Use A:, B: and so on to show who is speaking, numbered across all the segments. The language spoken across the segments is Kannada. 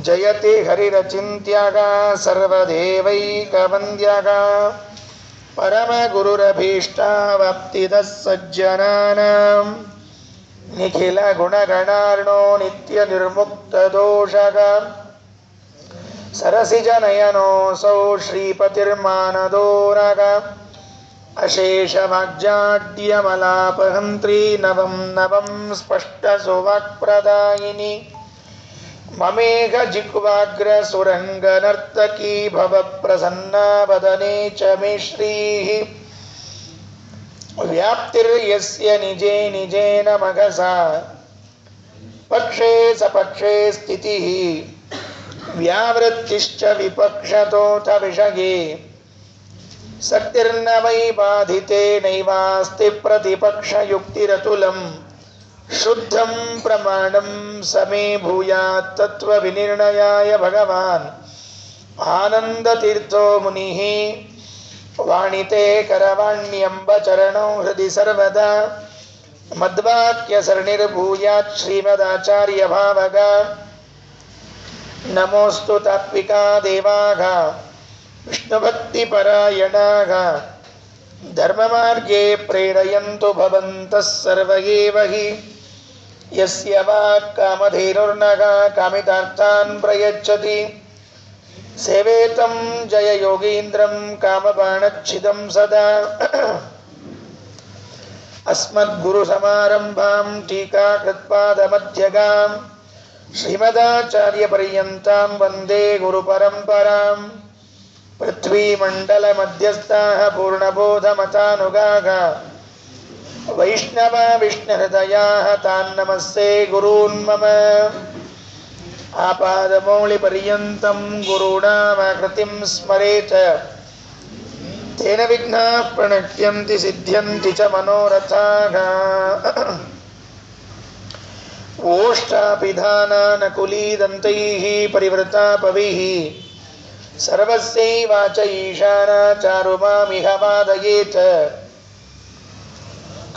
A: ಜಯತಿ ಹರಿರಚಿಂತ್ಯಗ ಸರ್ವದೇವೈಕವಂದ್ಯಗ ಪರಮಗುರುರಭೀಷ್ಟಾವಾಪ್ತಿದ ಸಜ್ಜನಾನಾಂ ನಿಖಿಲ ಗುಣಗಣಾರ್ಣೋ ನಿತ್ಯ ನಿರ್ಮುಕ್ತದೋಷಗ ಸರಸಿಜನಯನೋऽಸೌ ಶ್ರೀಪತಿರ್ಮಾನದೋರಗ ಅಶೇಷವಾಗ್ಜಾಡ್ಯಮಲಾಪಹಂತ್ರಿ ನವಂ ನವಂ ಸ್ಪಷ್ಟಸುವಾಕ್ಪ್ರದಾಯಿನಿ ಮಮೇಘ ಜಿಹ್ವಾಗ್ರ ಸುರಂಗನರ್ತಕೀ ಭವ ಪ್ರಸನ್ನಾ ವದನೆ ಚ ಮೇ ಶ್ರೀಃ ವ್ಯಾಪ್ತಿರ್ಯಸ್ಯ ನಿಜೇ ನಿಜೇನ ಮಘಸಾ ಪಕ್ಷೇ ಸಪಕ್ಷೇ ಸ್ಥಿತಿಃ ವ್ಯಾವೃತ್ತಿಶ್ಚ ವಿಪಕ್ಷತೋಥ ವಿಷಯೇ ಸಕ್ತಿರ್ನ ವೈ ಬಾಧಿತೆ ನೈವಾಸ್ತಿ ಪ್ರತಿಪಕ್ಷಯುಕ್ತಿರತುಲಂ ಶುದ್ಧಂ ಪ್ರಮಾಣಂ ಸಮೇ ಭೂಯಾತ್ ತತ್ವವಿನಿರ್ಣಯಾಯ ಭಗವಾನ್ ಆನಂದತೀರ್ಥೋ ಮುನಿಃ ವಾಣಿತೆ ಕರವಾಣ್ಯಂಬ ಚರಣೋ ಹೃದಯ ಸರ್ವದಾ ಮದ್ವಾಕ್ಯ ಸರಣಿರ್ಭೂಯಾತ್ ಶ್ರೀಮದಾಚಾರ್ಯ ಭಾವಗ ನಮೋಸ್ತು ತಾತ್ವಿಕಾ ದೇವಾಘ ವಿಷ್ಣುಭಕ್ತಿಪರಾಯಣಾಘ ಧರ್ಮಮಾರ್ಗೇ ಪ್ರೇರಯಂತು ಭವಂತಃ ಸರ್ವ ಏವ ಹಿ ಯಸ್ಯ ವಾಕ್ ಕಾಮಧೇನುರ್ನಘ ಕಾಮಿತಾರ್ಥಾನ್ ಪ್ರಯಚ್ಛತಿ ಸೇವೇತಂ ಜಯ ಯೋಗೀಂದ್ರಂ ಕಾಮಬಾಣಚ್ಛಿದಂ ಸದಾ ಅಸ್ಮದ್ಗುರು ಸಮಾರಂಭಾಂ ಟೀಕಾಕೃತ್ಪಾದಮಧ್ಯಗಾಂ ಶ್ರೀಮದಾಚಾರ್ಯ ಪರ್ಯಂತಾಂ ವಂದೇ ಗುರು ಪರಂಪರಾಂ ಪೃಥ್ವೀಮಂಡಲ ಮಧ್ಯಸ್ಥಾಃ ಪೂರ್ಣಬೋಧಮತಾನುಗಾಃ ವೈಷ್ಣವ ವಿಷ್ಣುಹೃದಯಾಃ ತಾನ್ ನಮಸ್ತೆ ಗುರೂನ್ ಮಮ ಆಪಾದಮೌಳಿ ಪರ್ಯಂತಂ ಗುರುಣಾಮಾಕೃತಿಂ ಸ್ಮರೇತ್ ತೇನ ವಿಘ್ನಾಃ ಪ್ರಣಶ್ಯಂತಿ ಸಿದ್ಧ್ಯಂತಿ ಚ ಮನೋರಥಾಃ ಓಷ್ಠಾಪಿಧಾನಾನಕುಲೀದಂತೈಃ ಪರಿವೃತಾಪವೈಃ ಸರ್ವಸ್ಯೈವಾಚ ಈಶಾನಾ ಚಾರುಮಾಮಿಹ ವಾದಯೇತ್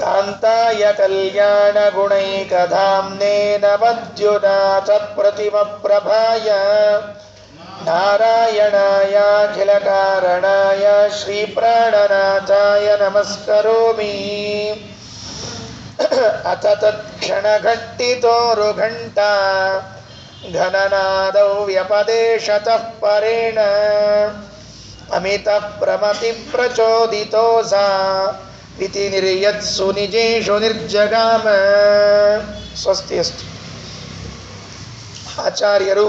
A: ಕಾಂತಾಯ ಕಲ್ಯಾಣ ಗುಣೈಕಧಾಮ್ನೇ ನಮದ್ಯುನಾಥ ಪ್ರತಿಮಪ್ರಭಾಯ ನಾರಾಯಣಾಯಾಖಿಲ ಕಾರಣಾಯ ಶ್ರೀ ಪ್ರಾಣನಾಥಾಯ ನಮಸ್ಕರೋಮಿ ಅಥ ತತ್ಕ್ಷಣಘಟ್ಟಿತೋರು ಘಂಟಾ ಘನನಾದೌ ವ್ಯಪದೇಶತಃ ಪರೇಣ ಅಮಿತಃ ಪ್ರಮತಿ ಪ್ರಚೋದಿತೋಸಾ ಇತಿ ನಿರ್ಯತ್ಸು ನಿಜೇಶು ನಿರ್ಜಗಾಮ. ಸ್ವಸ್ತಿ ಅಸ್ತು. ಆಚಾರ್ಯರು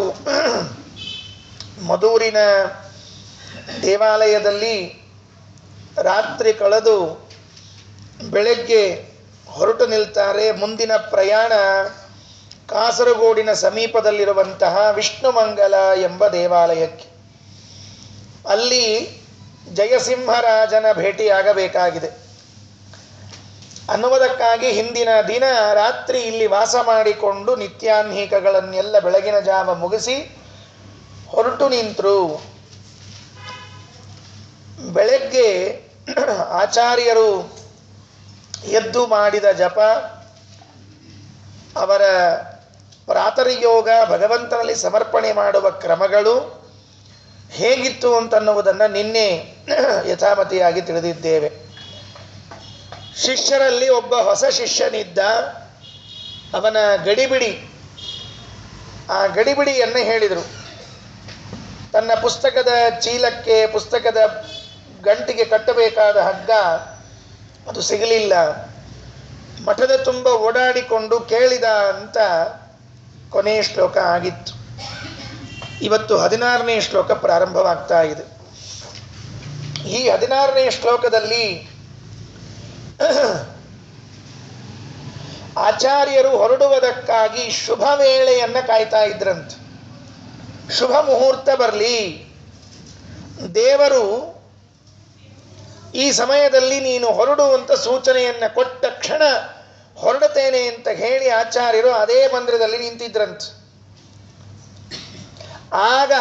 A: ಮಧೂರಿನ ದೇವಾಲಯದಲ್ಲಿ ರಾತ್ರಿ ಕಳೆದು ಬೆಳಗ್ಗೆ ಹೊರಟು ನಿಲ್ತಾರೆ. ಮುಂದಿನ ಪ್ರಯಾಣ ಕಾಸರಗೋಡಿನ ಸಮೀಪದಲ್ಲಿರುವಂತಹ ವಿಷ್ಣುಮಂಗಲ ಎಂಬ ದೇವಾಲಯಕ್ಕೆ. ಅಲ್ಲಿ ಜಯಸಿಂಹರಾಜನ ಭೇಟಿಯಾಗಬೇಕಾಗಿದೆ ಅನ್ನುವುದಕ್ಕಾಗಿ ಹಿಂದಿನ ದಿನ ರಾತ್ರಿ ಇಲ್ಲಿ ವಾಸ ಮಾಡಿಕೊಂಡು ನಿತ್ಯಾನ್ಹೀಕಗಳನ್ನೆಲ್ಲ ಬೆಳಗಿನ ಜಾವ ಮುಗಿಸಿ ಹೊರಟು ನಿಂತರು. ಬೆಳಗ್ಗೆ ಆಚಾರ್ಯರು ಎದ್ದು ಮಾಡಿದ ಜಪ, ಅವರ ಪ್ರಾತರ್ಯೋಗ, ಭಗವಂತನಲ್ಲಿ ಸಮರ್ಪಣೆ ಮಾಡುವ ಕ್ರಮಗಳು ಹೇಗಿತ್ತು ಅಂತನ್ನುವುದನ್ನು ನಿನ್ನೆ ಯಥಾಮತಿಯಾಗಿ ತಿಳಿದಿದ್ದೇವೆ. ಶಿಷ್ಯರಲ್ಲಿ ಒಬ್ಬ ಹೊಸ ಶಿಷ್ಯನಿದ್ದ. ಅವನ ಗಡಿಬಿಡಿ, ಆ ಗಡಿಬಿಡಿಯನ್ನು ಹೇಳಿದರು. ತನ್ನ ಪುಸ್ತಕದ ಚೀಲಕ್ಕೆ, ಪುಸ್ತಕದ ಗಂಟಿಗೆ ಕಟ್ಟಬೇಕಾದ ಹಗ್ಗ ಅದು ಸಿಗಲಿಲ್ಲ. ಮಠದ ತುಂಬ ಓಡಾಡಿಕೊಂಡು ಕೇಳಿದ ಅಂತ ಕೊನೆಯ ಶ್ಲೋಕ ಆಗಿತ್ತು. ಇವತ್ತು 16ನೇ ಶ್ಲೋಕ ಪ್ರಾರಂಭವಾಗ್ತಾ ಇದೆ. ಈ 16ನೇ ಶ್ಲೋಕದಲ್ಲಿ ಆಚಾರ್ಯರು ಹೊರಡುವುದಕ್ಕಾಗಿ ಶುಭ ವೇಳೆಯನ್ನು ಕಾಯ್ತಾ ಇದ್ರಂತೆ. ಶುಭ ಮುಹೂರ್ತ ಬರಲಿ, ದೇವರು ಈ ಸಮಯದಲ್ಲಿ ನೀನು ಹೊರಡುವಂಥ ಸೂಚನೆಯನ್ನು ಕೊಟ್ಟ ಕ್ಷಣ ಹೊರಡುತ್ತೇನೆ ಅಂತ ಹೇಳಿ ಆಚಾರ್ಯರು ಅದೇ ಮಂದಿರದಲ್ಲಿ ನಿಂತಿದ್ರಂತೆ. ಆಗ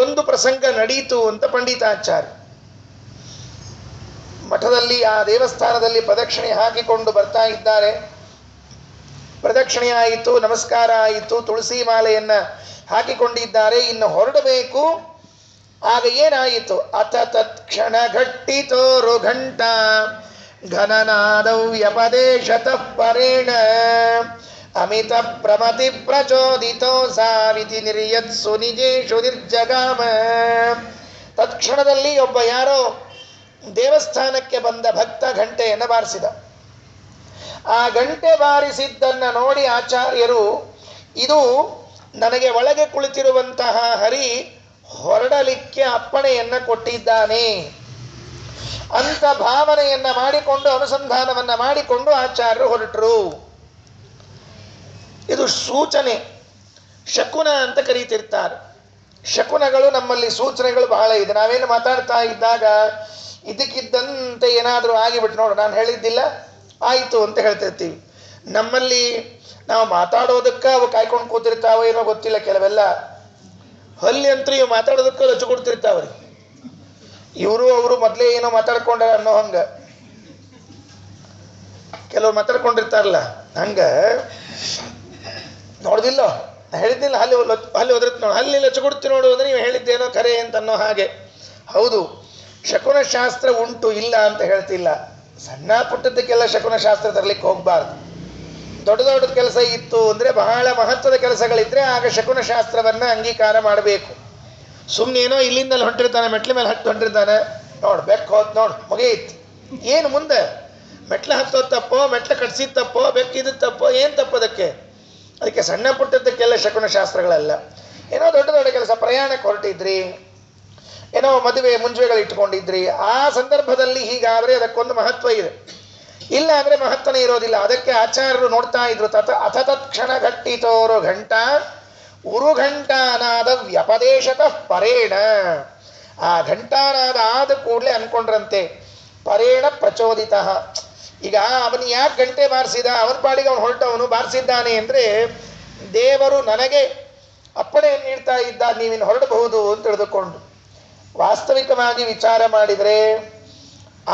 A: ಒಂದು ಪ್ರಸಂಗ ನಡೀತು ಅಂತ ಪಂಡಿತಾಚಾರ್ಯ ಮಠದಲ್ಲಿ ಆ ದೇವಸ್ಥಾನದಲ್ಲಿ ಪ್ರದಕ್ಷಿಣೆ ಹಾಕಿಕೊಂಡು ಬರ್ತಾ ಇದ್ದಾರೆ. ಪ್ರದಕ್ಷಿಣೆ ಆಯಿತು, ನಮಸ್ಕಾರ ಆಯಿತು, ತುಳಸಿ ಮಾಲೆಯನ್ನು ಹಾಕಿಕೊಂಡಿದ್ದಾರೆ, ಇನ್ನು ಹೊರಡಬೇಕು. ಆಗ ಏನಾಯಿತು? ಅಥ ತತ್ಕ್ಷಣ ಘಟ್ಟಿತೋರು ಘಂಟ ಘನನಾದೌ ವ್ಯಪದೇಶತಃ ಪರೇಣ ಅಮಿತ ಪ್ರಮತಿ ಪ್ರಚೋದಿತೋ ಸಾವಿತಿ ನಿರ್ಯತ್ಸು ನಿಜೇಶು ನಿರ್ಜಗಾಮ. ತತ್ಕ್ಷಣದಲ್ಲಿ ಒಬ್ಬ ಯಾರೋ ದೇವಸ್ಥಾನಕ್ಕೆ ಬಂದ ಭಕ್ತ ಗಂಟೆಯನ್ನು ಬಾರಿಸಿದ. ಆ ಗಂಟೆ ಬಾರಿಸಿದ್ದನ್ನು ನೋಡಿ ಆಚಾರ್ಯರು, ಇದು ನನಗೆ ಒಳಗೆ ಕುಳಿತಿರುವಂತಹ ಹರಿ ಹೊರಡಲಿಕ್ಕೆ ಅಪ್ಪಣೆಯನ್ನು ಕೊಟ್ಟಿದ್ದಾನೆ ಅಂತ ಭಾವನೆಯನ್ನು ಮಾಡಿಕೊಂಡು, ಅನುಸಂಧಾನವನ್ನು ಮಾಡಿಕೊಂಡು ಆಚಾರ್ಯರು ಹೊರಟರು. ಇದು ಸೂಚನೆ, ಶಕುನ ಅಂತ ಕರೀತಿರ್ತಾರೆ. ಶಕುನಗಳು ನಮ್ಮಲ್ಲಿ ಸೂಚನೆಗಳು ಬಹಳ ಇದೆ. ನಾವೇನು ಮಾತಾಡ್ತಾ ಇದ್ದಾಗ ಇದಕ್ಕಿದ್ದಂತೆ ಏನಾದರೂ ಆಗಿಬಿಟ್ಟು, ನೋಡು ನಾನು ಹೇಳಿದ್ದಿಲ್ಲ ಆಯಿತು ಅಂತ ಹೇಳ್ತಿರ್ತೀವಿ. ನಮ್ಮಲ್ಲಿ ನಾವು ಮಾತಾಡೋದಕ್ಕೆ ಅವು ಕಾಯ್ಕೊಂಡು ಕೂತಿರ್ತಾವ ಏನೋ ಗೊತ್ತಿಲ್ಲ. ಕೆಲವೆಲ್ಲ ಹಲ್ಲಿ ಅಂತೂ ಇವು ಮಾತಾಡೋದಕ್ಕೆ ಲಚ್ಚು ಕೊಡ್ತಿರ್ತಾವ್ರಿ. ಇವರು ಅವರು ಮೊದಲೇ ಏನೋ ಮಾತಾಡ್ಕೊಂಡ ಅನ್ನೋ ಹಂಗೆ ಕೆಲವ್ರು ಮಾತಾಡ್ಕೊಂಡಿರ್ತಾರಲ್ಲ, ಹಂಗೆ ನೋಡ್ದಿಲ್ಲ ಹೇಳಿದ್ದಿಲ್ಲ, ಅಲ್ಲಿ ಹೋದ್ರತ್ ನೋಡು, ಅಲ್ಲಿ ಲಚ್ಚು ಕೊಡ್ತೀವಿ ನೋಡು ಅಂದ್ರೆ ನೀವು ಹೇಳಿದ್ದೇನೋ ಖರೆ ಅಂತ ಅನ್ನೋ ಹಾಗೆ. ಹೌದು, ಶಕುನ ಶಾಸ್ತ್ರ ಉಂಟು, ಇಲ್ಲ ಅಂತ ಹೇಳ್ತಿಲ್ಲ. ಸಣ್ಣ ಪುಟ್ಟದಕ್ಕೆಲ್ಲ ಶಕುನ ಶಾಸ್ತ್ರ ತರಲಿಕ್ಕೆ ಹೋಗಬಾರ್ದು. ದೊಡ್ಡ ದೊಡ್ಡದ ಕೆಲಸ ಇತ್ತು ಅಂದರೆ, ಬಹಳ ಮಹತ್ವದ ಕೆಲಸಗಳಿದ್ರೆ ಆಗ ಶಕುನ ಶಾಸ್ತ್ರವನ್ನು ಅಂಗೀಕಾರ ಮಾಡಬೇಕು. ಸುಮ್ಮನೇನೋ ಇಲ್ಲಿಂದ ಹೊಂಟಿರ್ತಾನೆ, ಮೆಟ್ಲ ಮೇಲೆ ಹತ್ತಿ ಹೊಂಟಿರ್ತಾನೆ, ನೋಡು ಬೆಕ್ಕು ಹೋತ್ ನೋಡು ಮುಗಿಯಿತು, ಏನು ಮುಂದೆ ಮೆಟ್ಲ ಹತ್ತೋದು ತಪ್ಪೋ, ಮೆಟ್ಲ ಕಟ್ಸಿದ ತಪ್ಪೋ, ಬೆಕ್ಕಿದ್ದು ತಪ್ಪೋ, ಏನು ತಪ್ಪೋದಕ್ಕೆ? ಅದಕ್ಕೆ ಸಣ್ಣ ಪುಟ್ಟದಕ್ಕೆಲ್ಲ ಶಕುನ ಶಾಸ್ತ್ರಗಳಲ್ಲ. ಏನೋ ದೊಡ್ಡ ದೊಡ್ಡ ಕೆಲಸ, ಪ್ರಯಾಣಕ್ಕೆ ಹೊರಟಿದ್ರಿ, ಏನೋ ಮದುವೆ ಮುಂಜುವೆಗಳು ಇಟ್ಕೊಂಡಿದ್ರಿ, ಆ ಸಂದರ್ಭದಲ್ಲಿ ಹೀಗಾದರೆ ಅದಕ್ಕೊಂದು ಮಹತ್ವ ಇದೆ. ಇಲ್ಲ ಅಂದರೆ ಮಹತ್ವನೇ ಇರೋದಿಲ್ಲ. ಅದಕ್ಕೆ ಆಚಾರ್ಯರು ನೋಡ್ತಾ ಇದ್ರು, ಅಥ ತತ್ಕ್ಷಣ ಘಟ್ಟಿತೋರು ಘಂಟ ಉರು ಘಂಟಾನಾದ ವ್ಯಪದೇಶತಃ ಪರೇಣ. ಆ ಘಂಟಾನಾದ ಆದ ಕೂಡಲೇ ಅನ್ಕೊಂಡ್ರಂತೆ, ಪರೇಣ ಪ್ರಚೋದಿತ. ಈಗ ಅವನು ಯಾಕೆ ಗಂಟೆ ಬಾರಿಸಿದ? ಅವನ ಪಾಡಿಗೆ ಅವನು ಹೊರಟವನು ಬಾರಿಸಿದ್ದಾನೆ ಅಂದರೆ, ದೇವರು ನನಗೆ ಅಪ್ಪಣೆಯನ್ನು ನೀಡ್ತಾ ಇದ್ದ, ನೀವಿನ್ನು ಹೊರಡಬಹುದು ಅಂತ ತಿಳಿದುಕೊಂಡು. ವಾಸ್ತವಿಕವಾಗಿ ವಿಚಾರ ಮಾಡಿದರೆ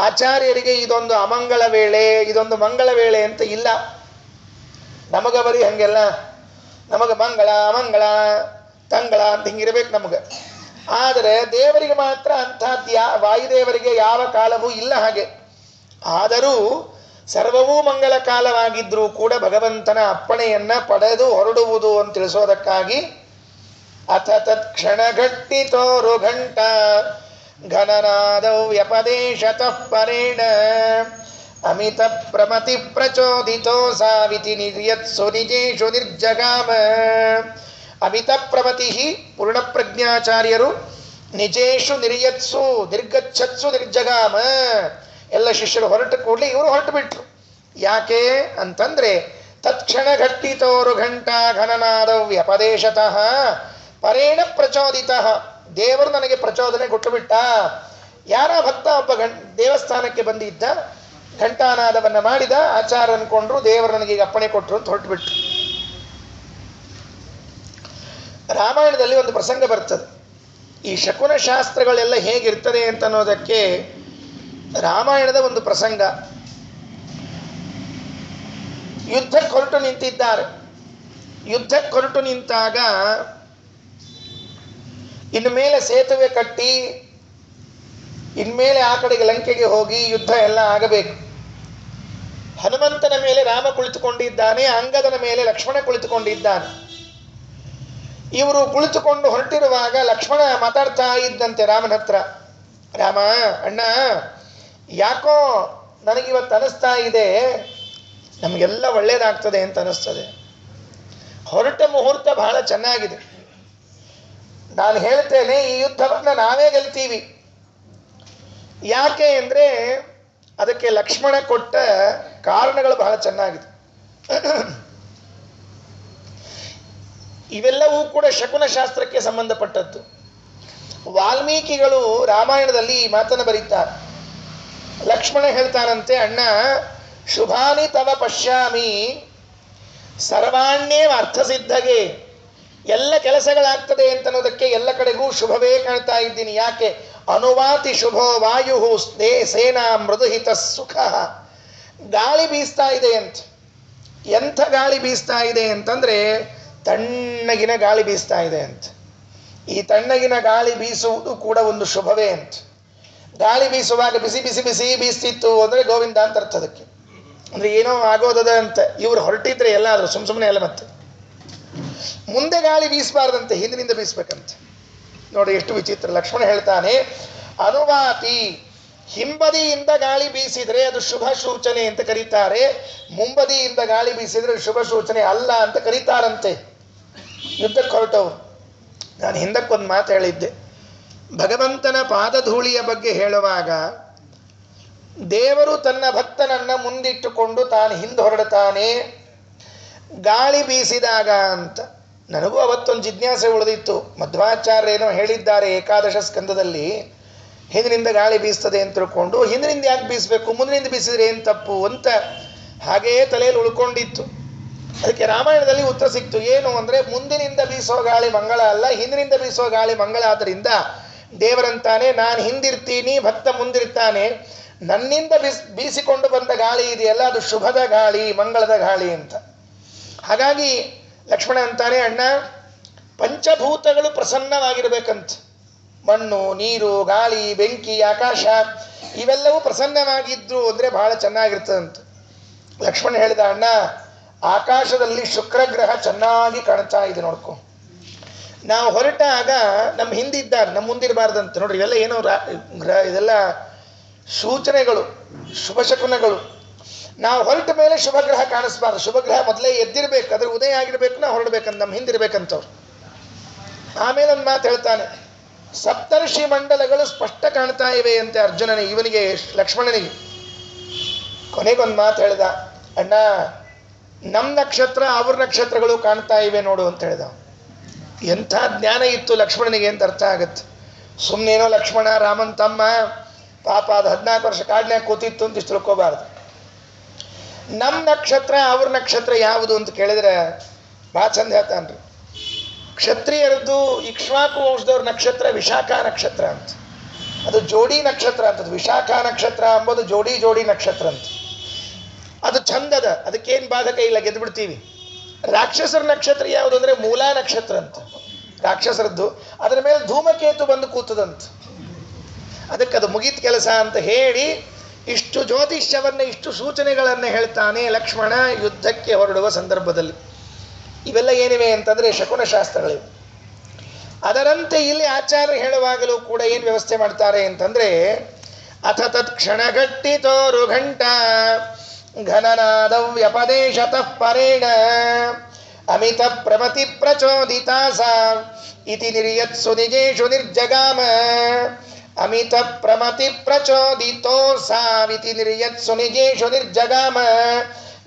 A: ಆಚಾರ್ಯರಿಗೆ ಇದೊಂದು ಅಮಂಗಳ ವೇಳೆ, ಇದೊಂದು ಮಂಗಳ ವೇಳೆ ಅಂತ ಇಲ್ಲ. ನಮಗೆ ಬರೀ ಹಾಗೆಲ್ಲ, ನಮಗೆ ಮಂಗಳ ಅಮಂಗಳ ತಂಗಳ ಅಂತ ಹಿಂಗಿರ್ಬೇಕು ನಮಗೆ. ಆದರೆ ದೇವರಿಗೆ ಮಾತ್ರ ಅಂಥದ್ದು ವಾಯುದೇವರಿಗೆ ಯಾವ ಕಾಲವೂ ಇಲ್ಲ ಹಾಗೆ. ಆದರೂ ಸರ್ವವೂ ಮಂಗಲ ಕಾಲವಾಗಿದ್ದರೂ ಕೂಡ ಭಗವಂತನ ಅಪ್ಪಣೆಯನ್ನು ಪಡೆದು ಹೊರಡುವುದು ಅಂತ ತಿಳಿಸೋದಕ್ಕಾಗಿ ಅಥ ತತ್ಕ್ಷಣ ಘಟ್ಟಿತೋರು ಘಂಟ ಘನನಾದೌ ವ್ಯಪದೇಶತಃ ಪರೇಣ ಅಮಿತ ಪ್ರಮತಿ ಪ್ರಚೋದಿತೋ ಸಾವಿತಿ ನಿರ್ಯತ್ಸು ನಿಜೇಶು ನಿರ್ಜಗಾಮ. ಅಮಿತ ಪ್ರಮತಿ ಪೂರ್ಣಪ್ರಜ್ಞಾಚಾರ್ಯರು ನಿಜೇಶು ನಿರ್ಯತ್ಸು ನಿರ್ಗಚ್ಚತ್ಸು ನಿರ್ಜಗಾಮ. ಎಲ್ಲ ಶಿಷ್ಯರು ಹೊರಟ ಕೂಡಲೇ ಇವರು ಹೊರಟು ಬಿಟ್ರು. ಯಾಕೆ ಅಂತಂದ್ರೆ, ತತ್ಕ್ಷಣ ಘಟ್ಟಿತೋರು ಘಂಟ ಘನನಾದೌ ವ್ಯಪದೇಶತಃ ಪರೇಣ ಪ್ರಚೋದಿತ. ದೇವರು ನನಗೆ ಪ್ರಚೋದನೆ ಕೊಟ್ಟು ಬಿಟ್ಟ. ಯಾರ ಭಕ್ತ ಒಬ್ಬ ದೇವಸ್ಥಾನಕ್ಕೆ ಬಂದಿದ್ದ, ಘಂಟಾನಾದವನ್ನು ಮಾಡಿದ, ಆಚಾರ ಅನ್ಕೊಂಡ್ರು, ದೇವರು ನನಗೆ ಈಗ ಅಪ್ಪಣೆ ಕೊಟ್ಟರು ಅಂತ ಹೊರಟು ಬಿಟ್ರು. ರಾಮಾಯಣದಲ್ಲಿ ಒಂದು ಪ್ರಸಂಗ ಬರ್ತದೆ. ಈ ಶಕುನ ಶಾಸ್ತ್ರಗಳೆಲ್ಲ ಹೇಗಿರ್ತದೆ ಅಂತ ಅನ್ನೋದಕ್ಕೆ ರಾಮಾಯಣದ ಒಂದು ಪ್ರಸಂಗ. ಯುದ್ಧಕ್ಕೆ ಹೊರಟು ನಿಂತಿದ್ದಾರೆ. ಯುದ್ಧಕ್ಕೆ ಹೊರಟು ನಿಂತಾಗ ಇನ್ನು ಮೇಲೆ ಸೇತುವೆ ಕಟ್ಟಿ ಇನ್ಮೇಲೆ ಆ ಕಡೆಗೆ ಲಂಕೆಗೆ ಹೋಗಿ ಯುದ್ಧ ಎಲ್ಲ ಆಗಬೇಕು. ಹನುಮಂತನ ಮೇಲೆ ರಾಮ ಕುಳಿತುಕೊಂಡಿದ್ದಾನೆ, ಅಂಗದನ ಮೇಲೆ ಲಕ್ಷ್ಮಣ ಕುಳಿತುಕೊಂಡಿದ್ದಾನೆ. ಇವರು ಕುಳಿತುಕೊಂಡು ಹೊರಟಿರುವಾಗ ಲಕ್ಷ್ಮಣ ಮಾತಾಡ್ತಾ ಇದ್ದಂತೆ ರಾಮನ ಹತ್ರ, ರಾಮ ಅಣ್ಣ, ಯಾಕೋ ನನಗಿವತ್ತು ಅನಿಸ್ತಾ ಇದೆ, ನಮಗೆಲ್ಲ ಒಳ್ಳೇದಾಗ್ತದೆ ಅಂತ ಅನಿಸ್ತದೆ. ಹೊರಟ ಮುಹೂರ್ತ ಬಹಳ ಚೆನ್ನಾಗಿದೆ. ನಾನು ಹೇಳ್ತೇನೆ, ಈ ಯುದ್ಧವನ್ನು ನಾವೇ ಗೆಲ್ತೀವಿ. ಯಾಕೆ ಅಂದರೆ ಅದಕ್ಕೆ ಲಕ್ಷ್ಮಣ ಕೊಟ್ಟ ಕಾರಣಗಳು ಬಹಳ ಚೆನ್ನಾಗಿದೆ. ಇವೆಲ್ಲವೂ ಕೂಡ ಶಕುನ ಶಾಸ್ತ್ರಕ್ಕೆ ಸಂಬಂಧಪಟ್ಟದ್ದು. ವಾಲ್ಮೀಕಿಗಳು ರಾಮಾಯಣದಲ್ಲಿ ಈ ಮಾತನ್ನು ಬರೀತಾರೆ. ಲಕ್ಷ್ಮಣ ಹೇಳ್ತಾನಂತೆ, ಅಣ್ಣ ಶುಭಾನಿ ತವ ಪಶ್ಯಾಮಿ ಸರ್ವಾಣ್ಯೇವ ಅರ್ಥಸಿದ್ಧಗೆ. ಎಲ್ಲ ಕೆಲಸಗಳಾಗ್ತದೆ ಅಂತನ್ನೋದಕ್ಕೆ ಎಲ್ಲ ಕಡೆಗೂ ಶುಭವೇ ಕಾಣ್ತಾ ಇದ್ದೀನಿ. ಯಾಕೆ? ಅನುವಾತಿ ಶುಭೋ ವಾಯು ಸೇನಾ ಮೃದುಹಿತ ಸುಖ. ಗಾಳಿ ಬೀಸ್ತಾ ಇದೆ ಅಂತ. ಎಂಥ ಗಾಳಿ ಬೀಸ್ತಾ ಇದೆ ಅಂತಂದರೆ ತಣ್ಣಗಿನ ಗಾಳಿ ಬೀಸ್ತಾ ಇದೆ ಅಂತ. ಈ ತಣ್ಣಗಿನ ಗಾಳಿ ಬೀಸುವುದು ಕೂಡ ಒಂದು ಶುಭವೇ ಅಂತ. ಗಾಳಿ ಬೀಸುವಾಗ ಬಿಸಿ ಬಿಸಿ ಬಿಸಿ ಬೀಸ್ತಿತ್ತು ಅಂದರೆ ಗೋವಿಂದ ಅಂತ ಅರ್ಥ ಅದಕ್ಕೆ. ಅಂದರೆ ಏನೋ ಆಗೋದದ ಅಂತ ಇವ್ರು ಹೊರಟಿದ್ರೆ ಎಲ್ಲಾದರೂ ಸುಮ್ಮನೆ ಎಲ್ಲ ಮತ್ತೆ ಮುಂದೆ ಗಾಳಿ ಬೀಸಬಾರ್ದಂತೆ, ಹಿಂದಿನಿಂದ ಬೀಸ್ಬೇಕಂತೆ. ನೋಡಿ ಎಷ್ಟು ವಿಚಿತ್ರ. ಲಕ್ಷ್ಮಣ ಹೇಳ್ತಾನೆ, ಅನುವಾತಿ, ಹಿಂಬದಿಯಿಂದ ಗಾಳಿ ಬೀಸಿದರೆ ಅದು ಶುಭ ಸೂಚನೆ ಅಂತ ಕರೀತಾರೆ, ಮುಂಬದಿಯಿಂದ ಗಾಳಿ ಬೀಸಿದರೆ ಶುಭ ಸೂಚನೆ ಅಲ್ಲ ಅಂತ ಕರೀತಾರಂತೆ ಯುದ್ಧಕ್ಕೆ ಹೊರಟವರು. ನಾನು ಹಿಂದಕ್ಕೊಂದು ಮಾತು ಹೇಳಿದ್ದೆ, ಭಗವಂತನ ಪಾದಧೂಳಿಯ ಬಗ್ಗೆ ಹೇಳುವಾಗ ದೇವರು ತನ್ನ ಭಕ್ತನನ್ನ ಮುಂದಿಟ್ಟುಕೊಂಡು ತಾನು ಹಿಂದೆ ಹೊರಡ್ತಾನೆ ಗಾಳಿ ಬೀಸಿದಾಗ ಅಂತ. ನನಗೂ ಅವತ್ತೊಂದು ಜಿಜ್ಞಾಸೆ ಉಳಿದಿತ್ತು. ಮಧ್ವಾಚಾರ್ಯರೇನೋ ಹೇಳಿದ್ದಾರೆ ಏಕಾದಶ ಸ್ಕಂದದಲ್ಲಿ ಹಿಂದಿನಿಂದ ಗಾಳಿ ಬೀಸ್ತದೆ ಅಂತ ತಿಳ್ಕೊಂಡು, ಹಿಂದಿನಿಂದ ಯಾಕೆ ಬೀಸಬೇಕು, ಮುಂದಿನಿಂದ ಬೀಸಿದ್ರೆ ಏನು ತಪ್ಪು ಅಂತ ಹಾಗೆಯೇ ತಲೆಯಲ್ಲಿ ಉಳ್ಕೊಂಡಿತ್ತು. ಅದಕ್ಕೆ ರಾಮಾಯಣದಲ್ಲಿ ಉತ್ತರ ಸಿಕ್ತು. ಏನು ಅಂದರೆ, ಮುಂದಿನಿಂದ ಬೀಸೋ ಗಾಳಿ ಮಂಗಳ ಅಲ್ಲ, ಹಿಂದಿನಿಂದ ಬೀಸೋ ಗಾಳಿ ಮಂಗಳ. ಆದ್ದರಿಂದ ದೇವರಂತಾನೆ, ನಾನು ಹಿಂದಿರ್ತೀನಿ, ಭಕ್ತ ಮುಂದಿರ್ತಾನೆ, ನನ್ನಿಂದ ಬೀಸಿಕೊಂಡು ಬಂದ ಗಾಳಿ ಇದೆಯಲ್ಲ ಅದು ಶುಭದ ಗಾಳಿ, ಮಂಗಳದ ಗಾಳಿ ಅಂತ. ಹಾಗಾಗಿ ಲಕ್ಷ್ಮಣ ಅಂತಾನೆ, ಅಣ್ಣ ಪಂಚಭೂತಗಳು ಪ್ರಸನ್ನವಾಗಿರ್ಬೇಕಂತ. ಮಣ್ಣು, ನೀರು, ಗಾಳಿ, ಬೆಂಕಿ, ಆಕಾಶ ಇವೆಲ್ಲವೂ ಪ್ರಸನ್ನವಾಗಿದ್ರು ಅಂದರೆ ಬಹಳ ಚೆನ್ನಾಗಿರ್ತದಂತ. ಲಕ್ಷ್ಮಣ ಹೇಳಿದ, ಅಣ್ಣ ಆಕಾಶದಲ್ಲಿ ಶುಕ್ರ ಗ್ರಹ ಚೆನ್ನಾಗಿ ಕಾಣ್ತಾ ಇದೆ ನೋಡ್ಕೊ. ನಾವು ಹೊರಟಾಗ ನಮ್ಮ ಹಿಂದಿದ್ದಾರೆ, ನಮ್ಮ ಮುಂದಿರಬಾರ್ದಂತೆ. ನೋಡ್ರಿ ಇವೆಲ್ಲ ಏನೋ ಇದೆಲ್ಲ ಸೂಚನೆಗಳು, ಶುಭ ಶಕುನಗಳು. ನಾವು ಹೊರಟ ಮೇಲೆ ಶುಭ ಗ್ರಹ ಕಾಣಿಸ್ಬಾರ್ದು. ಶುಭ ಗ್ರಹ ಮೊದಲೇ ಎದ್ದಿರ್ಬೇಕು, ಅದ್ರ ಉದಯ ಆಗಿರ್ಬೇಕು, ನಾವು ಹೊರಡ್ಬೇಕಂತ, ನಮ್ಮ ಹಿಂದಿರ್ಬೇಕಂತವ್ರು. ಆಮೇಲೆ ಒಂದು ಮಾತು ಹೇಳ್ತಾನೆ, ಸಪ್ತರ್ಷಿ ಮಂಡಲಗಳು ಸ್ಪಷ್ಟ ಕಾಣ್ತಾ ಇವೆ ಅಂತೆ ಅರ್ಜುನನಿಗೆ, ಇವನಿಗೆ ಲಕ್ಷ್ಮಣನಿಗೆ. ಕೊನೆಗೊಂದು ಮಾತು ಹೇಳ್ದ, ಅಣ್ಣ ನಮ್ಮ ನಕ್ಷತ್ರ ಅವ್ರ ನಕ್ಷತ್ರಗಳು ಕಾಣ್ತಾ ಇವೆ ನೋಡು ಅಂತ ಹೇಳ್ದ. ಎಂಥ ಜ್ಞಾನ ಇತ್ತು ಲಕ್ಷ್ಮಣನಿಗೆ ಅಂತ ಅರ್ಥ ಆಗತ್ತೆ. ಸುಮ್ಮನೇನೋ ಲಕ್ಷ್ಮಣ ರಾಮನ್ ತಮ್ಮ ಪಾಪ ಅದು 14 ವರ್ಷ ಕಾಡಿನಾಗ ಕೂತಿತ್ತು ಅಂತ ಇಷ್ಟು ತಿಳ್ಕೋಬಾರ್ದು. ನಮ್ಮ ನಕ್ಷತ್ರ ಅವ್ರ ನಕ್ಷತ್ರ ಯಾವುದು ಅಂತ ಕೇಳಿದ್ರೆ ಭಾಳ ಚಂದ ಹೇಳ್ತಾನ್ರಿ. ಕ್ಷತ್ರಿಯರದ್ದು ಇಕ್ಷ್ವಾಕು ವಂಶದವ್ರ ನಕ್ಷತ್ರ ವಿಶಾಖ ನಕ್ಷತ್ರ ಅಂತ, ಅದು ಜೋಡಿ ನಕ್ಷತ್ರ ಅಂತದ್ದು. ವಿಶಾಖ ನಕ್ಷತ್ರ ಅಂಬೋದು ಜೋಡಿ ನಕ್ಷತ್ರ ಅಂತ. ಅದು ಚಂದದ, ಅದಕ್ಕೇನು ಬಾಧಕ ಇಲ್ಲ, ಗೆದ್ದು ಬಿಡ್ತೀವಿ. ರಾಕ್ಷಸರ ನಕ್ಷತ್ರ ಯಾವುದು ಅಂದರೆ ಮೂಲಾ ನಕ್ಷತ್ರ ಅಂತ, ರಾಕ್ಷಸರದ್ದು. ಅದರ ಮೇಲೆ ಧೂಮಕೇತು ಬಂದು ಕೂತದಂತ. ಅದಕ್ಕೆ ಅದು ಮುಗೀತು ಕೆಲಸ ಅಂತ ಹೇಳಿ ಇಷ್ಟು ಜ್ಯೋತಿಷ್ಯವನ್ನು, ಇಷ್ಟು ಸೂಚನೆಗಳನ್ನು ಹೇಳ್ತಾನೆ ಲಕ್ಷ್ಮಣ ಯುದ್ಧಕ್ಕೆ ಹೊರಡುವ ಸಂದರ್ಭದಲ್ಲಿ. ಇವೆಲ್ಲ ಏನಿವೆ ಅಂತಂದರೆ ಶಕುನ ಶಾಸ್ತ್ರಗಳಿವೆ. ಅದರಂತೆ ಇಲ್ಲಿ ಆಚಾರ್ಯ ಹೇಳುವಾಗಲೂ ಕೂಡ ಏನು ವ್ಯವಸ್ಥೆ ಮಾಡ್ತಾರೆ ಅಂತಂದರೆ, ಅಥ ತತ್ ಕ್ಷಣಘಟ್ಟಿತೋರು ಘಂಟ ಘನನಾದ ವ್ಯಪದೇಶತಃ ಪರೇಣ ಅಮಿತ ಪ್ರಮತಿ ಪ್ರಚೋದಿತಾಸ ಇತಿ ನಿರ್ಯತ್ಸು ನಿಜೇಶು ನಿರ್ಜಗಾಮ. ಅಮಿತ ಪ್ರಮತಿ ಪ್ರಚೋದಿತೋಸಾವಿತಿ ನಿರ್ಯತ್ಸು ನಿಜೇಶು ನಿರ್ಜಗಾಮ.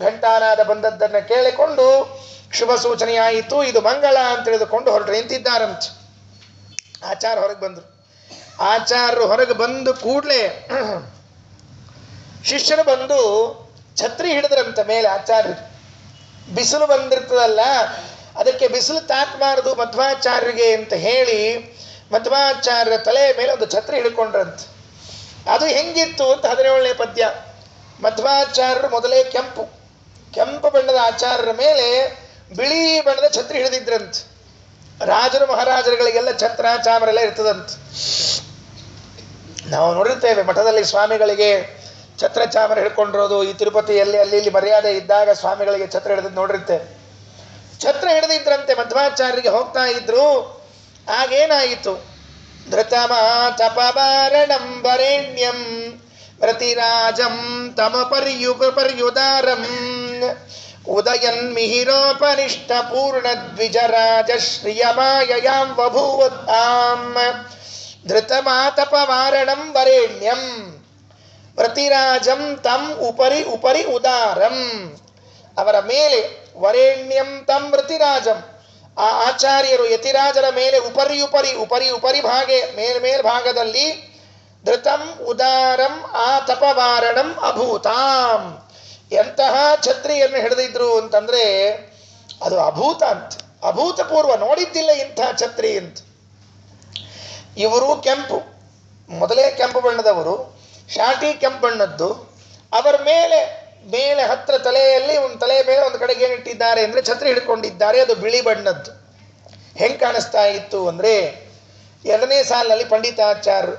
A: ಘಂಟಾನಾದ ಬಂದದ್ದನ್ನು ಕೇಳಿಕೊಂಡು ಶುಭ ಸೂಚನೆಯಾಯಿತು, ಇದು ಮಂಗಳ ಅಂತ ತಿಳಿದುಕೊಂಡು ಹೊರಟು ನಿಂತಿದ್ದಾರಂತೆ. ಆಚಾರ್ಯ ಹೊರಗೆ ಬಂದರು. ಆಚಾರ್ಯರು ಹೊರಗೆ ಬಂದು ಕೂಡಲೇ ಶಿಷ್ಯರು ಬಂದು ಛತ್ರಿ ಹಿಡಿದ್ರಂತ ಮೇಲೆ. ಆಚಾರ್ಯರು ಬಿಸಿಲು ಬಂದಿರ್ತದಲ್ಲ, ಅದಕ್ಕೆ ಬಿಸಿಲು ತಾಕಬಾರದು ಮಧ್ವಾಚಾರ್ಯರಿಗೆ ಅಂತ ಹೇಳಿ ಮಧ್ವಾಚಾರ್ಯರ ತಲೆ ಮೇಲೆ ಒಂದು ಛತ್ರಿ ಹಿಡ್ಕೊಂಡ್ರಂತ. ಅದು ಹೆಂಗಿತ್ತು ಅಂತ 17ನೇ ಪದ್ಯ. ಮಧ್ವಾಚಾರ್ಯರು ಮೊದಲೇ ಕೆಂಪು ಬಣ್ಣದ ಆಚಾರ್ಯರ ಮೇಲೆ ಬಿಳಿ ಬಣ್ಣದ ಛತ್ರಿ ಹಿಡಿದಿದ್ರಂತ. ರಾಜರು ಮಹಾರಾಜರುಗಳಿಗೆಲ್ಲ ಛತ್ರ ಚಾಮರೆಲ್ಲ ಇರ್ತದಂತ. ನಾವು ನೋಡಿರ್ತೇವೆ ಮಠದಲ್ಲಿ ಸ್ವಾಮಿಗಳಿಗೆ ಛತ್ರ ಚಾಮರ ಹಿಡ್ಕೊಂಡಿರೋದು. ಈ ತಿರುಪತಿಯಲ್ಲಿ ಅಲ್ಲಿ ಇಲ್ಲಿ ಮರ್ಯಾದೆ ಇದ್ದಾಗ ಸ್ವಾಮಿಗಳಿಗೆ ಛತ್ರ ಹಿಡಿದು ನೋಡಿರ್ತೇವೆ. ಛತ್ರ ಹಿಡಿದಿದ್ರಂತೆ, ಮಧ್ವಾಚಾರ್ಯರಿಗೆ ಹೋಗ್ತಾ ಇದ್ರು. ಆಗೇನಾಯಿತು, ಧೃತಮಾತಪವಾರಣಂ ವರೇಣ್ಯಂ ಪ್ರತಿರಾಜಂ ತಮ ಪರ್ಯುದಾರಂ ಉದಯನ್ ಮಿಹಿರೋಪನಿಷ್ಠ ಪೂರ್ಣ ದ್ವಿಜರಾಜ ಶ್ರಿಯಮಾಯಯಾಂ ಬಭೂವತಾಂ. ಧೃತಮಾತಪವಾರಣಂ ವರೇಣ್ಯಂ ಪ್ರತಿರಾಜಂ ತಂ ಉಪರಿ ಉದಾರಂ. ಅವರ ಮೇಲೆ ವರೇಣ್ಯಂ ತಂ ಪ್ರತಿರಾಜಂ, ಆ ಆಚಾರ್ಯರು ಯತಿರಾಜರ ಮೇಲೆ ಉಪರಿ ಭಾಗೆ ಮೇಲ್ಭಾಗದಲ್ಲಿ ಧೃತಂ ಉದಾರಂ ಆ ತಪವಾರಣಂ ಅಭೂತಾಂ. ಎಂತಹ ಛತ್ರಿಯನ್ನು ಹಿಡಿದಿದ್ರು ಅಂತಂದ್ರೆ ಅದು ಅಭೂತ ಅಂತ, ಅಭೂತಪೂರ್ವ, ನೋಡಿದ್ದಿಲ್ಲ ಇಂಥ ಛತ್ರಿ ಅಂತ. ಇವರು ಮೊದಲೇ ಕೆಂಪು ಬಣ್ಣದವರು, ಶಾಟಿ ಕೆಂಪು ಬಣ್ಣದ್ದು. ಅವರ ಮೇಲೆ ಮೇಲೆ ಹತ್ರ ತಲೆಯಲ್ಲಿ ಒಂದು ತಲೆ ಮೇಲೆ ಒಂದು ಕಡೆಗೆ ಏನಿಟ್ಟಿದ್ದಾರೆ ಅಂದರೆ ಛತ್ರಿ ಹಿಡ್ಕೊಂಡಿದ್ದಾರೆ. ಅದು ಬಿಳಿ ಬಣ್ಣದ್ದು. ಹೆಂಗೆ ಕಾಣಿಸ್ತಾ ಇತ್ತು ಅಂದರೆ, ಎರಡನೇ ಸಾಲಿನಲ್ಲಿ ಪಂಡಿತಾಚಾರ್ಯ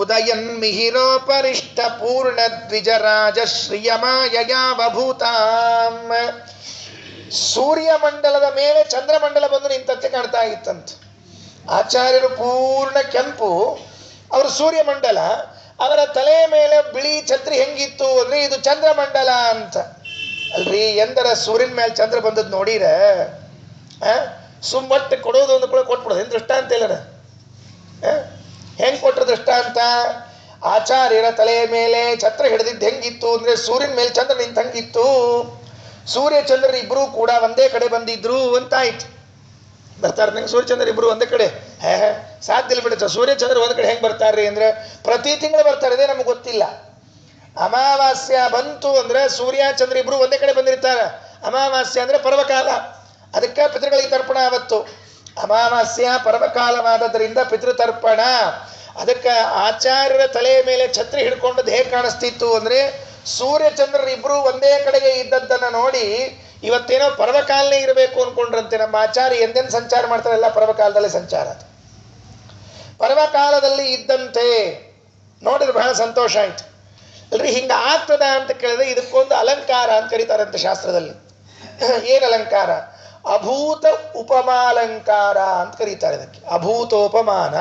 A: ಉದಯನ್ ಮಿಹಿರೋಪರಿಷ್ಟ ಪೂರ್ಣ ದ್ವಿಜರಾಜ ಶ್ರಿಯಮಾಯಯಾವಭೂತಾಂ. ಸೂರ್ಯಮಂಡಲದ ಮೇಲೆ ಚಂದ್ರಮಂಡಲ ಬಂದು ನಿಂತಂತೆ ಕಾಣ್ತಾ ಇತ್ತಂತ. ಆಚಾರ್ಯರು ಪೂರ್ಣ ಕೆಂಪು, ಅವರು ಸೂರ್ಯಮಂಡಲ, ಅವರ ತಲೆ ಮೇಲೆ ಬಿಳಿ ಛತ್ರಿ ಹೆಂಗಿತ್ತು ಅಂದ್ರೆ ಇದು ಚಂದ್ರಮಂಡಲ ಅಂತ. ಅಲ್ರಿ, ಎಂದರ ಸೂರ್ಯನ ಮೇಲೆ ಚಂದ್ರ ಬಂದದ್ದು ನೋಡಿರ? ಸುಮ್ಮಟ್ಟು ಕೊಡೋದು ಒಂದು ಕೂಡ ಕೊಟ್ಬಿಡೋದು. ಏನು ದೃಷ್ಟಾಂತ ಇಲ್ಲರ? ಹೆಂಗೆ ಕೊಟ್ಟರು ದೃಷ್ಟಾಂತ? ಆಚಾರ್ಯರ ತಲೆಯ ಮೇಲೆ ಛತ್ರ ಹಿಡಿದಿದ್ದು ಹೆಂಗಿತ್ತು ಅಂದ್ರೆ ಸೂರ್ಯನ ಮೇಲೆ ಚಂದ್ರ ನಿಂತ ಹಂಗಿತ್ತು. ಸೂರ್ಯ ಚಂದ್ರ ಇಬ್ರು ಕೂಡ ಒಂದೇ ಕಡೆ ಬಂದಿದ್ರು ಅಂತಾಯ್ತು. ಬರ್ತಾರೆ ನಂಗೆ ಸೂರ್ಯಚಂದ್ರ ಇಬ್ರು ಒಂದೇ ಕಡೆ? ಸಾಧ್ಯ ಇಲ್ಲ ಬಿಡುತ್ತೆ. ಸೂರ್ಯಚಂದ್ರ ಒಂದ್ ಕಡೆ ಹೆಂಗೆ ಬರ್ತಾರ್ರಿ ಅಂದ್ರೆ ಪ್ರತಿ ತಿಂಗಳು ಬರ್ತಾರೆ, ಇದೇ ನಮ್ಗೆ ಗೊತ್ತಿಲ್ಲ. ಅಮಾವಾಸ್ಯ ಬಂತು ಅಂದ್ರೆ ಸೂರ್ಯ ಚಂದ್ರ ಇಬ್ರು ಒಂದೇ ಕಡೆ ಬಂದಿರ್ತಾರೆ. ಅಮಾವಾಸ್ಯ ಅಂದ್ರೆ ಪರ್ವಕಾಲ, ಅದಕ್ಕೆ ಪಿತೃಗಳಿಗೆ ತರ್ಪಣ ಅವತ್ತು. ಅಮಾವಾಸ್ಯ ಪರ್ವಕಾಲವಾದದ್ರಿಂದ ಪಿತೃತರ್ಪಣ. ಅದಕ್ಕೆ ಆಚಾರ್ಯರ ತಲೆಯ ಮೇಲೆ ಛತ್ರಿ ಹಿಡ್ಕೊಂಡದ್ದು ಹೇಗೆ ಕಾಣಿಸ್ತಿತ್ತು ಅಂದ್ರೆ ಸೂರ್ಯಚಂದ್ರರು ಇಬ್ರು ಒಂದೇ ಕಡೆಗೆ ಇದ್ದದ್ದನ್ನು ನೋಡಿ ಇವತ್ತೇನೋ ಪರ್ವಕಾಲನೇ ಇರಬೇಕು ಅನ್ಕೊಂಡ್ರಂತೆ. ನಮ್ಮ ಆಚಾರ್ಯ ಎಂದೆಂದು ಸಂಚಾರ ಮಾಡ್ತಾರಲ್ಲ, ಪರ್ವಕಾಲದಲ್ಲಿ ಸಂಚಾರ. ಪರ್ವಕಾಲದಲ್ಲಿ ಇದ್ದಂತೆ ನೋಡಿದ್ರೆ ಬಹಳ ಸಂತೋಷ ಆಯ್ತು ಅಲ್ರಿ. ಹಿಂಗೆ ಆಗ್ತದ ಅಂತ ಕೇಳಿದ್ರೆ ಇದಕ್ಕೊಂದು ಅಲಂಕಾರ ಅಂತ ಕರೀತಾರಂತೆ ಶಾಸ್ತ್ರದಲ್ಲಿ. ಏನು ಅಲಂಕಾರ? ಅಭೂತ ಉಪಮಾಲಂಕಾರ ಅಂತ ಕರೀತಾರೆ ಇದಕ್ಕೆ. ಅಭೂತೋಪಮಾನ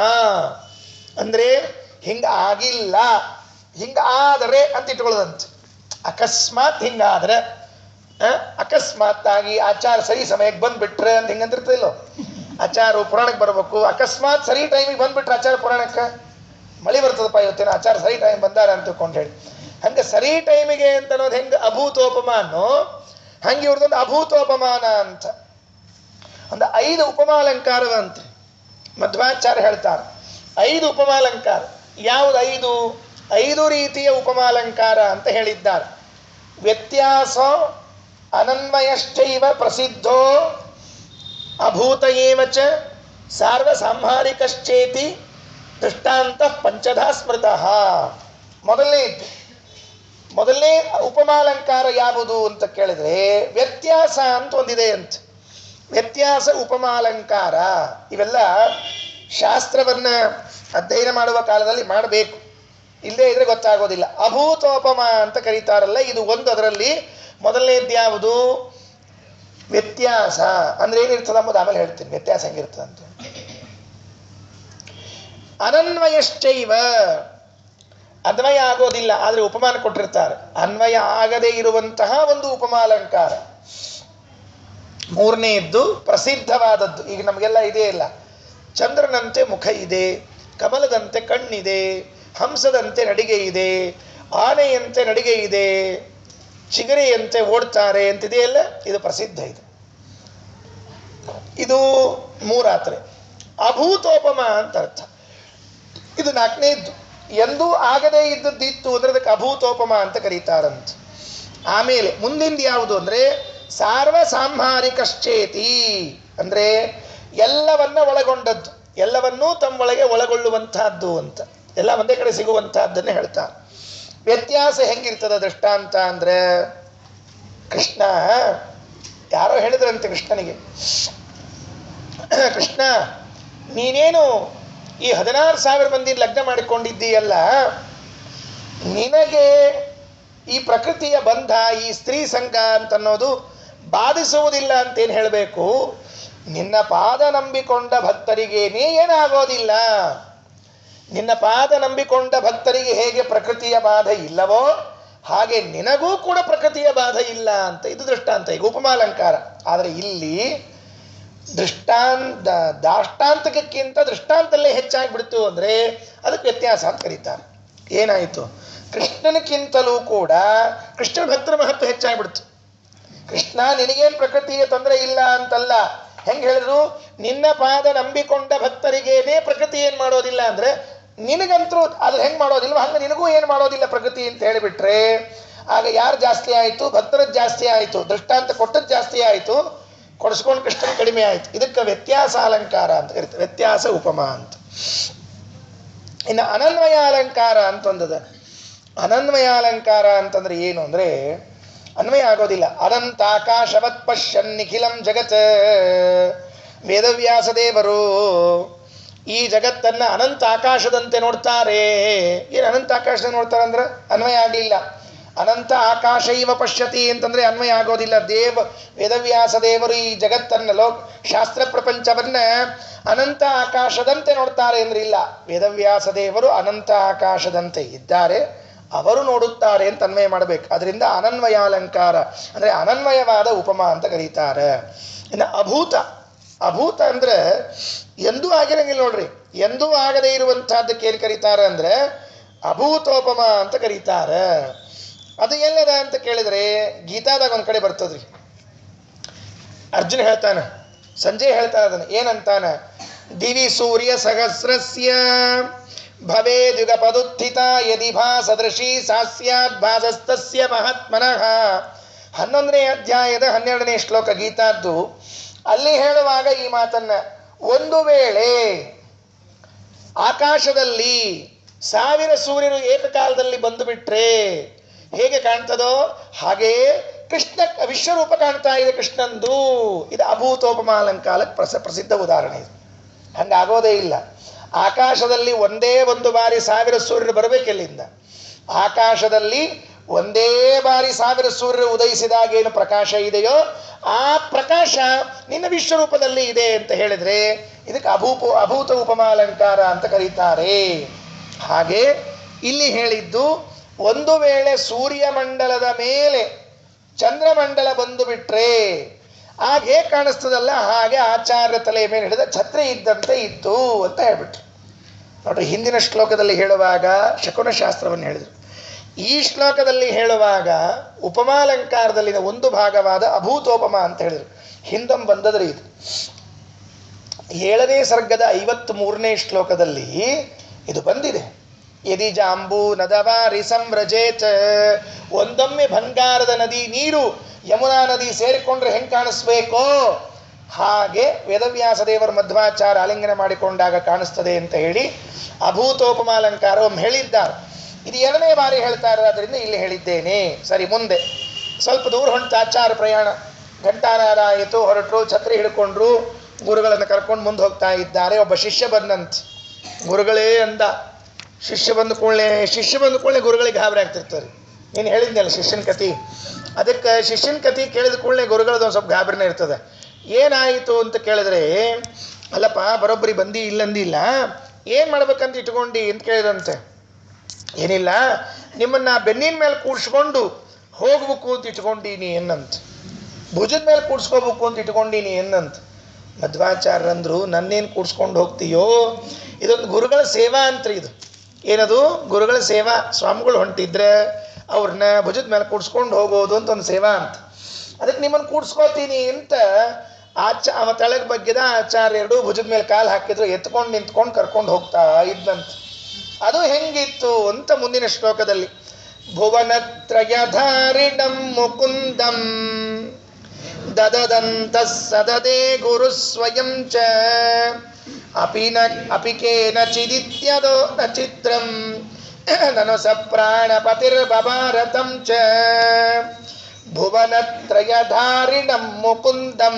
A: ಅಂದ್ರೆ ಹಿಂಗ ಆಗಿಲ್ಲ, ಹಿಂಗ ಆದರೆ ಅಂತ ಇಟ್ಕೊಳ್ಳೋದಂತೆ. ಅಕಸ್ಮಾತ್ ಹಿಂಗಾದ್ರೆ, ಅಕಸ್ಮಾತ್ ಆಗಿ ಆಚಾರ ಸರಿ ಸಮಯಕ್ಕೆ ಬಂದ್ಬಿಟ್ರೆ ಅಂತ ಹಿಂಗಂತಿರ್ತಿಲ್ಲೋ. ಆಚಾರ ಪುರಾಣಕ್ಕೆ ಬರಬೇಕು, ಅಕಸ್ಮಾತ್ ಸರಿ ಟೈಮಿಗೆ ಬಂದ್ಬಿಟ್ರೆ ಆಚಾರ ಪುರಾಣಕ್ಕೆ ಮಳೆ ಬರ್ತದಪ್ಪ ಇವತ್ತೇನೋ ಆಚಾರ ಸರಿ ಟೈಮ್ ಬಂದಾರ ಅಂತ ತಿಳ್ಕೊಂಡು ಹೇಳಿ. ಹಂಗೆ ಸರಿ ಟೈಮಿಗೆ ಅಂತ ಅನ್ನೋದು ಹೆಂಗೆ ಅಭೂತೋಪಮಾನೋ ಹಂಗೆ ಇವ್ರದೊಂದು ಅಭೂತೋಪಮಾನ ಅಂತ ಒಂದು 5 ಉಪಮಾಲಂಕಾರವಂತೆ ಮಧ್ವಾಚಾರ್ಯ ಹೇಳ್ತಾರೆ. 5 ಉಪಮಾಲಂಕಾರ. ಯಾವುದು 5? 5 ರೀತಿಯ ಉಪಮಾಲಂಕಾರ ಅಂತ ಹೇಳಿದ್ದಾರೆ. ವ್ಯತ್ಯಾಸ ಅನನ್ವಯಶ್ಚೈವ ಪ್ರಸಿದ್ಧೋ ಅಭೂತ ಏವ ಚ ಸಾರ್ವಸಾಂಹಾರಿಕಶ್ಚೇತಿ ದೃಷ್ಟಾಂತ ಪಂಚಧಾ ಸ್ಮೃತಃ. ಮೊದಲನೇ ಉಪಮಾಲಂಕಾರ ಯಾವುದು ಅಂತ ಕೇಳಿದ್ರೆ ವ್ಯತ್ಯಾಸ ಅಂತ ಒಂದಿದೆ ಅಂತ. ವ್ಯತ್ಯಾಸ ಉಪಮಾಲಂಕಾರ ಇವೆಲ್ಲ ಶಾಸ್ತ್ರವನ್ನ ಅಧ್ಯಯನ ಮಾಡುವ ಕಾಲದಲ್ಲಿ ಮಾಡಬೇಕು, ಇಲ್ಲದೇ ಇದ್ರೆ ಗೊತ್ತಾಗೋದಿಲ್ಲ. ಅಭೂತೋಪಮ ಅಂತ ಕರೀತಾರಲ್ಲ, ಇದು ಒಂದು. ಅದರಲ್ಲಿ ಮೊದಲನೇದು ಯಾವುದು? ವ್ಯತ್ಯಾಸ ಅಂದ್ರೆ ಏನಿರ್ತದೆ ಅಂಬುದು ಆಮೇಲೆ ಹೇಳ್ತೀನಿ, ವ್ಯತ್ಯಾಸ ಹೆಂಗಿರ್ತದೆ ಅಂತ. ಅನನ್ವಯಶ್ಚೈವ, ಅನ್ವಯ ಆಗೋದಿಲ್ಲ ಆದ್ರೆ ಉಪಮಾನ ಕೊಟ್ಟಿರ್ತಾರೆ. ಅನ್ವಯ ಆಗದೇ ಇರುವಂತಹ ಒಂದು ಉಪಮಾಲಂಕಾರ. ಮೂರನೆಯದ್ದು ಪ್ರಸಿದ್ಧವಾದದ್ದು. ಈಗ ನಮಗೆಲ್ಲ ಇದೇ ಇಲ್ಲ. ಚಂದ್ರನಂತೆ ಮುಖ ಇದೆ, ಕಮಲದಂತೆ ಕಣ್ಣಿದೆ, ಹಂಸದಂತೆ ನಡಿಗೆ ಇದೆ, ಆನೆಯಂತೆ ನಡಿಗೆ ಇದೆ, ಚಿಗರೆಯಂತೆ ಓಡ್ತಾರೆ ಅಂತಿದೆಯಲ್ಲ, ಇದು ಪ್ರಸಿದ್ಧ. ಇದು ಮೂರಾತ್ರೆ. ಅಭೂತೋಪಮ ಅಂತ ಅರ್ಥ. ಇದು 4ನೇದ್ದು. ಎಂದೂ ಆಗದೇ ಇದ್ದದ್ದಿತ್ತು ಅಂದ್ರೆ ಅದಕ್ಕೆ ಅಭೂತೋಪಮ ಅಂತ ಕರೀತಾರಂತ. ಆಮೇಲೆ ಮುಂದಿಂದು ಯಾವುದು ಅಂದ್ರೆ ಸಾರ್ವಸಾಂಹಾರಿಕಶ್ಚೇತಿ, ಅಂದ್ರೆ ಎಲ್ಲವನ್ನ ಒಳಗೊಂಡದ್ದು, ಎಲ್ಲವನ್ನೂ ತಮ್ಮೊಳಗೆ ಒಳಗೊಳ್ಳುವಂತಹದ್ದು ಅಂತ, ಎಲ್ಲ ಒಂದೇ ಕಡೆ ಸಿಗುವಂತಹದ್ದನ್ನೇ ಹೇಳ್ತಾರೆ. ವ್ಯತ್ಯಾಸ ಹೆಂಗಿರ್ತದ ದೃಷ್ಟಾಂತ ಅಂದ್ರೆ, ಕೃಷ್ಣ ಯಾರೋ ಹೇಳಿದ್ರಂತೆ ಕೃಷ್ಣನಿಗೆ, ಕೃಷ್ಣ ನೀನೇನು ಈ 16,000 ಮಂದಿ ಲಗ್ನ ಮಾಡಿಕೊಂಡಿದ್ದೀಯಲ್ಲ, ನಿನಗೆ ಈ ಪ್ರಕೃತಿಯ ಬಂಧ, ಈ ಸ್ತ್ರೀ ಸಂಘ ಅಂತನ್ನೋದು ಬಾಧಿಸುವುದಿಲ್ಲ ಅಂತೇನು ಹೇಳಬೇಕು. ನಿನ್ನ ಪಾದ ನಂಬಿಕೊಂಡ ಭಕ್ತರಿಗೇನೇ ಏನಾಗೋದಿಲ್ಲ. ನಿನ್ನ ಪಾದ ನಂಬಿಕೊಂಡ ಭಕ್ತರಿಗೆ ಹೇಗೆ ಪ್ರಕೃತಿಯ ಬಾಧ ಇಲ್ಲವೋ ಹಾಗೆ ನಿನಗೂ ಕೂಡ ಪ್ರಕೃತಿಯ ಬಾಧ ಇಲ್ಲ ಅಂತ. ಇದು ದೃಷ್ಟಾಂತ. ಈಗ ಉಪಮಾಲಂಕಾರ. ಆದರೆ ಇಲ್ಲಿ ದಾಷ್ಟಾಂತಕ್ಕಿಂತ ದೃಷ್ಟಾಂತಲ್ಲೇ ಹೆಚ್ಚಾಗಿಬಿಡ್ತು ಅಂದರೆ ಅದಕ್ಕೆ ವ್ಯತ್ಯಾಸ ಅಂತ ಕರೀತಾರೆ. ಏನಾಯಿತು? ಕೃಷ್ಣನಕ್ಕಿಂತಲೂ ಕೂಡ ಕೃಷ್ಣನ ಭಕ್ತರ ಮಹತ್ವ ಹೆಚ್ಚಾಗ್ಬಿಡ್ತು. ಕೃಷ್ಣ ನಿನಗೇನು ಪ್ರಕೃತಿಯ ತೊಂದರೆ ಇಲ್ಲ ಅಂತಲ್ಲ. ಹೆಂಗೆ ಹೇಳಿದ್ರು? ನಿನ್ನ ಪಾದ ನಂಬಿಕೊಂಡ ಭಕ್ತರಿಗೇನೇ ಪ್ರಕೃತಿ ಏನು ಮಾಡೋದಿಲ್ಲ ಅಂದ್ರೆ ನಿನಗಂತರೂ ಅದು ಹೆಂಗೆ ಮಾಡೋದಿಲ್ವ ಹಂಗೆ ನಿನಗೂ ಏನು ಮಾಡೋದಿಲ್ಲ ಪ್ರಕೃತಿ ಅಂತ ಹೇಳಿಬಿಟ್ರೆ ಆಗ ಯಾರು ಜಾಸ್ತಿ ಆಯಿತು? ಭಕ್ತರದ್ದು ಜಾಸ್ತಿ ಆಯಿತು. ದೃಷ್ಟಾಂತ ಕೊಟ್ಟದ್ದು ಜಾಸ್ತಿ ಆಯಿತು, ಕೊಡಿಸ್ಕೊಂಡು ಕೃಷ್ಣ ಕಡಿಮೆ ಆಯಿತು. ಇದಕ್ಕೆ ವ್ಯತ್ಯಾಸ ಅಲಂಕಾರ ಅಂತ ಕರೀತಾರೆ, ವ್ಯತ್ಯಾಸ ಉಪಮಾ ಅಂತ. ಇನ್ನು ಅನನ್ವಯ ಅಲಂಕಾರ ಅಂತಂದದ. ಅನನ್ವಯ ಅಲಂಕಾರ ಅಂತಂದ್ರೆ ಏನು ಅಂದರೆ, ಅನ್ವಯ ಆಗೋದಿಲ್ಲ. ಅನಂತಾಕಾಶವತ್ ಪಶ್ಯನ್ ನಿಖಿಲಂ ಜಗತ್. ವೇದವ್ಯಾಸ ದೇವರು ಈ ಜಗತ್ತನ್ನು ಅನಂತ ಆಕಾಶದಂತೆ ನೋಡ್ತಾರೆ. ಏನು ಅನಂತ ಆಕಾಶದಂತೆ ನೋಡ್ತಾರೆ ಅಂದ್ರೆ ಅನ್ವಯ ಆಗಲಿಲ್ಲ. ಅನಂತ ಆಕಾಶ ಇವ ಪಶ್ಯತಿ ಅಂತಂದ್ರೆ ಅನ್ವಯ ಆಗೋದಿಲ್ಲ. ವೇದವ್ಯಾಸ ದೇವರು ಈ ಜಗತ್ತನ್ನು ಶಾಸ್ತ್ರ ಪ್ರಪಂಚವನ್ನ ಅನಂತ ಆಕಾಶದಂತೆ ನೋಡ್ತಾರೆ ಅಂದ್ರೆ ಇಲ್ಲ. ವೇದವ್ಯಾಸ ದೇವರು ಅನಂತ ಆಕಾಶದಂತೆ ಇದ್ದಾರೆ, ಅವರು ನೋಡುತ್ತಾರೆ ಅಂತ ಅನ್ವಯ ಮಾಡಬೇಕು. ಅದರಿಂದ ಅನನ್ವಯಾಲಂಕಾರ ಅಂದ್ರೆ ಅನನ್ವಯವಾದ ಉಪಮಾ ಅಂತ ಕರೀತಾರೆ. ಇನ್ನು ಅಭೂತ, ಅಭೂತ ಅಂದ್ರೆ ಎಂದೂ ಆಗಿರಂಗಿಲ್ಲ ನೋಡ್ರಿ. ಎಂದೂ ಆಗದೇ ಇರುವಂತಹದ್ದಕ್ಕೆ ಏನು ಕರೀತಾರೆ ಅಂದ್ರೆ ಅಭೂತೋಪಮ ಅಂತ ಕರೀತಾರೆ. ಅದು ಎಲ್ಲದ ಅಂತ ಕೇಳಿದ್ರೆ ಗೀತಾದಾಗ ಒಂದ್ ಕಡೆ ಬರ್ತದ್ರಿ. ಅರ್ಜುನ ಹೇಳ್ತಾನ, ಸಂಜಯ್ ಹೇಳ್ತಾನ ಅದನ್ನ ಏನಂತಾನ, ದಿವಿ ಸೂರ್ಯ ಸಹಸ್ರಸ್ಯ ಭವೇದ್ಯುಗ ಪದುತ್ಥಿತ ಯದಿ ಭಾಸದೃಶಿ ಸಾಸ್ಯಾದ್ ಭಾಸಸ್ತಸ್ಯ ಮಹಾತ್ಮನಃ. 11ನೇ ಅಧ್ಯಾಯದ 12ನೇ ಶ್ಲೋಕ ಗೀತಾದ್ದು. ಅಲ್ಲಿ ಹೇಳುವಾಗ ಈ ಮಾತನ್ನ, ಒಂದು ವೇಳೆ ಆಕಾಶದಲ್ಲಿ 1000 ಸೂರ್ಯರು ಏಕಕಾಲದಲ್ಲಿ ಬಂದು ಬಿಟ್ರೆ ಹೇಗೆ ಕಾಣ್ತದೋ ಹಾಗೆಯೇ ಕೃಷ್ಣ ವಿಶ್ವರೂಪ ಕಾಣ್ತಾ ಇದೆ ಕೃಷ್ಣಂದು. ಇದು ಅಭೂತೋಪಮಾಲಂಕಾಲಕ್ಕೆ ಪ್ರಸಿದ್ಧ ಉದಾಹರಣೆ. ಇದು ಹಂಗಾಗೋದೇ ಇಲ್ಲ. ಆಕಾಶದಲ್ಲಿ ಒಂದೇ ಒಂದು ಬಾರಿ 1000 ಸೂರ್ಯರು ಬರಬೇಕೆಲ್ಲಿಂದ. ಆಕಾಶದಲ್ಲಿ ಒಂದೇ ಬಾರಿ 1000 ಸೂರ್ಯರು ಉದಯಿಸಿದಾಗ ಏನು ಪ್ರಕಾಶ ಇದೆಯೋ ಆ ಪ್ರಕಾಶ ನಿನ್ನ ವಿಶ್ವರೂಪದಲ್ಲಿ ಇದೆ ಅಂತ ಹೇಳಿದ್ರೆ ಇದಕ್ಕೆ ಅಭೂತ ಉಪಮಾಲಂಕಾರ ಅಂತ ಕರೀತಾರೆ. ಹಾಗೆ ಇಲ್ಲಿ ಹೇಳಿದ್ದು, ಒಂದು ವೇಳೆ ಸೂರ್ಯಮಂಡಲದ ಮೇಲೆ ಚಂದ್ರಮಂಡಲ ಬಂದು ಬಿಟ್ರೆ ಆಗ ಹೇಗೆ ಕಾಣಿಸ್ತದಲ್ಲ ಹಾಗೆ ಆಚಾರ್ಯ ತಲೆಯ ಮೇಲೆ ಹಿಡಿದ ಛತ್ರಿ ಇದ್ದಂತೆ ಇತ್ತು ಅಂತ ಹೇಳ್ಬಿಟ್ರು. ನೋಡ್ರಿ, ಹಿಂದಿನ ಶ್ಲೋಕದಲ್ಲಿ ಹೇಳುವಾಗ ಶಕುನಶಾಸ್ತ್ರವನ್ನು ಹೇಳಿದರು. ಈ ಶ್ಲೋಕದಲ್ಲಿ ಹೇಳುವಾಗ ಉಪಮಾಲಂಕಾರದಲ್ಲಿನ ಒಂದು ಭಾಗವಾದ ಅಭೂತೋಪಮ ಅಂತ ಹೇಳಿದರು. ಹಿಂದೊಮ್ಮೆ ಬಂದದ್ರಿ ಇದು. 7ನೇ ಸರ್ಗದ 53ನೇ ಶ್ಲೋಕದಲ್ಲಿ ಇದು ಬಂದಿದೆ. ಯದಿ ಜಾಂಬೂ ನದವಾರಿ ಸಂವ್ರಜೇತ್. ಒಂದೊಮ್ಮೆ ಬಂಗಾರದ ನದಿ ನೀರು ಯಮುನಾ ನದಿ ಸೇರಿಕೊಂಡ್ರೆ ಹೆಂಗೆ ಕಾಣಿಸ್ಬೇಕೋ ಹಾಗೆ ವೇದವ್ಯಾಸ ದೇವರು ಮಧ್ವಾಚಾರ ಆಲಿಂಗನ ಮಾಡಿಕೊಂಡಾಗ ಕಾಣಿಸ್ತದೆ ಅಂತ ಹೇಳಿ ಅಭೂತೋಪಮಾಲಂಕಾರ ಒಮ್ಮೆ ಹೇಳಿದ್ದಾರೆ. ಇದು 2ನೇ ಬಾರಿ ಹೇಳ್ತಾರೆ, ಅದರಿಂದ ಇಲ್ಲಿ ಹೇಳಿದ್ದೇನೆ. ಸರಿ, ಮುಂದೆ ಸ್ವಲ್ಪ ದೂರ ಹೊಂಟ ಆಚಾರ ಪ್ರಯಾಣ. ಘಂಟಾನಾದ ಆಯಿತು, ಹೊರಟರು, ಛತ್ರಿ ಹಿಡ್ಕೊಂಡ್ರು, ಗುರುಗಳನ್ನು ಕರ್ಕೊಂಡು ಮುಂದೆ ಹೋಗ್ತಾ ಇದ್ದಾರೆ. ಒಬ್ಬ ಶಿಷ್ಯ ಬಂದಂತೆ. ಗುರುಗಳೇ ಅಂದ. ಶಿಷ್ಯ ಬಂದ ಕೂಡಲೇ ಗುರುಗಳಿಗೆ ಗಾಬರಿ ಆಗ್ತಿರ್ತಾರೆ. ನೀನು ಹೇಳಿದ್ನಲ್ಲ ಶಿಷ್ಯನ ಕತಿ, ಅದಕ್ಕೆ ಶಿಷ್ಯನ ಕತಿ ಕೇಳಿದ ಕೂಡಲೇ ಗುರುಗಳದ್ದು ಒಂದು ಸ್ವಲ್ಪ ಗಾಬರಿನೇ ಇರ್ತದೆ. ಏನಾಯಿತು ಅಂತ ಕೇಳಿದ್ರೆ, ಅಲ್ಲಪ್ಪ ಬರೋಬ್ಬರಿ ಬಂದು ಇಲ್ಲಂದಿಲ್ಲ, ಏನು ಮಾಡ್ಬೇಕಂತ ಇಟ್ಕೊಂಡು ಅಂತ ಕೇಳಿದಂತೆ. ಏನಿಲ್ಲ, ನಿಮ್ಮನ್ನ ಬೆನ್ನಿನ ಮೇಲೆ ಕೂಡ್ಸ್ಕೊಂಡು ಹೋಗ್ಬೇಕು ಅಂತ ಇಟ್ಕೊಂಡೀನಿ ಎನ್ನಂತ, ಭುಜದ ಮೇಲೆ ಕೂಡ್ಸ್ಕೋಬೇಕು ಅಂತ ಇಟ್ಕೊಂಡೀನಿ ಎನ್ನಂತ. ಮಧ್ವಾಚಾರ್ಯರಂದ್ರು, ನನ್ನೇನು ಕೂಡ್ಸ್ಕೊಂಡು ಹೋಗ್ತೀಯೋ, ಇದೊಂದು ಗುರುಗಳ ಸೇವಾ ಅಂತ್ರಿ. ಇದು ಏನದು ಗುರುಗಳ ಸೇವಾ. ಸ್ವಾಮಿಗಳು ಹೊಂಟಿದ್ರೆ ಅವ್ರನ್ನ ಭುಜದ ಮೇಲೆ ಕೂಡ್ಸ್ಕೊಂಡು ಹೋಗೋದು ಅಂತ ಒಂದು ಸೇವಾ ಅಂತ. ಅದಕ್ಕೆ ನಿಮ್ಮನ್ನು ಕೂಡ್ಸ್ಕೋತೀನಿ ಅಂತ ಅವ ತಳಗ ಬಗ್ಗಿದ ಆಚಾರ್ಯರು ಭುಜದ ಮೇಲೆ ಕಾಲು ಹಾಕಿದ್ರು, ಎತ್ಕೊಂಡು ನಿಂತ್ಕೊಂಡು ಕರ್ಕೊಂಡು ಹೋಗ್ತಾ ಇದ್ದಂತ. ಅದು ಹೆಂಗಿತ್ತು ಅಂತ ಮುಂದಿನ ಶ್ಲೋಕದಲ್ಲಿ, ಭುವನತ್ರಯಧಾರಿಣಂ ಮುಕುಂದಂ ದದದಂತ ಸದದೇ ಗುರು ಸ್ವಯಂ ಚ ಅಪಿಕೇನ ಚಿದಿತ್ಯದೋ ನ ಚಿತ್ರಂ ನನು ಸ ಪ್ರಾಣಪತಿರ್ಬಭಾರತಂ ಚ. ಭುವನತ್ರಯಧಾರಿಣಂ ಮುಕುಂದಂ,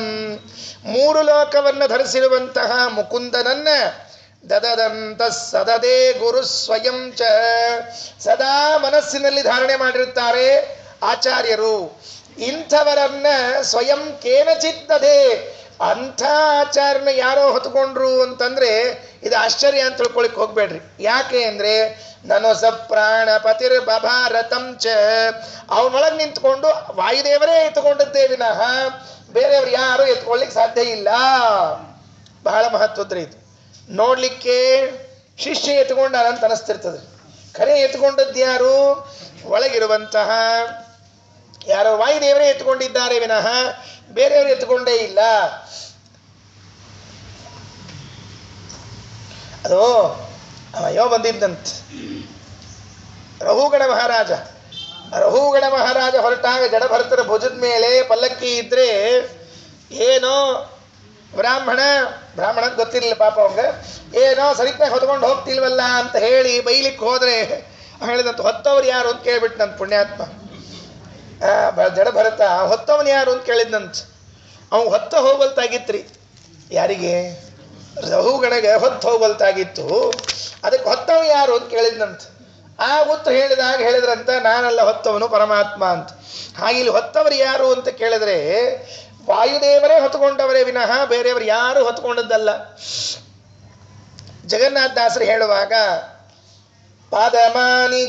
A: 3 ಲೋಕವನ್ನು ಧರಿಸಿರುವಂತಹ ಮುಕುಂದನನ್ನ ದದದಂತ ಸದದೇ ಗುರು ಸ್ವಯಂ ಚ, ಸದಾ ಮನಸ್ಸಿನಲ್ಲಿ ಧಾರಣೆ ಮಾಡಿರುತ್ತಾರೆ ಆಚಾರ್ಯರು. ಇಂಥವರನ್ನ ಸ್ವಯಂ ಕೇನಚಿತ್ತದೆ, ಅಂಥ ಆಚಾರ್ಯನ ಯಾರೋ ಹೊತ್ಕೊಂಡ್ರು ಅಂತಂದ್ರೆ ಇದು ಆಶ್ಚರ್ಯ ಅಂತ ತಿಳ್ಕೊಳಿಕ್ ಹೋಗ್ಬೇಡ್ರಿ. ಯಾಕೆ ಅಂದ್ರೆ ನನು ಸ ಪ್ರಾಣಪತಿರ್ ಬಭಾರತಂ ಚ, ಅವನೊಳಗೆ ನಿಂತ್ಕೊಂಡು ವಾಯುದೇವರೇ ಎತ್ಕೊಂಡದ್ದೇ ವಿನಃ ಬೇರೆಯವ್ರು ಯಾರು ಎತ್ಕೊಳ್ಳಿಕ್ಕೆ ಸಾಧ್ಯ ಇಲ್ಲ. ಬಹಳ ಮಹತ್ವದ್ರಿ ಇದು. ನೋಡ್ಲಿಕ್ಕೆ ಶಿಷ್ಯ ಎತ್ಕೊಂಡ ಅಂತ ಅನಿಸ್ತಿರ್ತದೆ, ಖರೆ ಎತ್ಕೊಂಡದ್ದು ಯಾರು? ಒಳಗಿರುವಂತಹ ಯಾರೋ ವಾಯುದೇವರೇ ಎತ್ಕೊಂಡಿದ್ದಾರೆ ವಿನಃ ಬೇರೆಯವರು ಎತ್ಕೊಂಡೇ ಇಲ್ಲ. ಅದು ಅಯ್ಯೋ ಬಂದಿದ್ದಂತ ರಘುಗಣ ಮಹಾರಾಜ ಹೊರಟಾಗ ಜಡಭರತರ ಭುಜದ ಮೇಲೆ ಪಲ್ಲಕ್ಕಿ ಇದ್ರೆ ಏನೋ ಬ್ರಾಹ್ಮಣ ಗೊತ್ತಿರಲಿಲ್ಲ ಪಾಪ ಅವಂಗ, ಏನೋ ಸರಿತಾಗಿ ಹೊತ್ಕೊಂಡು ಹೋಗ್ತಿಲ್ವಲ್ಲ ಅಂತ ಹೇಳಿ ಬೈಲಿಕ್ಕೆ ಹೋದ್ರೆ ಹೇಳಿದಂತ ಹೊತ್ತವ್ರು ಯಾರು ಅಂತ ಕೇಳ್ಬಿಟ್ಟು ನನ್ನ ಪುಣ್ಯಾತ್ಮ. ಜಡ ಭರತ ಹೊತ್ತವನು ಯಾರು ಅಂತ ಕೇಳಿದ್ನಂತ. ಅವ್ನು ಹೊತ್ತ ಹೋಗಲ್ತಾಗಿತ್ರಿ. ಯಾರಿಗೆ? ರಹುಗಣಗೆ ಹೊತ್ತು ಹೋಗಲ್ತಾಗಿತ್ತು. ಅದಕ್ಕೆ ಹೊತ್ತವ ಯಾರು ಅಂತ ಕೇಳಿದ್ನಂತ. ಆ ಉತ್ತರ ಹೇಳಿದ್ರಂತ, ನಾನಲ್ಲ ಹೊತ್ತವನು, ಪರಮಾತ್ಮ ಅಂತ. ಹಾಗೆ ಇಲ್ಲಿ ಹೊತ್ತವರು ಯಾರು ಅಂತ ಕೇಳಿದ್ರೆ ವಾಯುದೇವರೇ ಹೊತ್ತುಕೊಂಡವರೇ ವಿನಃ ಬೇರೆಯವರು ಯಾರು ಹೊತ್ಕೊಂಡದ್ದಲ್ಲ. ಜಗನ್ನಾಥದಾಸರು ಹೇಳುವಾಗ ಪಾದಮಾನಿ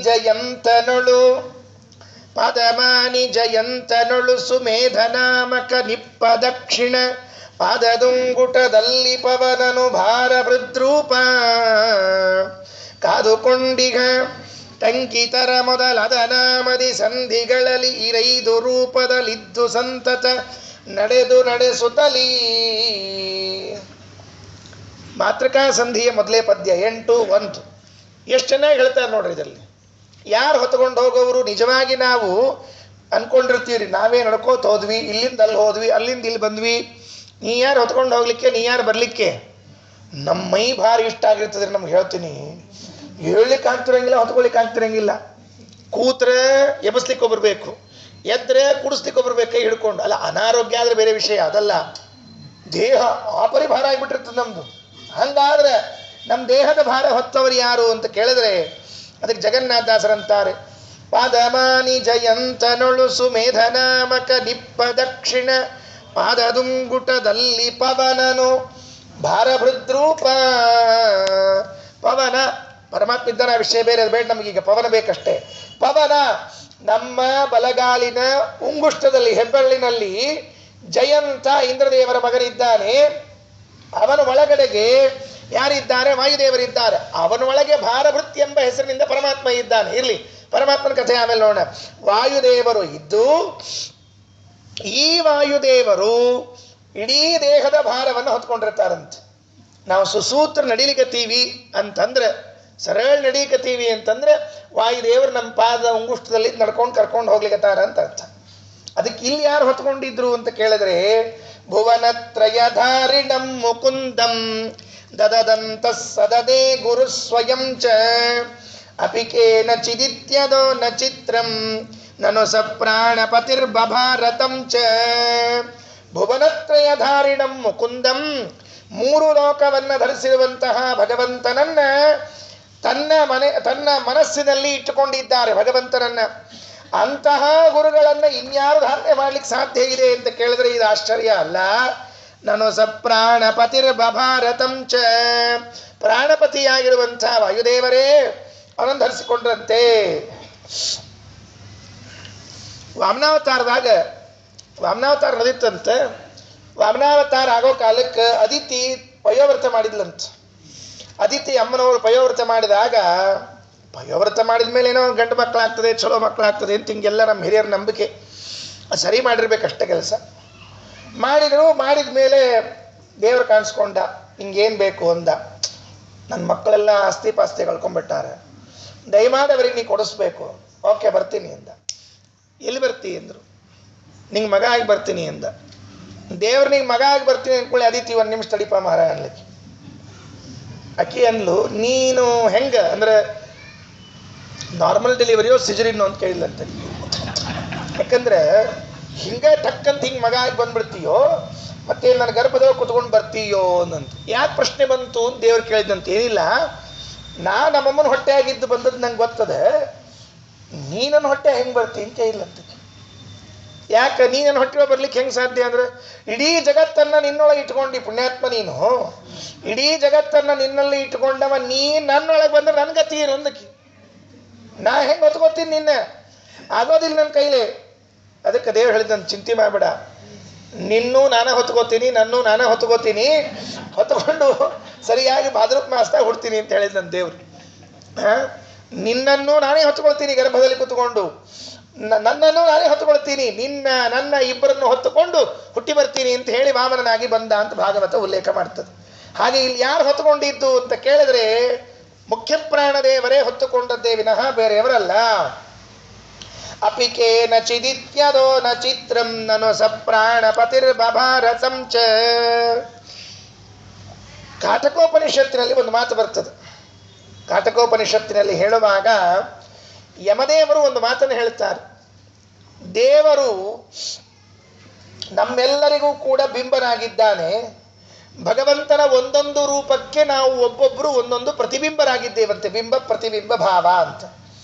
A: ಜಯಂತನೊಳು ಸುಮೇಧನಾಮಕ ನಿಪ್ಪ ದಕ್ಷಿಣ ಪಾದದುಂಗುಟದಲ್ಲಿ ಪವನನು ಭಾರ ಹೃದ್ರೂಪ ಕಾದುಕೊಂಡಿಗ ಟಂಕಿತರ ಮೊದಲಾದ ನಾಮದಿ ಸಂಧಿಗಳಲ್ಲಿ ಇರೈದು ರೂಪದಲ್ಲಿದ್ದು ಸಂತತ ನಡೆಸುತ್ತಲೀ. ಮಾತೃಕಾ ಸಂಧಿಯ ಮೊದಲೇ ಪದ್ಯ 8:1 ಎಷ್ಟು ಚೆನ್ನಾಗಿ ಹೇಳ್ತಾರೆ ನೋಡ್ರಿ. ಇದರಲ್ಲಿ ಯಾರು ಹೊತ್ಕೊಂಡು ಹೋಗೋರು? ನಿಜವಾಗಿ ನಾವು ಅನ್ಕೊಂಡಿರ್ತೀವಿ, ನಾವೇ ನಡ್ಕೋತ ಹೋದ್ವಿ, ಇಲ್ಲಿಂದ ಅಲ್ಲಿ ಹೋದ್ವಿ, ಅಲ್ಲಿಂದ ಇಲ್ಲಿ ಬಂದ್ವಿ. ನೀ ಯಾರು ಹೊತ್ಕೊಂಡು ಹೋಗ್ಲಿಕ್ಕೆ, ನೀ ಯಾರು ಬರಲಿಕ್ಕೆ? ನಮ್ಮ ಮೈ ಭಾರಿ ಇಷ್ಟ ಆಗಿರ್ತದೆ ನಮ್ಗೆ. ಹೇಳ್ತೀನಿ, ಹೇಳಲಿಕ್ಕೆ ಆಗ್ತಿರಂಗಿಲ್ಲ, ಹೊತ್ಕೊಳ್ಲಿಕ್ಕೆ ಆಗ್ತಿರಂಗಿಲ್ಲ. ಕೂತ್ರೆ ಎಬಸ್ಲಿಕ್ಕೆ ಒಬ್ರು ಬೇಕು, ಎದ್ರೆ ಕುಡಿಸ್ಲಿಕ್ಕೆ ಒಬ್ರು ಬೇಕು, ಕೈ ಹಿಡ್ಕೊಂಡು. ಅಲ್ಲ, ಅನಾರೋಗ್ಯ ಆದರೆ ಬೇರೆ ವಿಷಯ, ಅದಲ್ಲ. ದೇಹ ಅಪರಿಭಾರ ಆಗಿಬಿಟ್ಟಿರ್ತದೆ ನಮ್ದು. ಹಂಗಾದ್ರೆ ನಮ್ಮ ದೇಹದ ಭಾರ ಹೊತ್ತವರು ಯಾರು ಅಂತ ಕೇಳಿದ್ರೆ ಅದಕ್ಕೆ ಜಗನ್ನಾಥದಾಸರಂತಾರೆ, ಪಾದಮಾನಿ ಜಯಂತನೊಳು ಸುಮೇಧನಾಮಕ ನಿಪ್ಪ ದಕ್ಷಿಣ ಪಾದದುಂಗುಟದಲ್ಲಿ ಪವನನು ಭಾರಭೃದ್ರೂಪ. ಪವನ ಪರಮಾತ್ಮ ಇದ್ದಾನೆ, ವಿಷಯ ಬೇರೆ, ಅದು ಬೇಡ ನಮಗೀಗ. ಪವನ ಬೇಕಷ್ಟೇ. ಪವನ ನಮ್ಮ ಬಲಗಾಲಿನ ಉಂಗುಷ್ಟದಲ್ಲಿ, ಹೆಬ್ಬೆರಳಿನಲ್ಲಿ ಜಯಂತ ಇಂದ್ರದೇವರ ಮಗನಿದ್ದಾನೆ. ಅವನ ಒಳಗಡೆಗೆ ಯಾರಿದ್ದಾರೆ? ವಾಯುದೇವರಿದ್ದಾರೆ. ಅವನ ಒಳಗೆ ಭಾರಭೃತ್ ಎಂಬ ಹೆಸರಿನಿಂದ ಪರಮಾತ್ಮ ಇದ್ದಾನೆ. ಇರಲಿ, ಪರಮಾತ್ಮನ ಕಥೆ ಆಮೇಲೆ ನೋಡೋಣ. ವಾಯುದೇವರು ಇದ್ದು, ಈ ವಾಯುದೇವರು ಇಡೀ ದೇಹದ ಭಾರವನ್ನು ಹೊತ್ಕೊಂಡಿರ್ತಾರಂತೆ. ನಾವು ಸುಸೂತ್ರ ನಡಿಲಿಕತ್ತೀವಿ ಅಂತಂದ್ರೆ, ಸರಳ ನಡೀಕತ್ತೀವಿ ಅಂತಂದ್ರೆ ವಾಯುದೇವರು ನಮ್ಮ ಪಾದ ಉಂಗುಷ್ಟದಲ್ಲಿ ನಡ್ಕೊಂಡು ಕರ್ಕೊಂಡು ಹೋಗ್ಲಿಕತ್ತಾರ ಅಂತ ಅರ್ಥ. ಅದಕ್ಕೆ ಇಲ್ಲಿ ಯಾರು ಹೊತ್ಕೊಂಡಿದ್ರು ಅಂತ ಕೇಳಿದ್ರೆ, ಭುವನತ್ರಯಧಾರಿಣಂ ಮುಕುಂದಂ ದದದಂತ ಸದದೇ ಗುರು ಸ್ವಯಂ ಚ ಅಪಿಕೇನ ಚಿದಿತ್ಯದೋ ನ ಚಿತ್ರಂ ನನು ಸ ಪ್ರಾಣಪತಿರ್ಬಭಾರತಂ ಚ. ಭುವನತ್ರಯಧಾರಿಣಂ ಮುಕುಂದಂ, 3 ಲೋಕವನ್ನು ಧರಿಸಿರುವಂತಹ ಭಗವಂತನನ್ನ ತನ್ನ ಮನಸ್ಸಿನಲ್ಲಿ ಇಟ್ಟುಕೊಂಡಿದ್ದಾರೆ. ಭಗವಂತನನ್ನ ಅಂತಹ ಗುರುಗಳನ್ನು ಇನ್ಯಾರು ಧಾರಣೆ ಮಾಡ್ಲಿಕ್ಕೆ ಸಾಧ್ಯ ಇದೆ ಅಂತ ಕೇಳಿದ್ರೆ ಇದು ಆಶ್ಚರ್ಯ ಅಲ್ಲ. ನಾನು ಸ ಪ್ರಾಣಪತಿರ್ಬಭಾರತಂ ಚ, ಪ್ರಾಣಪತಿಯಾಗಿರುವಂತಹ ವಾಯುದೇವರೇ ಅವನನ್ನು ಧರಿಸಿಕೊಂಡ್ರಂತೆ. ವಾಮನಾವತಾರ ನಡೀತಂತೆ. ವಾಮನಾವತಾರ ಆಗೋ ಕಾಲಕ್ಕೆ ಅದಿತಿ ಪಯೋವ್ರತ ಮಾಡಿದ್ಲಂತ. ಅದಿತಿ ಅಮ್ಮನವರು ಪಯೋವ್ರತ ಮಾಡಿದಾಗ, ಪಯೋವ್ರತ ಮಾಡಿದ ಮೇಲೆ ಏನೋ ಗಂಡು ಮಕ್ಕಳಾಗ್ತದೆ, ಚಲೋ ಮಕ್ಕಳಾಗ್ತದೆ ಅಂತ ಹಿಂಗೆಲ್ಲ ನಮ್ಮ ಹಿರಿಯರ ನಂಬಿಕೆ. ಸರಿ ಮಾಡಿರ್ಬೇಕಷ್ಟೇ ಕೆಲಸ. ಮಾಡಿದ ಮೇಲೆ ದೇವರು ಕಾಣಿಸ್ಕೊಂಡ, ಹಿಂಗೇನು ಬೇಕು ಅಂದ. ನನ್ನ ಮಕ್ಕಳೆಲ್ಲ ಆಸ್ತಿ ಪಾಸ್ತಿ ಕಳ್ಕೊಂಡ್ಬಿಟ್ಟಾರೆ, ದಯಮಾದವರಿಗೆ ನೀ ಕೊಡಿಸ್ಬೇಕು. ಓಕೆ, ಬರ್ತೀನಿ ಅಂದ. ಎಲ್ಲಿ ಬರ್ತಿ ಅಂದರು. ನಿಂಗೆ ಮಗ ಆಗಿ ಬರ್ತೀನಿ ಅಂದ. ದೇವ್ರು ನಿಂಗೆ ಮಗ ಆಗಿ ಬರ್ತೀನಿ ಅಂದ್ಕೊಳ್ಳಿ. ಅದಿತಿ 1 ನಿಮಿಷ ತಡಿಪ ಮಾರ ಅನ್ಲಿಕ್ಕೆ. ಅಕ್ಕಿ ಅನ್ಲು, ನೀನು ಹೆಂಗೆ ಅಂದರೆ ನಾರ್ಮಲ್ ಡೆಲಿವರಿಯೋ ಸಿಜರಿನ್ ಅಂತ ಕೇಳಿಲ್ಲಂತೆ. ಯಾಕಂದ್ರೆ ಹಿಂಗೆ ಟಕ್ಕಂತ ಹಿಂಗೆ ಮಗ ಆಗಿ ಬಂದ್ಬಿಡ್ತೀಯೋ, ಮತ್ತೆ ನನ್ನ ಗರ್ಭದೊಳಗೆ ಕುತ್ಕೊಂಡು ಬರ್ತೀಯೋ ಅನ್ನಂತ. ಯಾಕೆ ಪ್ರಶ್ನೆ ಬಂತು ಅಂತ ದೇವ್ರು ಕೇಳಿದಂತ. ಏನಿಲ್ಲ, ನಮ್ಮಮ್ಮನ ಹೊಟ್ಟೆ ಆಗಿದ್ದು ಬಂದದ್ದು ನಂಗೆ ಗೊತ್ತದೆ, ನೀ ನನ್ನ ಹೊಟ್ಟೆ ಹೆಂಗೆ ಬರ್ತೀನಿ ಅಂತ ಕೇಳಿಲ್ಲಂತ. ಯಾಕೆ ನೀ ನನ್ನ ಹೊಟ್ಟೆ ಬರ್ಲಿಕ್ಕೆ ಹೆಂಗೆ ಸಾಧ್ಯ ಅಂದರೆ, ಇಡೀ ಜಗತ್ತನ್ನು ನಿನ್ನೊಳಗೆ ಇಟ್ಕೊಂಡು ಪುಣ್ಯಾತ್ಮ ನೀನು, ಇಡೀ ಜಗತ್ತನ್ನು ನಿನ್ನಲ್ಲಿ ಇಟ್ಕೊಂಡವ ನೀ ನನ್ನೊಳಗೆ ಬಂದ್ರೆ ನನ್ನ ಗತಿ ಇರೋದಕ್ಕೆ ನಾ ಹೆಂಗೆ ಹೊತ್ಕೋತೀನಿ ನಿನ್ನ? ಆಗೋದಿಲ್ಲ ನನ್ನ ಕೈಲಿ. ಅದಕ್ಕೆ ದೇವ್ರು ಹೇಳಿದಂತ, ಚಿಂತೆ ಮಾಡಬೇಡ, ನಿನ್ನೂ ನಾನೇ ಹೊತ್ಕೋತೀನಿ, ನನ್ನೂ ನಾನೇ ಹೊತ್ಕೋತೀನಿ, ಹೊತ್ಕೊಂಡು ಸರಿಯಾಗಿ ಭಾದ್ರಪ್ಪ ಮಾಸ್ತಾಗ ಹುಡ್ತೀನಿ ಅಂತ ಹೇಳಿದಂತ ದೇವ್ರು. ನಿನ್ನನ್ನು ನಾನೇ ಹೊತ್ಕೊಳ್ತೀನಿ ಗರ್ಭದಲ್ಲಿ ಕೂತ್ಕೊಂಡು, ನನ್ನನ್ನು ನಾನೇ ಹೊತ್ತುಕೊಳ್ತೀನಿ, ನನ್ನ ಇಬ್ಬರನ್ನು ಹೊತ್ತುಕೊಂಡು ಹುಟ್ಟಿ ಬರ್ತೀನಿ ಅಂತ ಹೇಳಿ ವಾಮನನಾಗಿ ಬಂದ ಅಂತ ಭಾಗವತ ಉಲ್ಲೇಖ ಮಾಡ್ತದೆ. ಹಾಗೆ ಇಲ್ಲಿ ಯಾರು ಹೊತ್ತುಕೊಂಡಿದ್ದು ಅಂತ ಕೇಳಿದ್ರೆ ಮುಖ್ಯ ಪ್ರಾಣದೇವರೇ ಹೊತ್ತುಕೊಂಡದ್ದೇ ವಿನಃ ಬೇರೆಯವರಲ್ಲ. ಅಪಿಕೆ ನ ಚಿದಿತ್ಯದೋ ನ ಚಿತ್ರಂ ನನು ಸ ಪ್ರಾಣಪತಿರ್ಬಭಾರತಂ ಚ. ಕಾಟಕೋಪನಿಷತ್ತಿನಲ್ಲಿ ಒಂದು ಮಾತು ಬರ್ತದೆ. ಕಾಟಕೋಪನಿಷತ್ತಿನಲ್ಲಿ ಹೇಳುವಾಗ ಯಮದೇವರು ಒಂದು ಮಾತನ್ನು ಹೇಳ್ತಾರೆ. ದೇವರು ನಮ್ಮೆಲ್ಲರಿಗೂ ಕೂಡ ಬಿಂಬನಾಗಿದ್ದಾನೆ. ಭಗವಂತನ ಒಂದೊಂದು ರೂಪಕ್ಕೆ ನಾವು ಒಬ್ಬೊಬ್ಬರು ಒಂದೊಂದು ಪ್ರತಿಬಿಂಬರಾಗಿದ್ದೇವಂತೆ. ಬಿಂಬ ಪ್ರತಿಬಿಂಬ ಭಾವ ಅಂತ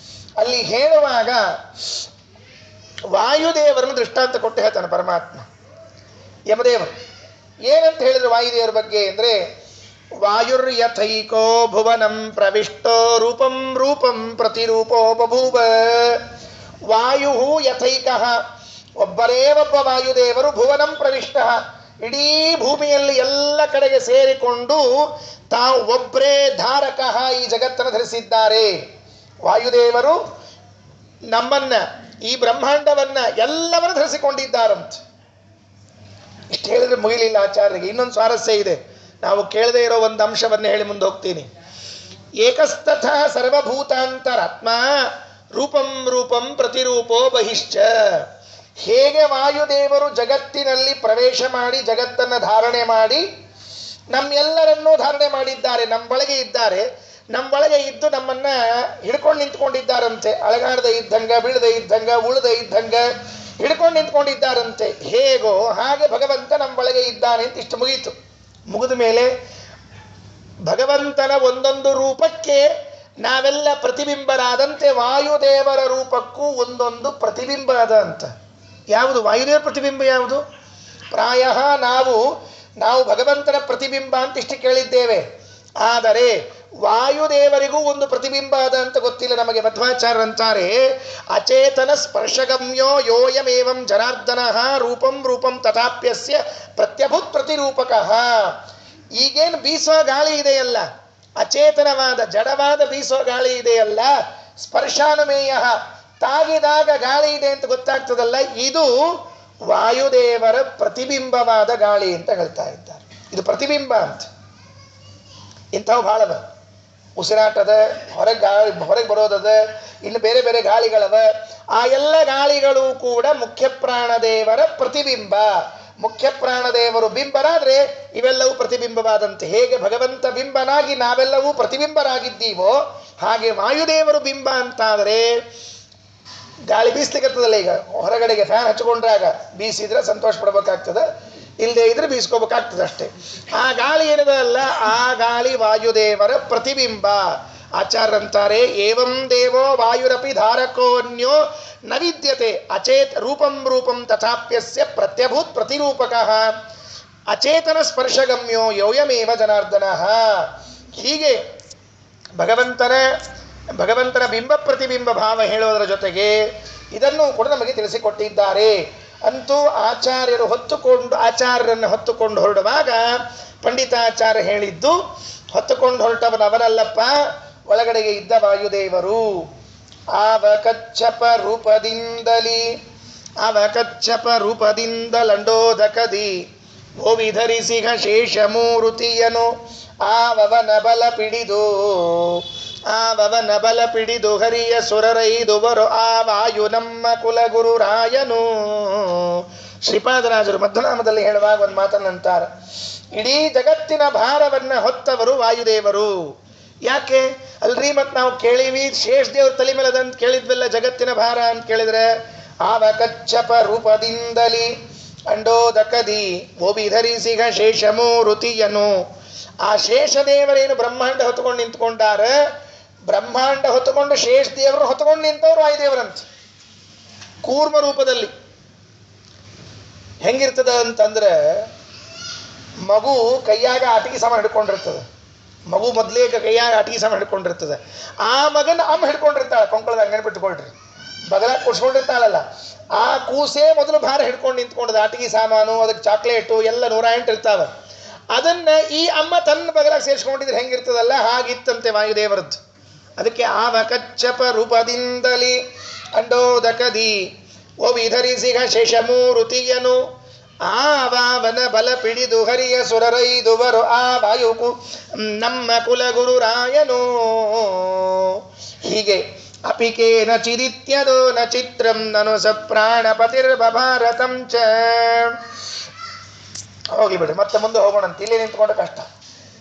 A: ಅಲ್ಲಿ ಹೇಳುವಾಗ ವಾಯುದೇವರನ್ನು ದೃಷ್ಟಾಂತ ಕೊಟ್ಟು ಹೇಳ್ತಾನೆ ಪರಮಾತ್ಮ. ಯಮದೇವರು ಏನಂತ ಹೇಳಿದ್ರು ವಾಯುದೇವರ ಬಗ್ಗೆ ಅಂದರೆ, ವಾಯುರ್ಯಥೈಕೋ ಭುವನಂ ಪ್ರವಿಷ್ಟೋ ರೂಪಂ ರೂಪಂ ಪ್ರತಿರೂಪೋ ಬಭೂವ. ವಾಯು ಯಥೈಕಃ, ಒಬ್ಬರೇ ಒಬ್ಬ ವಾಯುದೇವರು ಭುವನಂ ಪ್ರವಿಷ್ಟ, ಇಡೀ ಭೂಮಿಯಲ್ಲಿ ಎಲ್ಲ ಕಡೆಗೆ ಸೇರಿಕೊಂಡು ತಾವು ಒಬ್ಬರೇ ಧಾರಕಃ ಈ ಜಗತ್ತನ್ನು ಧರಿಸಿದ್ದಾರೆ. ವಾಯುದೇವರು ನಮ್ಮನ್ನ, ಈ ಬ್ರಹ್ಮಾಂಡವನ್ನ ಎಲ್ಲವನ್ನು ಧರಿಸಿಕೊಂಡಿದ್ದಾರಂತೆ. ಇಷ್ಟು ಹೇಳಿದ್ರೆ ಮುಗಿಲಿಲ್ಲ ಆಚಾರ್ಯರಿಗೆ. ಇನ್ನೊಂದು ಸ್ವಾರಸ್ಯ ಇದೆ, ನಾವು ಕೇಳದೇ ಇರೋ ಒಂದು ಅಂಶವನ್ನು ಹೇಳಿ ಮುಂದೆ ಹೋಗ್ತೀನಿ. ಏಕಸ್ತಥ ಸರ್ವಭೂತಾಂತರಾತ್ಮ ರೂಪಂ ರೂಪಂ ಪ್ರತಿರೂಪೋ ಬಹಿಶ್ಚ. ಹೇಗೆ ವಾಯುದೇವರು ಜಗತ್ತಿನಲ್ಲಿ ಪ್ರವೇಶ ಮಾಡಿ ಜಗತ್ತನ್ನು ಧಾರಣೆ ಮಾಡಿ ನಮ್ಮೆಲ್ಲರನ್ನೂ ಧಾರಣೆ ಮಾಡಿದ್ದಾರೆ, ನಮ್ಮೊಳಗೆ ಇದ್ದಾರೆ, ನಮ್ಮೊಳಗೆ ಇದ್ದು ನಮ್ಮನ್ನ ಹಿಡ್ಕೊಂಡು ನಿಂತ್ಕೊಂಡಿದ್ದಾರಂತೆ. ಅಳಗಾಡದೆ ಇದ್ದಂಗ, ಬೀಳದೆ ಇದ್ದಂಗ, ಉಳದೆ ಇದ್ದಂಗ ಹಿಡ್ಕೊಂಡು ನಿಂತ್ಕೊಂಡಿದ್ದಾರಂತೆ. ಹೇಗೋ ಹಾಗೆ ಭಗವಂತ ನಮ್ಮೊಳಗೆ ಇದ್ದಾನೆ ಅಂತ ಇಷ್ಟು ಮುಗೀತು. ಮುಗಿದ ಮೇಲೆ ಭಗವಂತನ ಒಂದೊಂದು ರೂಪಕ್ಕೆ ನಾವೆಲ್ಲ ಪ್ರತಿಬಿಂಬರಾದಂತೆ ವಾಯುದೇವರ ರೂಪಕ್ಕೂ ಒಂದೊಂದು ಪ್ರತಿಬಿಂಬ ಅದ ಅಂತ. ಯಾವುದು ವಾಯುದೇವರ ಪ್ರತಿಬಿಂಬ ಯಾವುದು? ಪ್ರಾಯ ನಾವು ಭಗವಂತನ ಪ್ರತಿಬಿಂಬ ಅಂತ ಇಷ್ಟು ಕೇಳಿದ್ದೇವೆ. ಆದರೆ ವಾಯುದೇವರಿಗೂ ಒಂದು ಪ್ರತಿಬಿಂಬ ಅದ ಅಂತ ಗೊತ್ತಿಲ್ಲ ನಮಗೆ. ಮಧ್ವಾಚಾರ್ಯರಂತಾರೆ, ಅಚೇತನ ಸ್ಪರ್ಶಗಮ್ಯೋ ಯೋಯಮೇವಂ ಜನಾರ್ದನ ರೂಪಂ ರೂಪಂ ತಥಾಪ್ಯಸ್ಯ ಪ್ರತ್ಯಭೂತ್ ಪ್ರತಿರೂಪಕಃ. ಈಗೇನು ಬೀಸೋ ಗಾಳಿ ಇದೆಯಲ್ಲ, ಅಚೇತನವಾದ ಜಡವಾದ ಬೀಸೋ ಗಾಳಿ ಇದೆಯಲ್ಲ, ಸ್ಪರ್ಶಾನುಮೇಯ, ತಾಗಿದಾಗ ಗಾಳಿ ಇದೆ ಅಂತ ಗೊತ್ತಾಗ್ತದಲ್ಲ, ಇದು ವಾಯುದೇವರ ಪ್ರತಿಬಿಂಬವಾದ ಗಾಳಿ ಅಂತ ಹೇಳ್ತಾ ಇದ್ದಾರೆ. ಇದು ಪ್ರತಿಬಿಂಬ ಅಂತ. ಇಂಥವು ಭಾಳವ, ಉಸಿರಾಟದ, ಹೊರಗೆ ಬರೋದದ, ಇನ್ನು ಬೇರೆ ಬೇರೆ ಗಾಳಿಗಳವ. ಆ ಎಲ್ಲ ಗಾಳಿಗಳು ಕೂಡ ಮುಖ್ಯ ಪ್ರಾಣದೇವರ ಪ್ರತಿಬಿಂಬ. ಮುಖ್ಯ ಪ್ರಾಣದೇವರು ಬಿಂಬರಾದರೆ ಇವೆಲ್ಲವೂ ಪ್ರತಿಬಿಂಬವಾದಂತೆ. ಹೇಗೆ ಭಗವಂತ ಬಿಂಬನಾಗಿ ನಾವೆಲ್ಲವೂ ಪ್ರತಿಬಿಂಬರಾಗಿದ್ದೀವೋ ಹಾಗೆ ವಾಯುದೇವರು ಬಿಂಬ ಅಂತಾದರೆ, ಗಾಳಿ ಬೀಸ್ಲಿಕ್ಕತ್ತದಲ್ಲ, ಈಗ ಹೊರಗಡೆಗೆ ಫ್ಯಾನ್ ಹಚ್ಕೊಂಡ್ರಾಗ ಬೀಸಿದ್ರೆ ಸಂತೋಷ ಪಡ್ಬೇಕಾಗ್ತದೆ, ಇಲ್ಲದೆ ಇದ್ರೆ ಬೀಸ್ಕೋಬೇಕಾಗ್ತದೆ ಅಷ್ಟೇ. ಆ ಗಾಳಿ ಏನಿದಲ್ಲ, ಆ ಗಾಳಿ ವಾಯುದೇವರ ಪ್ರತಿಬಿಂಬ. ಆಚಾರ್ಯರಂತಾರೆ, ಏವಂ ದೇವೋ ವಾಯುರಪಿ ಧಾರಕೋನ್ಯೋ ನ ವಿದ್ಯತೆ ಅಚೇತ್ ರೂಪಂ ರೂಪಂ ತಥಾಪ್ಯಸ್ಯ ಪ್ರತ್ಯಭೂತ್ ಪ್ರತಿರೂಪಕಃ ಅಚೇತನ ಸ್ಪರ್ಶಗಮ್ಯೋ ಯೋಯಮೇವ ಜನಾರ್ದನಃ. ಹೀಗೆ ಭಗವಂತನ ಬಿಂಬ ಪ್ರತಿಬಿಂಬ ಭಾವ ಹೇಳೋದರ ಜೊತೆಗೆ ಇದನ್ನು ಕೂಡ ನಮಗೆ ತಿಳಿಸಿಕೊಟ್ಟಿದ್ದಾರೆ. ಅಂತೂ ಆಚಾರ್ಯರನ್ನು ಹೊತ್ತುಕೊಂಡು ಹೊರಡುವಾಗ ಪಂಡಿತಾಚಾರ್ಯ ಹೇಳಿದ್ದು, ಹೊತ್ತುಕೊಂಡು ಹೊರಟವನವನಲ್ಲಪ್ಪ, ಒಳಗಡೆಗೆ ಇದ್ದ ವಾಯುದೇವರು. ಅವಕಚ್ಚಪ ರೂಪದಿಂದಲಂಡೋದಕದಿ ಓವಿಧರಿಸಿಹ ಶೇಷಮೂರುತಿಯನು ಆವವನ ಬಲ ಪಿಡಿದು ಹರಿಯ ಸುರರೈದುವರು ಆ ವಾಯು ನಮ್ಮ ಕುಲಗುರು ರಾಯನು. ಶ್ರೀಪಾದರಾಜರು ಮಧ್ವನಾಮದಲ್ಲಿ ಹೇಳುವಾಗ ಒಂದು ಮಾತನ್ನಂತಾರೆ, ಇಡೀ ಜಗತ್ತಿನ ಭಾರವನ್ನ ಹೊತ್ತವರು ವಾಯುದೇವರು. ಯಾಕೆ ಅಲ್ರಿ, ಮತ್ತು ನಾವು ಕೇಳೀವಿ ಶೇಷದೇವ್ರ ತಲೆ ಮೇಲೆ ಅದಂತ ಕೇಳಿದ್ವಲ್ಲ ಜಗತ್ತಿನ ಭಾರ ಅಂತ ಕೇಳಿದ್ರೆ, ಆವಕಚ್ಚಪ ರೂಪದಿಂದಲಿ ಅಂಡೋದಕದಿ ಓಬಿಧರಿಸಿಗ ಶೇಷಮೂರುತಿಯನು. ಆ ಶೇಷದೇವರೇನು ಬ್ರಹ್ಮಾಂಡ ಹೊತ್ತುಕೊಂಡು ನಿಂತ್ಕೊಂಡಾರ, ಬ್ರಹ್ಮಾಂಡ ಹೊತ್ತುಕೊಂಡು ಶೇಷದೇವರು ಹೊತ್ತುಕೊಂಡು ನಿಂತವ್ರು ವಾಯುದೇವರಂತ. ಕೂರ್ಮ ರೂಪದಲ್ಲಿ ಹೆಂಗಿರ್ತದ ಅಂತಂದ್ರೆ, ಮಗು ಕೈಯಾಗ ಆಟಿಕೆ ಸಾಮಾನು ಹಿಡ್ಕೊಂಡಿರ್ತದೆ. ಮಗು ಮೊದಲೇ ಕೈಯಾಗ ಆಟಿಕೆ ಸಾಮಾನು ಹಿಡ್ಕೊಂಡಿರ್ತದೆ. ಆ ಮಗನ ಅಮ್ಮ ಹಿಡ್ಕೊಂಡಿರ್ತಾಳೆ ಕೊಂಕಳದಾಗ, ನೆನಪಿಟ್ಕೊಳ್ರಿ. ಬಗಲಾಗ ಕುಡ್ಸ್ಕೊಂಡಿರ್ತಾಳಲ್ಲ, ಆ ಕೂಸೇ ಮೊದಲು ಭಾರ ಹಿಡ್ಕೊಂಡು ನಿಂತ್ಕೊಂಡದ. ಆಟಿಕೆ ಸಾಮಾನು, ಅದಕ್ಕೆ ಚಾಕ್ಲೇಟು ಎಲ್ಲ 108 ಇರ್ತಾವೆ. ಅದನ್ನ ಈ ಅಮ್ಮ ತನ್ನ ಬಗಲಾಗ ಸೇರಿಸ್ಕೊಂಡಿದ್ರೆ ಹೆಂಗಿರ್ತದಲ್ಲ, ಹಾಗಿತ್ತಂತೆ ವಾಯುದೇವರದ್ದು. ಅದಕ್ಕೆ ಆವಕಚ್ಚಪ ರೂಪದಿಂದಲಿ ಅಂಡೋದಕದಿ ಓವಿಧರಿಸಿಗ ಶೇಷಮೂರುತಿಯನು ಆವಾವನ ಬಲ ಪಿಡಿದು ಹರಿಯ ಸುರರೈದುವರು ಆ ವಾಯುಕು ನಮ್ಮ ಕುಲಗುರು ರಾಯನು. ಹೀಗೆ ಅಪಿಕೇನ ಚಿದಿತ್ಯದೋ ನ ಚಿತ್ರಂ ನನು ಸ ಪ್ರಾಣಪತಿರ್ಭಾರತಂ ಚ. ಹೋಗ್ಲಿ ಬಿಡ್ರಿ, ಮತ್ತೆ ಮುಂದೆ ಹೋಗೋಣ ಅಂತ. ಇಲ್ಲೇ ನಿಂತ್ಕೊಂಡ ಕಷ್ಟ.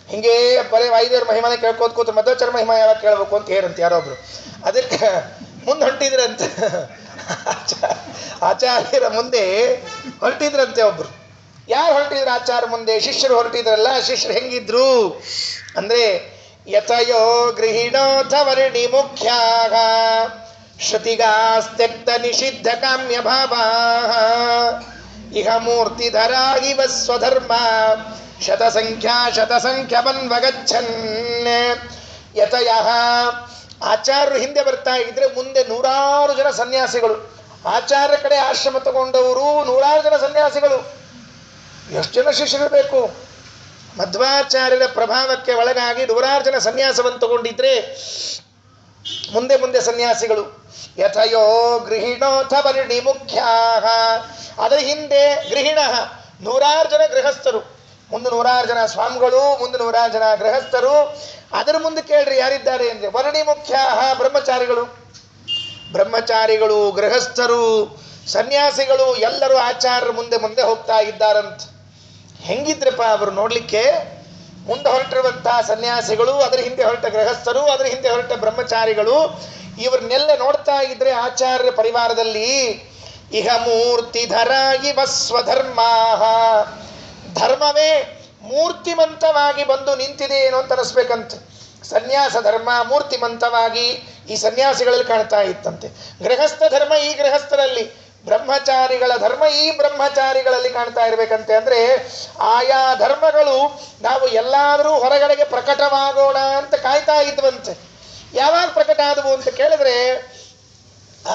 A: ಹಿಂಗೆ ಬರೀ ವಾಯುದೇವ್ರ ಮಹಿಮಾನ ಕೇಳ್ಕೋತ ಕೂತು ಮಧ್ವಾಚಾರ್ಯ ಮಹಿಮಾ ಯಾವಾಗ ಕೇಳಬೇಕು ಅಂತ ಹೇರಂತ ಯಾರೊಬ್ರು. ಅದಕ್ಕೆ ಮುಂದೆ ಹೊಂಟಿದ್ರಂತ ಆಚಾರ್ಯರ ಮುಂದೆ ಹೊರಟಿದ್ರಂತೆ ಒಬ್ರು. ಯಾರು ಹೊರಟಿದ್ರು ಆಚಾರ್ಯ ಮುಂದೆ? ಶಿಷ್ಯರು ಹೊರಟಿದ್ರಲ್ಲ. ಶಿಷ್ಯರು ಹೆಂಗಿದ್ರು ಅಂದ್ರೆ ಯತಯೋ ಗೃಹಿಣೋಥ ವರ್ಣಿ ಮುಖ್ಯಾಗ ಶ್ರುತಿಗಾಸ್ತ್ಯಕ್ತ ನಿಷಿದ್ಧ ಕಾಮ್ಯ ಭಾವಾ ಇಹ ಮೂರ್ತಿಧರ ಇವ ಸ್ವಧರ್ಮ ಶತಸಂಖ್ಯ ಬನ್ವಗಚ್ಚನ್. ಯತಯ ಆಚಾರ್ಯರು ಹಿಂದೆ ಬರ್ತಾ ಇದ್ರೆ ಮುಂದೆ ನೂರಾರು ಜನ ಸನ್ಯಾಸಿಗಳು, ಆಚಾರ್ಯ ಕಡೆ ಆಶ್ರಮ ತಗೊಂಡವರು ನೂರಾರು ಜನ ಸನ್ಯಾಸಿಗಳು. ಎಷ್ಟು ಜನ ಶಿಷ್ಯರಿರಬೇಕು? ಮಧ್ವಾಚಾರ್ಯರ ಪ್ರಭಾವಕ್ಕೆ ಒಳಗಾಗಿ ನೂರಾರು ಜನ ಸನ್ಯಾಸವನ್ನು ತಗೊಂಡಿದ್ರೆ ಮುಂದೆ ಮುಂದೆ ಸನ್ಯಾಸಿಗಳು. ಯಥಯೋ ಗೃಹಿಣೋಥ ವರ್ಣಿ ಮುಖ್ಯಾಹ, ಅದರ ಹಿಂದೆ ಗೃಹಿಣ ನೂರಾರು ಜನ ಗೃಹಸ್ಥರು, ಮುಂದೆ ನೂರಾರು ಜನ ಸ್ವಾಮಿಗಳು, ಮುಂದೆ ನೂರಾರು ಜನ ಗೃಹಸ್ಥರು. ಅದರ ಮುಂದೆ ಕೇಳ್ರಿ ಯಾರಿದ್ದಾರೆ ಅಂದ್ರೆ ವರ್ಣಿ ಮುಖ್ಯಾಹ ಬ್ರಹ್ಮಚಾರಿಗಳು, ಗೃಹಸ್ಥರು, ಸನ್ಯಾಸಿಗಳು ಎಲ್ಲರೂ ಆಚಾರ್ಯರ ಮುಂದೆ ಮುಂದೆ ಹೋಗ್ತಾ ಇದ್ದಾರಂತ. ಹೆಂಗಿದ್ರಪ್ಪ ಅವರು ನೋಡ್ಲಿಕ್ಕೆ? ಮುಂದೆ ಹೊರಟಿರುವಂತಹ ಸನ್ಯಾಸಿಗಳು, ಅದರ ಹಿಂದೆ ಹೊರಟ ಗೃಹಸ್ಥರು, ಅದರ ಹಿಂದೆ ಹೊರಟ ಬ್ರಹ್ಮಚಾರಿಗಳು, ಇವ್ರನ್ನೆಲ್ಲ ನೋಡ್ತಾ ಇದ್ರೆ ಆಚಾರ್ಯ ಪರಿವಾರದಲ್ಲಿ ಇಹ ಮೂರ್ತಿಧರ ಇವ ಸ್ವಧರ್ಮಾ, ಧರ್ಮವೇ ಮೂರ್ತಿಮಂತವಾಗಿ ಬಂದು ನಿಂತಿದೆ ಏನೋ ಅಂತ ಅನಿಸ್ಬೇಕಂತೆ. ಸನ್ಯಾಸ ಧರ್ಮ ಮೂರ್ತಿಮಂತವಾಗಿ ಈ ಸನ್ಯಾಸಿಗಳಲ್ಲಿ ಕಾಣ್ತಾ ಇತ್ತಂತೆ. ಗೃಹಸ್ಥ ಧರ್ಮ ಈ ಗೃಹಸ್ಥರಲ್ಲಿ, ಬ್ರಹ್ಮಚಾರಿಗಳ ಧರ್ಮ ಈ ಬ್ರಹ್ಮಚಾರಿಗಳಲ್ಲಿ ಕಾಣ್ತಾ ಇರಬೇಕಂತೆ. ಅಂದ್ರೆ ಆಯಾ ಧರ್ಮಗಳು ನಾವು ಎಲ್ಲಾದರೂ ಹೊರಗಡೆಗೆ ಪ್ರಕಟವಾಗೋಣ ಅಂತ ಕಾಯ್ತಾ ಇದ್ವಂತೆ. ಯಾವಾಗ ಪ್ರಕಟ ಆದವು ಅಂತ ಕೇಳಿದ್ರೆ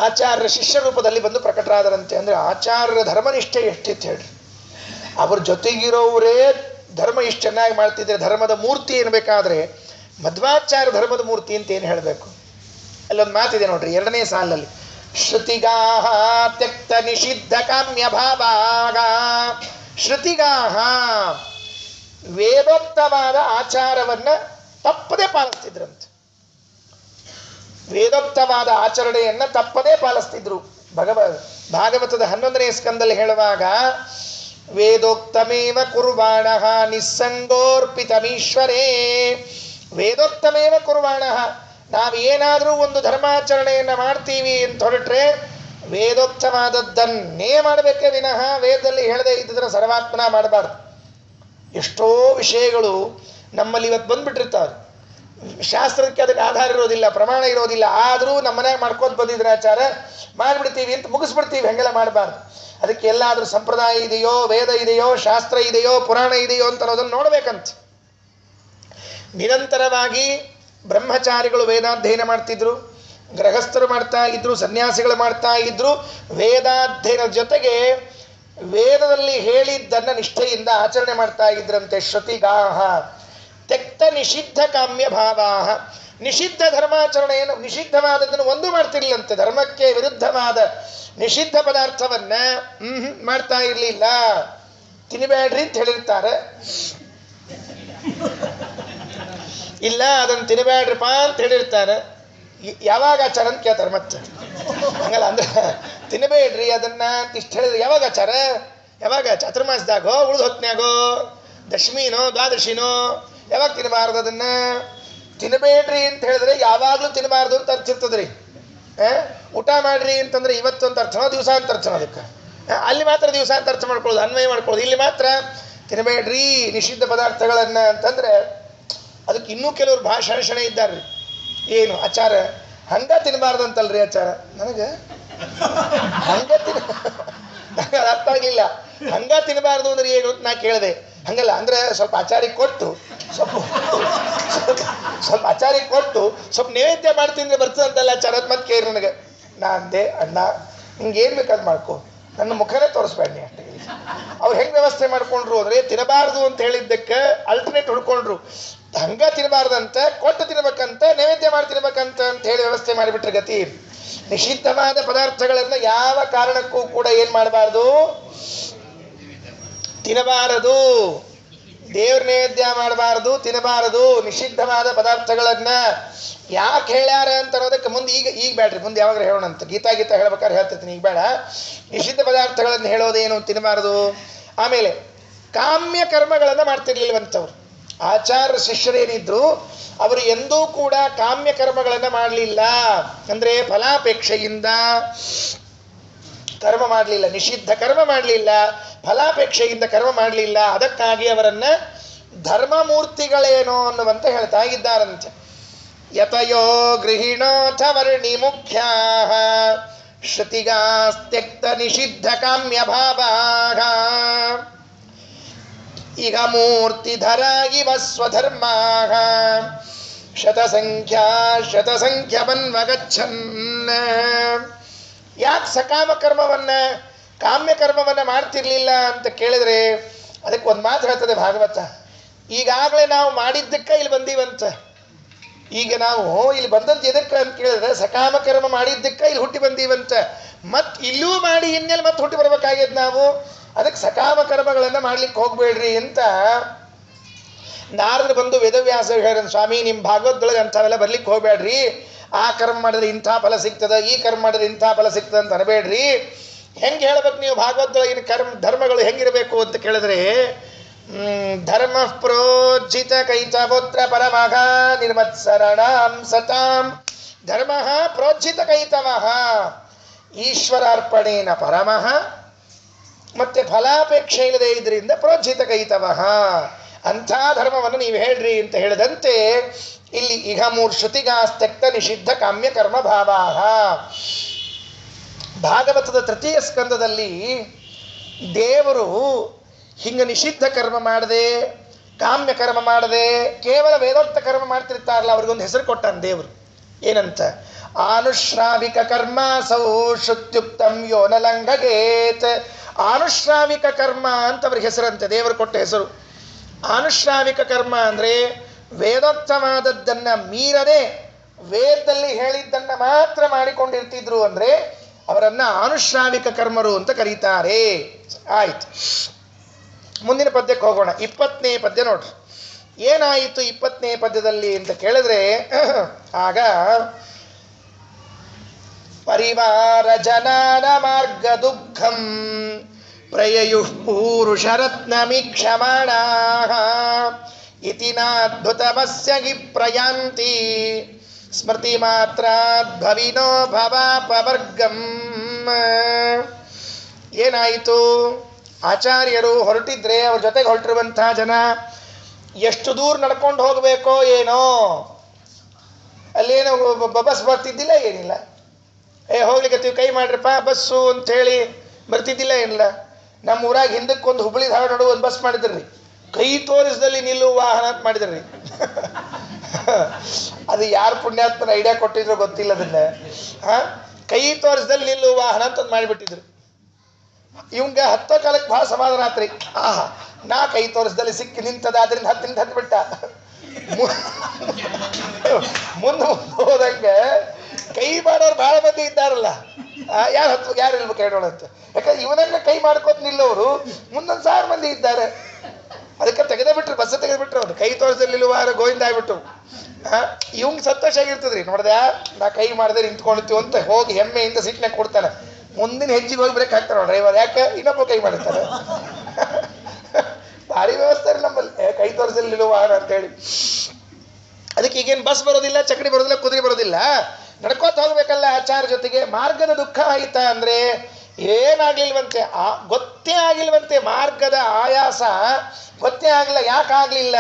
A: ಆಚಾರ್ಯ ಶಿಷ್ಯ ರೂಪದಲ್ಲಿ ಬಂದು ಪ್ರಕಟರಾದರಂತೆ. ಅಂದ್ರೆ ಆಚಾರ್ಯರ ಧರ್ಮನಿಷ್ಠೆ ಎಷ್ಟಿತ್ತು ಹೇಳ್ರಿ. ಅವ್ರ ಜೊತೆಗಿರೋವರೇ ಧರ್ಮ ಇಷ್ಟು ಚೆನ್ನಾಗಿ ಮಾಡ್ತಿದ್ರೆ ಧರ್ಮದ ಮೂರ್ತಿ ಏನ್ಬೇಕಾದ್ರೆ ಮಧ್ವಾಚಾರ್ಯ ಧರ್ಮದ ಮೂರ್ತಿ ಅಂತ ಏನು ಹೇಳಬೇಕು? ಅಲ್ಲೊಂದು ಮಾತಿದೆ ನೋಡ್ರಿ, 2ನೇ ಸಾಲಲ್ಲಿ ಶ್ರುತಿಗಾಹ ತ್ಯಕ್ತ ನಿಷಿದ್ಧ ಕಾಮ್ಯ ಭಾವಾಗ. ಶ್ರುತಿಗಾಹ ವೇದೋಕ್ತವಾದ ಆಚಾರವನ್ನ ತಪ್ಪದೇ ಪಾಲಿಸ್ತಿದ್ರಂತೆ. ವೇದೋಕ್ತವಾದ ಆಚರಣೆಯನ್ನ ತಪ್ಪದೇ ಪಾಲಿಸ್ತಿದ್ರು. ಭಾಗವತದ 11ನೇ ಸ್ಕಂದಲ್ಲಿ ಹೇಳುವಾಗ ವೇದೋಕ್ತಮೇವ ಕುರ್ವಾಣ ನಿಸ್ಸಂಗೋರ್ಪಿತಮೀಶ್ವರೇ. ವೇದೋಕ್ತಮೇವ ಕುರ್ವಾಣ, ನಾವೇನಾದರೂ ಒಂದು ಧರ್ಮಾಚರಣೆಯನ್ನು ಮಾಡ್ತೀವಿ ಅಂತ ಹೊರಟ್ರೆ ವೇದೋಕ್ತವಾದದ್ದನ್ನೇ ಮಾಡಬೇಕೇ ವಿನಃ ವೇದದಲ್ಲಿ ಹೇಳದೇ ಇದ್ದರೆ ಸರ್ವಾತ್ಮನ ಮಾಡಬಾರ್ದು. ಎಷ್ಟೋ ವಿಷಯಗಳು ನಮ್ಮಲ್ಲಿ ಇವತ್ತು ಬಂದ್ಬಿಟ್ಟಿರ್ತಾವೆ, ಶಾಸ್ತ್ರಕ್ಕೆ ಅದಕ್ಕೆ ಆಧಾರ ಇರೋದಿಲ್ಲ, ಪ್ರಮಾಣ ಇರೋದಿಲ್ಲ, ಆದರೂ ನಮ್ಮನ್ಯಾಗ ಮಾಡ್ಕೋತ ಬಂದಿದ್ರೆ ಆಚಾರ ಮಾಡಿಬಿಡ್ತೀವಿ ಅಂತ ಮುಗಿಸ್ಬಿಡ್ತೀವಿ. ಹಂಗೆಲ್ಲ ಮಾಡಬಾರ್ದು. ಅದಕ್ಕೆ ಎಲ್ಲಾದರೂ ಸಂಪ್ರದಾಯ ಇದೆಯೋ, ವೇದ ಇದೆಯೋ, ಶಾಸ್ತ್ರ ಇದೆಯೋ, ಪುರಾಣ ಇದೆಯೋ ಅಂತ ಅನ್ನೋದನ್ನು ನೋಡ್ಬೇಕಂತ. ನಿರಂತರವಾಗಿ ಬ್ರಹ್ಮಚಾರಿಗಳು ವೇದಾಧ್ಯಯನ ಮಾಡ್ತಿದ್ರು, ಗೃಹಸ್ಥರು ಮಾಡ್ತಾ ಇದ್ರು, ಸನ್ಯಾಸಿಗಳು ಮಾಡ್ತಾ ಇದ್ರು. ವೇದಾಧ್ಯಯನದ ಜೊತೆಗೆ ವೇದದಲ್ಲಿ ಹೇಳಿದ್ದನ್ನು ನಿಷ್ಠೆಯಿಂದ ಆಚರಣೆ ಮಾಡ್ತಾ ಇದ್ರಂತೆ. ಶ್ರುತಿಗಾಹ ತ್ಯಕ್ತ ನಿಷಿದ್ಧ ಕಾಮ್ಯ ಭಾವಾಹ, ನಿಷಿದ್ಧ ಧರ್ಮಾಚರಣೆಯನ್ನು, ನಿಷಿದ್ಧವಾದದ್ದನ್ನು ಒಂದು ಮಾಡ್ತಿರ್ಲಿಲ್ಲಂತೆ. ಧರ್ಮಕ್ಕೆ ವಿರುದ್ಧವಾದ ನಿಷಿದ್ಧ ಪದಾರ್ಥವನ್ನ ಮಾಡ್ತಾ ಇರಲಿಲ್ಲ. ತಿನ್ನಬೇಡ್ರಿ ಅಂತ ಹೇಳಿರ್ತಾರೆ, ಇಲ್ಲ ಅದನ್ನು ತಿನ್ನಬೇಡ್ರಿಪ್ಪ ಅಂತ ಹೇಳಿರ್ತಾರೆ. ಯಾವಾಗ ಆಚಾರ ಅಂತ ಕೇಳ್ತಾರೆ ಮತ್ತೆ. ಹಂಗಲ್ಲ ಅಂದ್ರೆ ತಿನ್ನಬೇಡ್ರಿ ಅದನ್ನ ಅಂತ ಇಷ್ಟು ಹೇಳಿದ್ರೆ ಯಾವಾಗ ಆಚಾರ? ಯಾವಾಗ? ಚಾತುರ್ಮಾಸದಾಗೋ, ಉಳಿದ ಹೊತ್ನ್ಯಾಗೋ, ದಶಮಿನೋ ದ್ವಾದಶಿನೋ, ಯಾವಾಗ ತಿನ್ನಬಾರ್ದು ಅದನ್ನ? ತಿನ್ನಬೇಡ್ರಿ ಅಂತ ಹೇಳಿದ್ರೆ ಯಾವಾಗಲೂ ತಿನ್ನಬಾರ್ದು ಅಂತ ಅರ್ಥ ಇರ್ತದ್ರಿ. ಊಟ ಮಾಡ್ರಿ ಅಂತಂದ್ರೆ ಇವತ್ತು ಅಂತ ಅರ್ಥನೋ ದಿವಸ ಅಂತ ಅರ್ಥನೋ? ಅದಕ್ಕೆ ಅಲ್ಲಿ ಮಾತ್ರ ದಿವಸ ಅಂತ ಅರ್ಥ ಮಾಡ್ಕೊಳ್ಳೋದು, ಅನ್ವಯ ಮಾಡ್ಕೊಳ್ಳೋದು. ಇಲ್ಲಿ ಮಾತ್ರ ತಿನ್ನಬೇಡ್ರಿ ನಿಷಿದ್ಧ ಪದಾರ್ಥಗಳನ್ನು ಅಂತಂದ್ರೆ ಅದಕ್ಕೆ ಇನ್ನೂ ಕೆಲವರು ಭಾಷಣ ಇದ್ದಾರೆ. ಏನು ಆಚಾರ ಹಂಗ ತಿನ್ನಬಾರ್ದು ಅಂತಲ್ರಿ ಆಚಾರ? ನನಗೆ ಹಂಗ ನನಗೆ ಅರ್ಥ ಆಗಲಿಲ್ಲ. ಹಂಗ ತಿನ್ನಬಾರ್ದು ಅಂದ್ರೆ ಏನು ಅಂತ ನಾ ಕೇಳಿದೆ. ಹಂಗಲ್ಲ ಅಂದ್ರೆ ಸ್ವಲ್ಪ ಆಚಾರಿಗೆ ಕೊಟ್ಟು ಸ್ವಲ್ಪ ಆಚಾರಿಗೆ ಕೊಟ್ಟು ಸ್ವಲ್ಪ ನೈವೇದ್ಯ ಮಾಡ್ತೀನಿ ಬರ್ತದಂತಲ್ಲ ಆಚಾರ ಅಂತ ಮತ್ತೆ ಕೇಳಿ ನನಗೆ. ನಾ ಅಂದೆ, ಅಣ್ಣ ನಿಂಗೆ ಏನು ಬೇಕಾದ್ ಮಾಡ್ಕೊ, ನನ್ನ ಮುಖನೇ ತೋರಿಸ್ಬೇಡಿ ಅಷ್ಟೇ. ಅವ್ರು ಹೆಂಗೆ ವ್ಯವಸ್ಥೆ ಮಾಡ್ಕೊಂಡ್ರು ಅಂದರೆ ತಿನ್ನಬಾರ್ದು ಅಂತ ಹೇಳಿದ್ದಕ್ಕೆ ಅಲ್ಟರ್ನೇಟ್ ಹುಡ್ಕೊಂಡ್ರು. ಹಂಗ ತಿನ್ನಬಾರ್ದಂತ, ಕೊಟ್ಟು ತಿನ್ಬೇಕಂತ, ನೈವೇದ್ಯ ಮಾಡಿ ತಿನ್ಬೇಕಂತ ಅಂತ ಹೇಳಿ ವ್ಯವಸ್ಥೆ ಮಾಡಿಬಿಟ್ರೆ ಗತಿ. ನಿಷಿದ್ಧವಾದ ಪದಾರ್ಥಗಳನ್ನು ಯಾವ ಕಾರಣಕ್ಕೂ ಕೂಡ ಏನು ಮಾಡಬಾರ್ದು, ತಿನ್ನಬಾರದು. ದೇವ್ರ ನೈವೇದ್ಯ ಮಾಡಬಾರದು, ತಿನ್ನಬಾರದು. ನಿಷಿದ್ಧವಾದ ಪದಾರ್ಥಗಳನ್ನ ಯಾಕೆ ಹೇಳ್ಯಾರ ಅಂತ ಅನ್ನೋದಕ್ಕೆ ಮುಂದೆ ಈಗ ಬೇಡ್ರಿ, ಮುಂದೆ ಯಾವಾಗ ಹೇಳೋಣ ಅಂತ. ಗೀತಾ ಹೇಳ್ಬೇಕಾದ್ರೆ ಹೇಳ್ತಿರ್ತೀನಿ, ಈಗ ಬೇಡ. ನಿಷಿದ್ಧ ಪದಾರ್ಥಗಳನ್ನು ಹೇಳೋದೇನು, ತಿನ್ನಬಾರದು. ಆಮೇಲೆ ಕಾಮ್ಯ ಕರ್ಮಗಳನ್ನು ಮಾಡ್ತಿರ್ಲಿಲ್ವಂಥವ್ರು ಆಚಾರ್ಯ ಶಿಷ್ಯರೇನಿದ್ರು ಅವರು ಎಂದೂ ಕೂಡ ಕಾಮ್ಯ ಕರ್ಮಗಳನ್ನು ಮಾಡಲಿಲ್ಲ. ಅಂದರೆ ಫಲಾಪೇಕ್ಷೆಯಿಂದ ಕರ್ಮ ಮಾಡಲಿಲ್ಲ, ನಿಷಿದ್ಧ ಕರ್ಮ ಮಾಡಲಿಲ್ಲ, ಫಲಾಪೇಕ್ಷೆಯಿಂದ ಕರ್ಮ ಮಾಡಲಿಲ್ಲ. ಅದಕ್ಕಾಗಿ ಅವರನ್ನ ಧರ್ಮಮೂರ್ತಿಗಳೇನೋ ಅನ್ನುವಂತೆ ಹೇಳ್ತಾ ಇದ್ದಾರಂತೆ. ಯತಯೋ ಗೃಹಿಣೋಥ ವರ್ಣಿ ಮುಖ್ಯಾ ಶ್ರುತಿಗಾಸ್ತ್ಯಕ್ತ ನಿಷಿದ್ಧ ಕಾಮ್ಯ ಭಾವಾಃ ಇಹ ಮೂರ್ತಿಧರ ಇವ ಸ್ವಧರ್ಮಾಃ ಶತಸಂಖ್ಯ ಬನ್ವಗಚ್ಚನ್. ಯಾಕೆ ಸಕಾಮ ಕರ್ಮವನ್ನ ಕಾಮ್ಯ ಕರ್ಮವನ್ನ ಮಾಡ್ತಿರ್ಲಿಲ್ಲ ಅಂತ ಕೇಳಿದ್ರೆ ಅದಕ್ಕೆ ಒಂದು ಮಾತು ಹೇಳ್ತದೆ ಭಾಗವತ. ಈಗಾಗಲೇ ನಾವು ಮಾಡಿದ್ದಕ್ಕೆ ಇಲ್ಲಿ ಬಂದೀವಂತ. ಈಗ ನಾವು ಇಲ್ಲಿ ಬಂದದ್ದು ಎದಕ್ಕೆ ಅಂತ ಕೇಳಿದ್ರೆ ಸಕಾಮ ಕರ್ಮ ಮಾಡಿದ್ದಕ್ಕೆ ಇಲ್ಲಿ ಹುಟ್ಟಿ ಬಂದೀವಂತ. ಮತ್ತು ಇಲ್ಲೂ ಮಾಡಿ ಇನ್ನೆಲ್ಲಿ ಮತ್ತೆ ಹುಟ್ಟಿ ಬರ್ಬೇಕಾಗ್ಯದ ನಾವು. ಅದಕ್ಕೆ ಸಕಾಮ ಕರ್ಮಗಳನ್ನು ಮಾಡ್ಲಿಕ್ಕೆ ಹೋಗ್ಬೇಡ್ರಿ ಅಂತ ನಾರದ್ರು ಬಂದು ವೇದವ್ಯಾಸ ಹೇಳ, ಸ್ವಾಮಿ ನಿಮ್ಮ ಭಾಗವತದೊಳಗೆ ಅಂಥವೆಲ್ಲ ಬರ್ಲಿಕ್ಕೆ ಹೋಗ್ಬೇಡ್ರಿ, ಆ ಕರ್ಮ ಮಾಡಿದ್ರೆ ಇಂಥ ಫಲ ಸಿಗ್ತದೆ, ಈ ಕರ್ಮ ಮಾಡಿದ್ರೆ ಇಂಥ ಫಲ ಸಿಗ್ತದೆ ಅಂತ ಅನ್ಬೇಡ್ರಿ. ಹೆಂಗೆ ಹೇಳ್ಬೇಕು ನೀವು ಭಾಗವತದೊಳಗಿನ ಧರ್ಮಗಳು ಹೆಂಗಿರಬೇಕು ಅಂತ ಕೇಳಿದ್ರೆ, ಧರ್ಮ ಪ್ರೋಜ್ಜಿತ ಕೈತವೋತ್ರ ಪರಮಃ ನಿರ್ಮತ್ಸರಣಾಂ ಸತಾಂ. ಧರ್ಮ ಪ್ರೋಜ್ಜಿತ ಕೈತವಃ ಈಶ್ವರಾರ್ಪಣೇನ ಪರಮಃ, ಮತ್ತೆ ಫಲಾಪೇಕ್ಷೆ ಇಲ್ಲದೆ ಇದರಿಂದ ಪ್ರೋಜ್ಜಿತ ಕೈತವಃ. ಅಂಥ ಧರ್ಮವನ್ನು ನೀವು ಹೇಳ್ರಿ ಅಂತ ಹೇಳಿದಂತೆ ಇಲ್ಲಿ ಇಹ ಮೂರ್ ಶ್ರುತಿಗಾಸ್ತ್ಯಕ್ತ ನಿಷಿದ್ಧ ಕಾಮ್ಯ ಕರ್ಮ ಭಾವಾಃ. ಭಾಗವತದ ತೃತೀಯ ಸ್ಕಂದದಲ್ಲಿ ದೇವರು ಹಿಂಗ ನಿಷಿದ್ಧ ಕರ್ಮ ಮಾಡದೆ, ಕಾಮ್ಯ ಕರ್ಮ ಮಾಡದೆ, ಕೇವಲ ವೇದೋಕ್ತ ಕರ್ಮ ಮಾಡ್ತಿರ್ತಾರಲ್ಲ ಅವ್ರಿಗೊಂದು ಹೆಸರು ಕೊಟ್ಟಾನ ದೇವರು. ಏನಂತ? ಆನುಶ್ರಾವಿಕ ಕರ್ಮಾಸೌ ಶ್ರುತ್ಯುಕ್ತಂ ಯೋ ನ ಲಂಘಗೇತ್. ಆನುಶ್ರಾವಿಕ ಕರ್ಮ ಅಂತ ಅವ್ರಿಗೆ ಹೆಸರಂತೆ, ದೇವರು ಕೊಟ್ಟ ಹೆಸರು. ಆನುಶ್ರಾವಿಕ ಕರ್ಮ ಅಂದರೆ ವೇದೋಕ್ತವಾದದ್ದನ್ನು ಮೀರದೆ ವೇದದಲ್ಲಿ ಹೇಳಿದ್ದನ್ನು ಮಾತ್ರ ಮಾಡಿಕೊಂಡಿರ್ತಿದ್ರು ಅಂದರೆ ಅವರನ್ನು ಆನುಶ್ರಾವಿಕ ಕರ್ಮರು ಅಂತ ಕರೀತಾರೆ. ಆಯ್ತು, ಮುಂದಿನ ಪದ್ಯಕ್ಕೆ ಹೋಗೋಣ. 20ನೇ ಪದ್ಯ ನೋಡ್ರಿ. ಏನಾಯಿತು 20ನೇ ಪದ್ಯದಲ್ಲಿ ಅಂತ ಕೇಳಿದ್ರೆ, ಆಗ ಪರಿವಾರ ಜನಾನ ಮಾರ್ಗ ದುಃಖಂ ಪ್ರಯಯುಃ ಪೂರುಷರತ್ನಮೀಕ್ಷಮಾಣಾಃ ಇತಿ ನಾದ್ಭುತಮಸ್ಯ ಗಿ ಪ್ರಯಾಂತಿ ಸ್ಮೃತಿ ಮಾತ್ರಾದ್ಭವಿನೋ ಭವಾಪವರ್ಗಂ. ಏನಾಯಿತು? ಆಚಾರ್ಯರು ಹೊರಟಿದ್ರೆ ಅವ್ರ ಜೊತೆಗೆ ಹೊರಟಿರುವಂತಹ ಜನ ಎಷ್ಟು ದೂರ ನಡ್ಕೊಂಡು ಹೋಗಬೇಕೋ ಏನೋ, ಅಲ್ಲೇನೋ ಬಸ್ ಬರ್ತಿದ್ದಿಲ್ಲ, ಏನಿಲ್ಲ. ಹೋಗ್ಲಿಕ್ಕೆ ಕೈ ಮಾಡ್ರಪ್ಪ ಬಸ್ಸು ಅಂಥೇಳಿ ಬರ್ತಿದ್ದಿಲ್ಲ, ಏನಿಲ್ಲ. ನಮ್ಮ ಊರಾಗ ಹಿಂದಕ್ಕೊಂದು ಹುಬ್ಬಳ್ಳಿ ಧಾರವಾಡ ನಡುವೆ ಒಂದು ಬಸ್ ಮಾಡಿದ್ರಿ, ಕೈ ತೋರಿಸದಲ್ಲಿ ನಿಲ್ಲುವ ವಾಹನ ಅಂತ ಮಾಡಿದ್ರಿ. ಅದು ಯಾರು ಪುಣ್ಯಾತ್ಮನ ಐಡಿಯಾ ಕೊಟ್ಟಿದ್ರು ಗೊತ್ತಿಲ್ಲ. ಅದನ್ನ ಕೈ ತೋರಿಸದಲ್ಲಿ ನಿಲ್ಲುವ ವಾಹನ ಅಂತ ಒಂದು ಮಾಡಿಬಿಟ್ಟಿದ್ರು. ಇವಂಗ ಹತ್ತೋ ಕಾಲಕ್ಕೆ ಭಾಳ ಸಮಾಧಾನ ಆತ್ರಿ. ನಾ ಕೈ ತೋರಿಸದಲ್ಲಿ ಸಿಕ್ಕಿ ನಿಂತದ, ಅದರಿಂದ ಹತ್ತು ಬಿಟ್ಟ. ಮುಂದೆ ಹೋದಂಗೆ ಕೈ ಮಾಡೋರು ಭಾಳ ಮಂದಿ ಇದ್ದಾರಲ್ಲ, ಯಾರು ಇಲ್ಬೇಕು ಹೇಳೋಣಂತ. ಯಾಕಂದ್ರೆ ಇವನನ್ನ ಕೈ ಮಾಡ್ಕೋತ ನಿಲ್ಲೋರು ಮುಂದೊಂದು 1000 ಮಂದಿ ಇದ್ದಾರೆ. ಅದಕ್ಕೆ ತೆಗೆದುಬಿಟ್ರು, ಬಸ್ ತೆಗೆದುಬಿಟ್ರು. ಅವ್ರು ಕೈ ತೋರಿಸದಲ್ಲಿ ನಿಲ್ಲುವಾರ ಗೋವಿಂದ ಆಗ್ಬಿಟ್ಟು. ಇವಂಗೆ ಸಂತೋಷ ಆಗಿರ್ತದ್ರಿ, ನೋಡ್ದೆ ನಾ ಕೈ ಮಾಡಿದ್ರೆ ನಿಂತ್ಕೊಳ್ತೀವಿ ಅಂತ ಹೋಗಿ ಹೆಮ್ಮೆಯಿಂದ ಸೀಟ್ನಾಗ ಕೊಡ್ತಾನೆ. ಮುಂದಿನ ಹೆಜ್ಜೆಗೆ ಹೋಗಿ ಬ್ರೇಕ್ ಹಾಕ್ತಾರೆ ಡ್ರೈವರ್. ಯಾಕೆ? ಇನ್ನೊಬ್ಬ ಕೈ ಮಾಡಿರ್ತಾರೆ. ಭಾರಿ ವ್ಯವಸ್ಥೆ ರೀ ನಮ್ಮಲ್ಲಿ, ಕೈ ತೋರಿಸಲ್ಲಿ ನಿಲ್ಲುವ ವಾಹನ ಅಂತೇಳಿ. ಅದಕ್ಕೆ ಈಗೇನು ಬಸ್ ಬರೋದಿಲ್ಲ, ಚಕಡಿ ಬರೋದಿಲ್ಲ, ಕುದುರೆ ಬರೋದಿಲ್ಲ, ನಡ್ಕೋತ ಹೋಗ್ಬೇಕಲ್ಲ ಆಚಾರ್ಯ ಜೊತೆಗೆ. ಮಾರ್ಗದ ದುಃಖ ಆಯಿತಾ ಅಂದರೆ ಏನಾಗ್ಲಿಲ್ವಂತೆ, ಗೊತ್ತೇ ಆಗಿಲ್ವಂತೆ. ಮಾರ್ಗದ ಆಯಾಸ ಗೊತ್ತೇ ಆಗಲಿಲ್ಲ. ಯಾಕಾಗಲಿಲ್ಲ?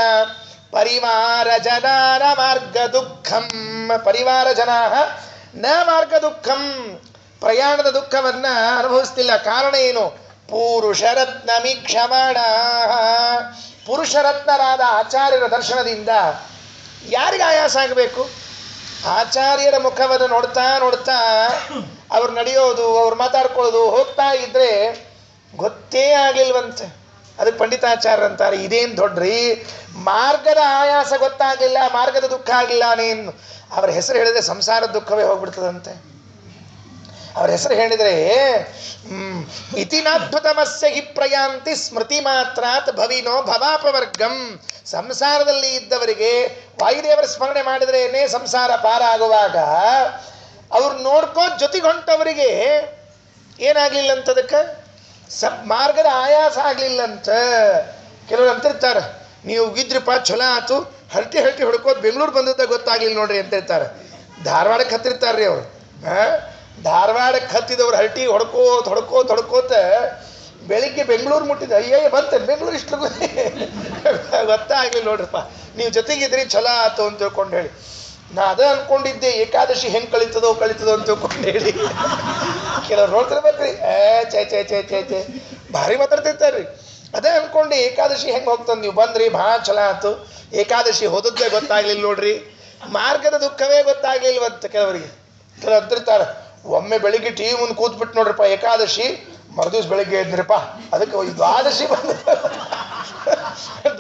A: ಪರಿವಾರ ಜನಾನ ಮಾರ್ಗ ದುಃಖಂ. ಪರಿವಾರ ಜನಾ ನ ಮಾರ್ಗ ದುಃಖಂ, ಪ್ರಯಾಣದ ದುಃಖವನ್ನ ಅನುಭವಿಸ್ತಿಲ್ಲ. ಕಾರಣ ಏನು? ಪೂರುಷರತ್ನಮೀಕ್ಷಮಾಣಾಃ. ಪುರುಷರತ್ನರಾದ ಆಚಾರ್ಯರ ದರ್ಶನದಿಂದ ಯಾರಿಗೆ ಆಯಾಸ ಆಗಬೇಕು? ಆಚಾರ್ಯರ ಮುಖವನ್ನು ನೋಡ್ತಾ ನೋಡ್ತಾ ಅವ್ರು ನಡೆಯೋದು, ಅವ್ರು ಮಾತಾಡ್ಕೊಳ್ಳೋದು ಹೋಗ್ತಾ ಇದ್ರೆ ಗೊತ್ತೇ ಆಗಿಲ್ವಂತೆ. ಅದಕ್ಕೆ ಪಂಡಿತಾಚಾರ್ಯ ಅಂತಾರೆ, ಇದೇನು ದೊಡ್ಡ್ರಿ, ಮಾರ್ಗದ ಆಯಾಸ ಗೊತ್ತಾಗಲಿಲ್ಲ, ಮಾರ್ಗದ ದುಃಖ ಆಗಿಲ್ಲ ನೀನು. ಅವರ ಹೆಸರು ಹೇಳಿದ್ರೆ ಸಂಸಾರದ ದುಃಖವೇ ಹೋಗ್ಬಿಡ್ತದಂತೆ. ಅವ್ರ ಹೆಸರು ಹೇಳಿದರೆ ಇತಿನಾದ್ಭುತಮಸ್ಯ ಹಿ ಪ್ರಯಾಂತಿ ಸ್ಮೃತಿ ಮಾತ್ರಾತ್ ಭವಿನೋ ಭವಾಪವರ್ಗಂ. ಸಂಸಾರದಲ್ಲಿ ಇದ್ದವರಿಗೆ ವಾಯುದೇವರ ಸ್ಮರಣೆ ಮಾಡಿದ್ರೇನೆ ಸಂಸಾರ ಪಾರ ಆಗುವಾಗ ಅವ್ರು ನೋಡ್ಕೋತ ಜೊತೆಗೆ ಹೊಂಟವರಿಗೆ ಏನಾಗ್ಲಿಲ್ಲ ಅಂತದಕ್ಕೆ ಮಾರ್ಗದ ಆಯಾಸ ಆಗ್ಲಿಲ್ಲಂತ. ಕೆಲವರು ಅಂತಿರ್ತಾರೆ, ನೀವು ಉಗಿದ್ರಿಪ್ಪ ಚಲೋ ಆಯ್ತು, ಹರಟಿ ಹೊಡ್ಕೋತ ಬೆಂಗಳೂರು ಬಂದದ್ದ ಗೊತ್ತಾಗ್ಲಿಲ್ಲ ನೋಡ್ರಿ ಅಂತ ಇರ್ತಾರೆ. ಧಾರವಾಡಕ್ಕೆ ಹತ್ತಿರ್ತಾರ್ರಿ ಅವರು. ಧಾರವಾಡಕ್ಕೆ ಹತ್ತಿದವ್ರು ಹರಟಿ ಹೊಡ್ಕೋತ ಬೆಳಿಗ್ಗೆ ಬೆಂಗಳೂರು ಮುಟ್ಟಿದ ಅಯ್ಯೇ ಬಂತೆ ಬೆಂಗಳೂರು ಇಷ್ಟು ಗೊತ್ತಾಗ್ಲಿಲ್ಲ ನೋಡ್ರಪ್ಪ. ನೀವು ಜೊತೆಗಿದ್ರಿ ಛಲ ಆತು ಅಂತ ತಿಳ್ಕೊಂಡು ಹೇಳಿ. ನಾ ಅದ ಅನ್ಕೊಂಡಿದ್ದೆ ಏಕಾದಶಿ ಹೆಂಗೆ ಕಳಿತದೋ ಅಂತ ತಿಳ್ಕೊಂಡು ಹೇಳಿ. ಕೆಲವ್ರು ನೋಡ್ತಿರ್ಬೇಕ್ರಿ, ಚೇ ಭಾರಿ ಮಾತಾಡ್ತಿರ್ತಾರ್ರಿ. ಅದೇ ಅನ್ಕೊಂಡು ಏಕಾದಶಿ ಹೆಂಗೆ ಹೋಗ್ತಂದು ನೀವು ಬಂದ್ರಿ, ಭಾಳ ಛಲ ಆಯ್ತು. ಏಕಾದಶಿ ಹೋದದ್ದೇ ಗೊತ್ತಾಗ್ಲಿಲ್ಲ ನೋಡ್ರಿ, ಮಾರ್ಗದ ದುಃಖವೇ ಗೊತ್ತಾಗ್ಲಿಲ್ವಂತ ಕೆಲವರಿಗೆ. ಕೆಲವು ಅಂತಿರ್ತಾರೆ, ಒಮ್ಮೆ ಬೆಳಿಗ್ಗೆ ಟಿ ವಿ ಮುಂದೆ ಕೂತ್ಬಿಟ್ಟು ನೋಡ್ರಪ್ಪ ಏಕಾದಶಿ, ಮರುದಿವ್ಸ ಬೆಳಿಗ್ಗೆ ಎದ್ರಿಪ್ಪ, ಅದಕ್ಕೆ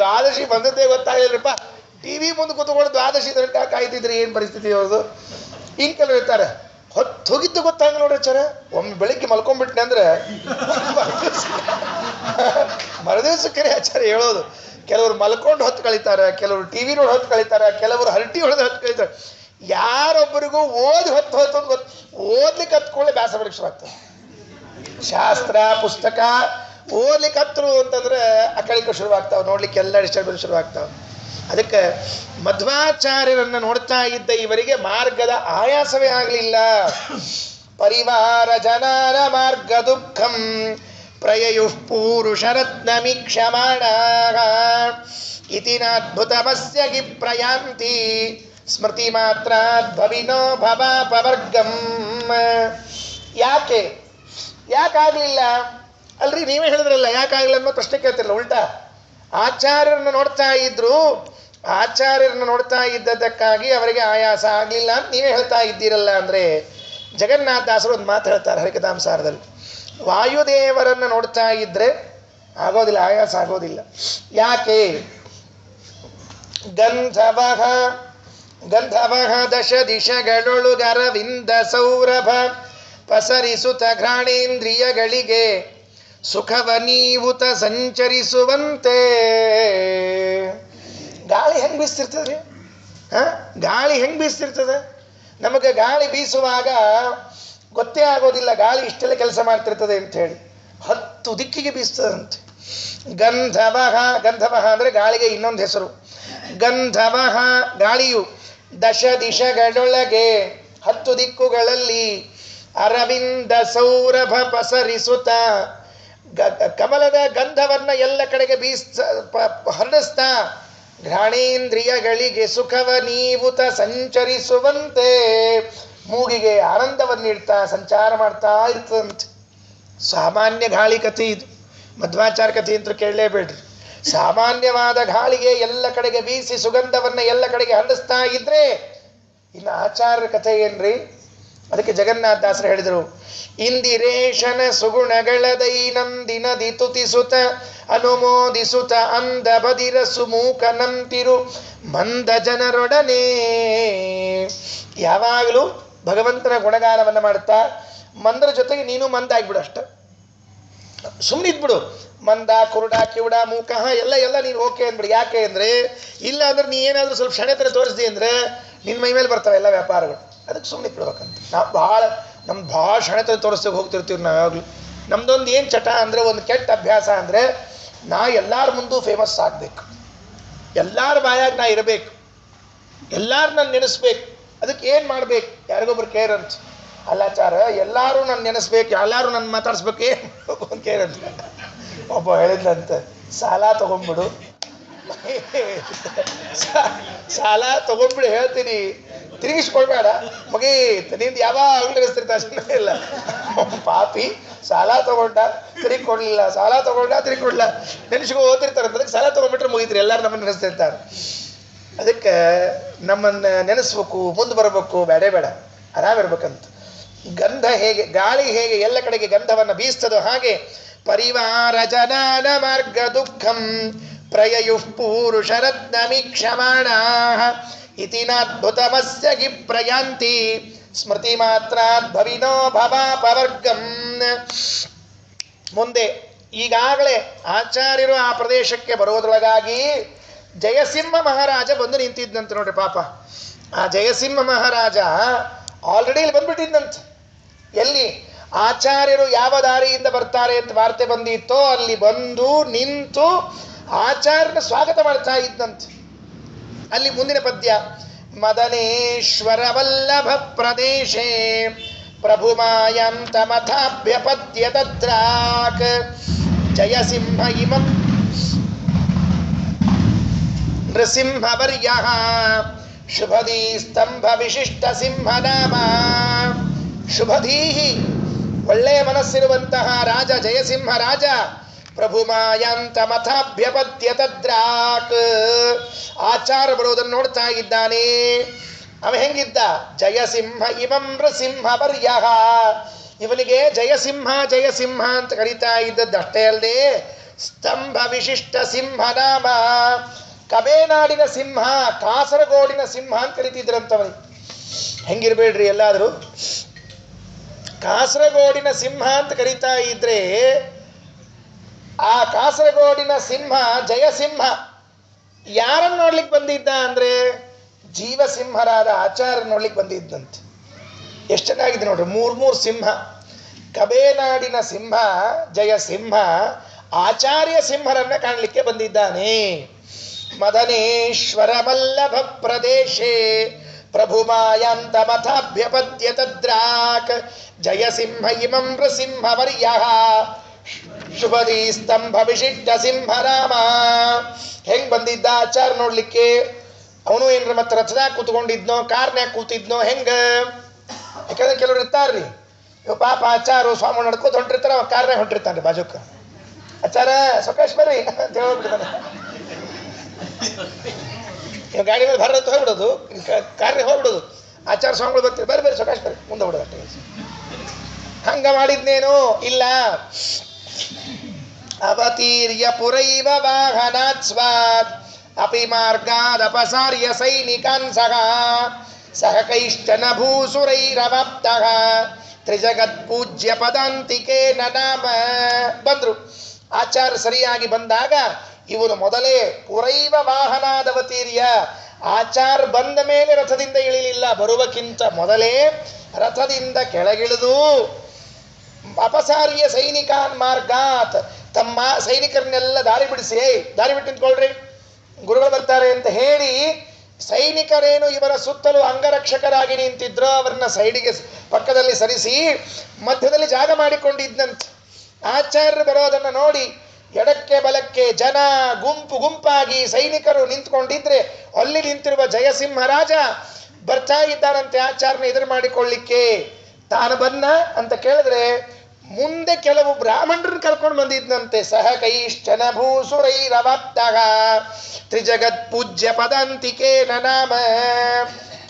A: ದ್ವಾದಶಿ ಬಂದದ್ದೇ ಗೊತ್ತಾಗ್ಲಿಲ್ರಿಪ್ಪ, ಟಿ ವಿ ಮುಂದೆ ಕೂತ್ಕೊಂಡು ದ್ವಾದಶಿ ತನಕ ಕಾಯ್ತಿದ್ರಿ, ಏನು ಪರಿಸ್ಥಿತಿ ಅವ್ರದ್ದು. ಹಿಂಗೆ ಕೆಲವರು ಇರ್ತಾರೆ. ಹೋಗಿದ್ದು ಗೊತ್ತಾಗ ನೋಡ್ರಿ ಚರ, ಒಮ್ಮೆ ಬೆಳಿಗ್ಗೆ ಮಲ್ಕೊಂಡ್ಬಿಟ್ನೆ ಅಂದ್ರೆ ಮರುದಿವ್ಸಕ್ಕರೆ ಆಚಾರ ಹೇಳೋದು. ಕೆಲವರು ಮಲ್ಕೊಂಡು ಹೊತ್ತು ಕಳೀತಾರೆ, ಕೆಲವರು ಟಿ ವಿ ನೋಡಿ ಹೊತ್ತು ಕಳೀತಾರೆ, ಕೆಲವರು ಹರಟಿ ಹೊಡೆದು ಹೊತ್ತು ಕಳೀತಾರೆ. ಯಾರೊಬ್ಬರಿಗೂ ಹೊತ್ತು ಅಂತ ಓದ್ಲಿಕ್ಕೆ ಹತ್ಕೊಳ್ಳೆ ಬ್ಯಾಸ ಪರೀಕ್ಷೆ ಆಗ್ತದೆ. ಶಾಸ್ತ್ರ ಪುಸ್ತಕ ಓದ್ಲಿಕ್ಕೆ ಹತ್ತರು ಅಂತಂದ್ರೆ ಅಕಳಿಕೆ ಶುರುವಾಗ್ತಾವೆ, ನೋಡ್ಲಿಕ್ಕೆ ಎಲ್ಲ ಡಿಸ್ಟರ್ಬೆನ್ಸ್ ಶುರುವಾಗ್ತಾವೆ. ಅದಕ್ಕೆ ಮಧ್ವಾಚಾರ್ಯರನ್ನು ನೋಡ್ತಾ ಇದ್ದ ಇವರಿಗೆ ಮಾರ್ಗದ ಆಯಾಸವೇ ಆಗಲಿಲ್ಲ. ಪರಿವಾರ ಜನಾನ ಮಾರ್ಗ ದುಃಖಂ ಪ್ರಯಯುಃ ಪೂರುಷರತ್ನಮೀಕ್ಷಮಾಣ ಇತಿನಾದ್ಭುತಮಸ್ಯ ಗಿ ಪ್ರಯಾಂತಿ ಸ್ಮೃತಿ ಮಾತ್ರ ಭವಿನೋ ಭವಾಪವರ್ಗಂ. ಯಾಕಾಗ್ಲಿಲ್ಲ ಅಲ್ರಿ, ನೀವೇ ಹೇಳಿದ್ರಲ್ಲ ಯಾಕಾಗ್ಲಿಲ್ಲ ಅನ್ನೋ ಪ್ರಶ್ನೆ ಕೇಳ್ತಿರಲ್ಲ. ಉಲ್ಟಾ ಆಚಾರ್ಯರನ್ನು ನೋಡ್ತಾ ಇದ್ದದ್ದಕ್ಕಾಗಿ ಅವರಿಗೆ ಆಯಾಸ ಆಗಲಿಲ್ಲ ಅಂತ ನೀವೇ ಹೇಳ್ತಾ ಇದ್ದೀರಲ್ಲ. ಅಂದರೆ ಜಗನ್ನಾಥದಾಸರು ಒಂದು ಮಾತು ಹೇಳ್ತಾರೆ ಹರಿಕಥಾಂಸಾರದಲ್ಲಿ, ವಾಯುದೇವರನ್ನು ನೋಡ್ತಾ ಇದ್ರೆ ಆಗೋದಿಲ್ಲ, ಆಯಾಸ ಆಗೋದಿಲ್ಲ. ಯಾಕೆ? ಗಂಧವಃ ದಶ ದಿಶಗಳೊಳುಗರವಿಂದ ಸೌರಭ ಪಸರಿಸುತ್ತ ಘ್ರಾಣೇಂದ್ರಿಯಗಳಿಗೆ ಸುಖವ ನೀವುತ ಸಂಚರಿಸುವಂತೆ. ಗಾಳಿ ಹೆಂಗೆ ಬೀಸ್ತಿರ್ತದೆ? ಗಾಳಿ ಹೆಂಗೆ ಬೀಸ್ತಿರ್ತದೆ? ನಮಗೆ ಗಾಳಿ ಬೀಸುವಾಗ ಗೊತ್ತೇ ಆಗೋದಿಲ್ಲ ಗಾಳಿ ಇಷ್ಟೆಲ್ಲ ಕೆಲಸ ಮಾಡ್ತಿರ್ತದೆ ಅಂತ ಹೇಳಿ. 10 ದಿಕ್ಕಿಗೆ ಬೀಸ್ತದಂತೆ. ಗಂಧವಃ ಅಂದರೆ ಗಾಳಿಗೆ ಇನ್ನೊಂದು ಹೆಸರು. ಗಂಧವಃ ಗಾಳಿಯು ದಶ ದಿಶಗಳೊಳಗೆ 10 ದಿಕ್ಕುಗಳಲ್ಲಿ ಅರವಿಂದ ಸೌರಭ ಪಸರಿಸುತ್ತ ಕಮಲದ ಗಂಧವನ್ನ ಎಲ್ಲ ಕಡೆಗೆ ಹರಡಿಸ್ತಾ ಘ್ರಾಣೇಂದ್ರಿಯಗಳಿಗೆ ಸುಖವ ನೀವುತ ಸಂಚರಿಸುವಂತೆ ಮೂಗಿಗೆ ಆನಂದವನ್ನಿಡ್ತಾ ಸಂಚಾರ ಮಾಡ್ತಾ ಇರ್ತದಂತೆ. ಸಾಮಾನ್ಯ ಗಾಳಿ ಕಥೆ ಇದು, ಮಧ್ವಾಚಾರ ಕಥೆ ಅಂತ ಕೇಳಲೇಬೇಡ್ರಿ. ಸಾಮಾನ್ಯವಾದ ಗಾಳಿಗೆ ಎಲ್ಲ ಕಡೆಗೆ ಬೀಸಿ ಸುಗಂಧವನ್ನ ಎಲ್ಲ ಕಡೆಗೆ ಹರಡಿಸ್ತಾ ಇದ್ರೆ ಇನ್ನು ಆಚಾರ್ಯ ಕಥೆ ಏನ್ರಿ? ಅದಕ್ಕೆ ಜಗನ್ನಾಥದಾಸರು ಹೇಳಿದರು, ಇಂದಿರೇಶನ ಸುಗುಣಗಳ ದೈನಂದಿನದಿ ತುತಿಸುತ ಅನುಮೋದಿಸುತ್ತ ಅಂದ ಬದಿರ ಸುಮೂಕನಂತಿರು ಮಂದ ಜನರೊಡನೆ. ಯಾವಾಗಲೂ ಭಗವಂತನ ಗುಣಗಾನವನ್ನು ಮಾಡ್ತಾ ಮಂದರ ಜೊತೆಗೆ ನೀನು ಮಂದ ಆಗ್ಬಿಡು, ಅಷ್ಟ ಸುಮ್ಮನಿದ್ಬಿಡು. ಮಂದ ಕುರುಡ ಕಿವುಡ ಮೂಕ ಎಲ್ಲ ನೀನು ಓಕೆ ಅಂದ್ಬಿಡು. ಯಾಕೆ ಅಂದರೆ ಇಲ್ಲ ಅಂದ್ರೆ ನೀ ಏನಾದರೂ ಸ್ವಲ್ಪ ಕ್ಷಣೆತನ ತೋರಿಸ್ದಿ ಅಂದರೆ ನಿನ್ನ ಮೈ ಮೇಲೆ ಬರ್ತಾವೆ ಎಲ್ಲ ವ್ಯಾಪಾರಗಳು. ಅದಕ್ಕೆ ಸುಮ್ಮನೆ ಬಿಡ್ಬೇಕಂತ ನಾವು ನಮ್ದು ಭಾಳ ಕ್ಷಣೆತನ ತೋರಿಸ್ಲಿಕ್ಕೆ ಹೋಗ್ತಿರ್ತೀವಿ. ನಾವು ಯಾವಾಗಲೂ ನಮ್ದೊಂದು ಏನು ಚಟ ಅಂದರೆ, ಒಂದು ಕೆಟ್ಟ ಅಭ್ಯಾಸ ಅಂದರೆ ನಾ ಎಲ್ಲರ ಮುಂದೂ ಫೇಮಸ್ ಆಗಬೇಕು, ಎಲ್ಲರ ಬಾಯಾಗ ನಾ ಇರಬೇಕು, ಎಲ್ಲರೂ ನಾನು ನೆನೆಸ್ಬೇಕು. ಅದಕ್ಕೆ ಏನು ಮಾಡಬೇಕು? ಯಾರಿಗೊಬ್ರು ಕೇರ್ ಅಂತ ಅಲ್ಲಾಚಾರ, ಎಲ್ಲರೂ ನಾನು ನೆನೆಸ್ಬೇಕು, ಎಲ್ಲರೂ ನನ್ನ ಮಾತಾಡಿಸ್ಬೇಕು, ಏನು ಒಂದು ಕೇರ್ ಅಂತ. ಒಬ್ಬ ಹೇಳಿದ್ಲಂತೆ, ಸಾಲ ತೊಗೊಂಡ್ಬಿಡು, ಸಾಲ ತೊಗೊಂಡ್ಬಿಡು ಹೇಳ್ತೀನಿ, ತಿರುಗಿಸ್ಕೊಳ್ಬೇಡ ಮುಗೀತು, ನಿಂದು ಯಾವಾಗಲೂ ನೆನೆಸ್ತಿರ್ತಾ ಇಲ್ಲ. ಪಾಪಿ ಸಾಲ ತೊಗೊಂಡ ತಿರುಗಿ ಕೊಡಲಿಲ್ಲ, ಸಾಲ ತೊಗೊಂಡ ತಿರುಗಿ ಕೊಡಲಿಲ್ಲ, ನೆನೆಸ್ಕೊ ಓದ್ತಿರ್ತಾರೆ. ಅದಕ್ಕೆ ಸಾಲ ತೊಗೊಂಡ್ಬಿಟ್ರೆ ಮುಗೀತ್ರಿ, ಎಲ್ಲರೂ ನಮ್ಮನ್ನು ನೆನೆಸ್ತಿರ್ತಾರೆ. ಅದಕ್ಕೆ ನಮ್ಮನ್ನು ನೆನೆಸ್ಬೇಕು, ಮುಂದೆ ಬರಬೇಕು, ಬೇಡ ಆರಾಮಿರ್ಬೇಕಂತ. ಗಂಧ ಹೇಗೆ, ಗಾಳಿ ಹೇಗೆ ಎಲ್ಲ ಕಡೆಗೆ ಗಂಧವನ್ನು ಬೀಸ್ತದೋ ಹಾಗೆ ಪರಿವಾರ ಜನಾನ ಮಾರ್ಗ ದುಃಖಂ ಪ್ರಯಯುಃ ಪೂರುಷರತ್ನಮೀಕ್ಷಮಾಣ ಇತಿನಾದ್ಭುತಮಸ್ಯ ಗಿ ಪ್ರಯಾಂತಿ ಸ್ಮೃತಿ ಮಾತ್ರಾತ್ ಭವಿನೋ ಭವಾಪವರ್ಗಂ. ಮುಂದೆ ಈಗಾಗಲೇ ಆಚಾರ್ಯರು ಆ ಪ್ರದೇಶಕ್ಕೆ ಬರೋದ್ರೊಳಗಾಗಿ ಜಯಸಿಂಹ ಮಹಾರಾಜ ಬಂದು ನಿಂತಿದ್ದಂತೆ ನೋಡ್ರಿ. ಪಾಪ ಆ ಜಯಸಿಂಹ ಮಹಾರಾಜ ಆಲ್ರೆಡಿ ಇಲ್ಲಿ ಬಂದ್ಬಿಟ್ಟಿದ್ದಂತೆ. ಎಲ್ಲಿ ಆಚಾರ್ಯರು ಯಾವ ದಾರಿಯಿಂದ ಬರ್ತಾರೆ ಅಂತ ವಾರ್ತೆ ಬಂದಿತ್ತೋ ಅಲ್ಲಿ ಬಂದು ನಿಂತು ಆಚಾರ್ಯನ ಸ್ವಾಗತ ಮಾಡ್ತಾ ಇದ್ದಂತೆ. ಅಲ್ಲಿ ಮುಂದಿನ ಪದ್ಯ, ಮದನೇಶ್ವರ ವಲ್ಲಭ ಪ್ರದೇಶೇ ಪ್ರಭುಮಾಯಾಂತಮಥಾಭ್ಯಪದ್ಯ ತದ್ರಾಕ್ ಜಯಸಿಂಹ ಇಮಂ ನೃಸಿಂಹವರ್ಯಃ ಶುಭಧೀ ಸ್ತಂಭ ವಿಶಿಷ್ಟ ಸಿಂಹನಾಮ. ಶುಭಧೀಹಿ ಒಳ್ಳೆಯ ಮನಸ್ಸಿರುವಂತಹ ರಾಜ ಜಯಸಿಂಹ ರಾಜ ಪ್ರಭುಮಾಯಾಂತಮಥಾಭ್ಯಪದ್ಯ ತದ್ರಾಕ್ ಆಚಾರ ಬರುವುದನ್ನು ನೋಡ್ತಾ ಇದ್ದಾನೆ. ಅವ ಹೆಂಗಿದ್ದ? ಜಯಸಿಂಹ ಇಮಂ ನೃಸಿಂಹವರ್ಯಃ, ಇವನಿಗೆ ಜಯಸಿಂಹ ಜಯಸಿಂಹ ಅಂತ ಕರೀತಾ ಇದ್ದದ್ದಷ್ಟೇ ಅಲ್ಲದೆ ಸ್ತಂಭ ವಿಶಿಷ್ಟ ಸಿಂಹನಾಮ, ಕಬೇನಾಡಿನ ಸಿಂಹ, ಕಾಸರಗೋಡಿನ ಸಿಂಹ ಅಂತ ಕರಿತಿದ್ರಂತವನಿಗೆ. ಹೆಂಗಿರ್ಬೇಡ್ರಿ ಎಲ್ಲಾದರೂ. ಕಾಸರಗೋಡಿನ ಸಿಂಹ ಅಂತ ಕರೀತಾ ಇದ್ರೆ ಆ ಕಾಸರಗೋಡಿನ ಸಿಂಹ ಜಯಸಿಂಹ ಯಾರನ್ನು ನೋಡ್ಲಿಕ್ಕೆ ಬಂದಿದ್ದ ಅಂದ್ರೆ ಜೀವಸಿಂಹರಾದ ಆಚಾರ್ಯ ನೋಡ್ಲಿಕ್ಕೆ ಬಂದಿದ್ದಂತೆ. ಎಷ್ಟು ಚೆನ್ನಾಗಿದೆ ನೋಡ್ರಿ, ಮೂರು ಸಿಂಹ. ಕಬೇನಾಡಿನ ಸಿಂಹ ಜಯಸಿಂಹ ಆಚಾರ್ಯ ಸಿಂಹರನ್ನ ಕಾಣಲಿಕ್ಕೆ ಬಂದಿದ್ದಾನೆ. ಮದನೇಶ್ವರ ವಲ್ಲಭ ಪ್ರದೇಶೇ ಪ್ರಭುಮಾಯಾಂತಮಥಾಭ್ಯಪದ್ಯ ತದ್ರಾಕ್ ಜಯಸಿಂಹ ಇಮಂ ನೃಸಿಂಹವರ್ಯಃ ಶುಭಧೀ ಸ್ತಂಭ ವಿಶಿಷ್ಟ ಸಿಂಹರಾಮ. ಹೆಂಗ್ ಬಂದಿದ್ದ ಆಚಾರ ನೋಡ್ಲಿಕ್ಕೆ? ಅವನು ಏನ್ರ ಮತ್ತೆ ರಥದಾಗ ಕೂತ್ಕೊಂಡಿದ್ನೋ, ಕಾರ್ನ್ಯಾಗ ಕೂತಿದ್ನೋ, ಹೆಂಗ? ಯಾಕಂದ್ರೆ ಕೆಲವ್ರು ಇರ್ತಾರ್ರಿ, ಇವ್ ಪಾಪ ಆಚಾರು ಸ್ವಾಮಿ ನಡ್ಕೋತ ಹೊಂಟಿರ್ತಾರ, ಅವ ಕಾರ್ನ್ಯಾಗ ಹೊಂಟಿರ್ತಾನೆ ಬಾಜುಕ. ಆಚಾರ ಸೊಕೇಶ್ ಬರ್ರಿ ಅಂತ ಹೇಳ್ಬಿಡ್ತಾನೆ. ಇವ್ ಗಾಡಿ ಮೇಲೆ ಭರತ್ ಹೋಗ್ಬಿಡೋದು, ಕಾರ್ನ್ಯಾಗ ಹೋಗ್ಬಿಡೋದು. ಆಚಾರ ಸ್ವಾಮಿಗಳು ಬರ್ತೀವಿ, ಬರ್ರಿ ಬರ್ರಿ ಸೊಕೇಶ್ ಬರ್ರಿ, ಮುಂದೆ ಬಿಡೋದು ಅಷ್ಟೇ. ಹಂಗ ಮಾಡಿದ್ನೇನು? ಇಲ್ಲ. ಅವತೀರ್ಯ ಪುರೈವ ವಾಹನಾತ್ ಸ್ವಾತ್ ಅಪಿ ಮಾರ್ಗಾದಪಸಾರ್ಯ ಸೈನಿಕಾನ್ ಸಹ ಕೈಶ್ಚನ ಭೂಸುರೈರವಾಪ್ತಃ ತ್ರಿಜಗತ್ ಪೂಜ್ಯ ಪದಾಂತಿಕೇನ ನಾಮ. ಬಂದ್ರು ಆಚಾರ ಸರಿಯಾಗಿ ಬಂದಾಗ ಇವನು ಮೊದಲೇ ಪುರೈವ ವಾಹನಾದವತೀರ್ಯ, ಆಚಾರ ಬಂದ ಮೇಲೆ ರಥದಿಂದ ಇಳಿಲಿಲ್ಲ, ಬರುವಕ್ಕಿಂತ ಮೊದಲೇ ರಥದಿಂದ ಕೆಳಗಿಳಿದು ಅಪಸಾರ್ಯ ಸೈನಿಕಾನ್ ಮಾರ್ಗಾತ್, ತಮ್ಮ ಸೈನಿಕರನ್ನೆಲ್ಲ ದಾರಿ ಬಿಡಿಸಿ, ದಾರಿ ಬಿಟ್ಟು ನಿಂತ್ಕೊಳ್ರಿ ಗುರುಗಳು ಬರ್ತಾರೆ ಅಂತ ಹೇಳಿ, ಸೈನಿಕರೇನು ಇವರ ಸುತ್ತಲೂ ಅಂಗರಕ್ಷಕರಾಗಿ ನಿಂತಿದ್ರು ಅವರನ್ನ ಸೈಡಿಗೆ ಪಕ್ಕದಲ್ಲಿ ಸರಿಸಿ ಮಧ್ಯದಲ್ಲಿ ಜಾಗ ಮಾಡಿಕೊಂಡಿದ್ದಂತೆ. ಆಚಾರ್ಯರು ಬರೋದನ್ನು ನೋಡಿ ಎಡಕ್ಕೆ ಬಲಕ್ಕೆ ಜನ ಗುಂಪು ಗುಂಪಾಗಿ ಸೈನಿಕರು ನಿಂತ್ಕೊಂಡಿದ್ರೆ ಅಲ್ಲಿ ನಿಂತಿರುವ ಜಯಸಿಂಹರಾಜ ಬರ್ತಾ ಇದ್ದಾನಂತೆ ಆಚಾರ್ಯನ ಎದುರು ಮಾಡಿಕೊಳ್ಳಿಕ್ಕೆ. ತಾನು ಬನ್ನ ಅಂತ ಕೇಳಿದ್ರೆ ಮುಂದೆ ಕೆಲವು ಬ್ರಾಹ್ಮಣರನ್ನು ಕರ್ಕೊಂಡು ಬಂದಿದ್ದಂತೆ. ಸಹ ಕೈಶ್ಚನ ಭೂಸುರೈರವಾಪ್ತಃ ತ್ರಿಜಗತ್ ಪೂಜ್ಯ ಪದಾಂತಿಕೇನ ನಾಮ.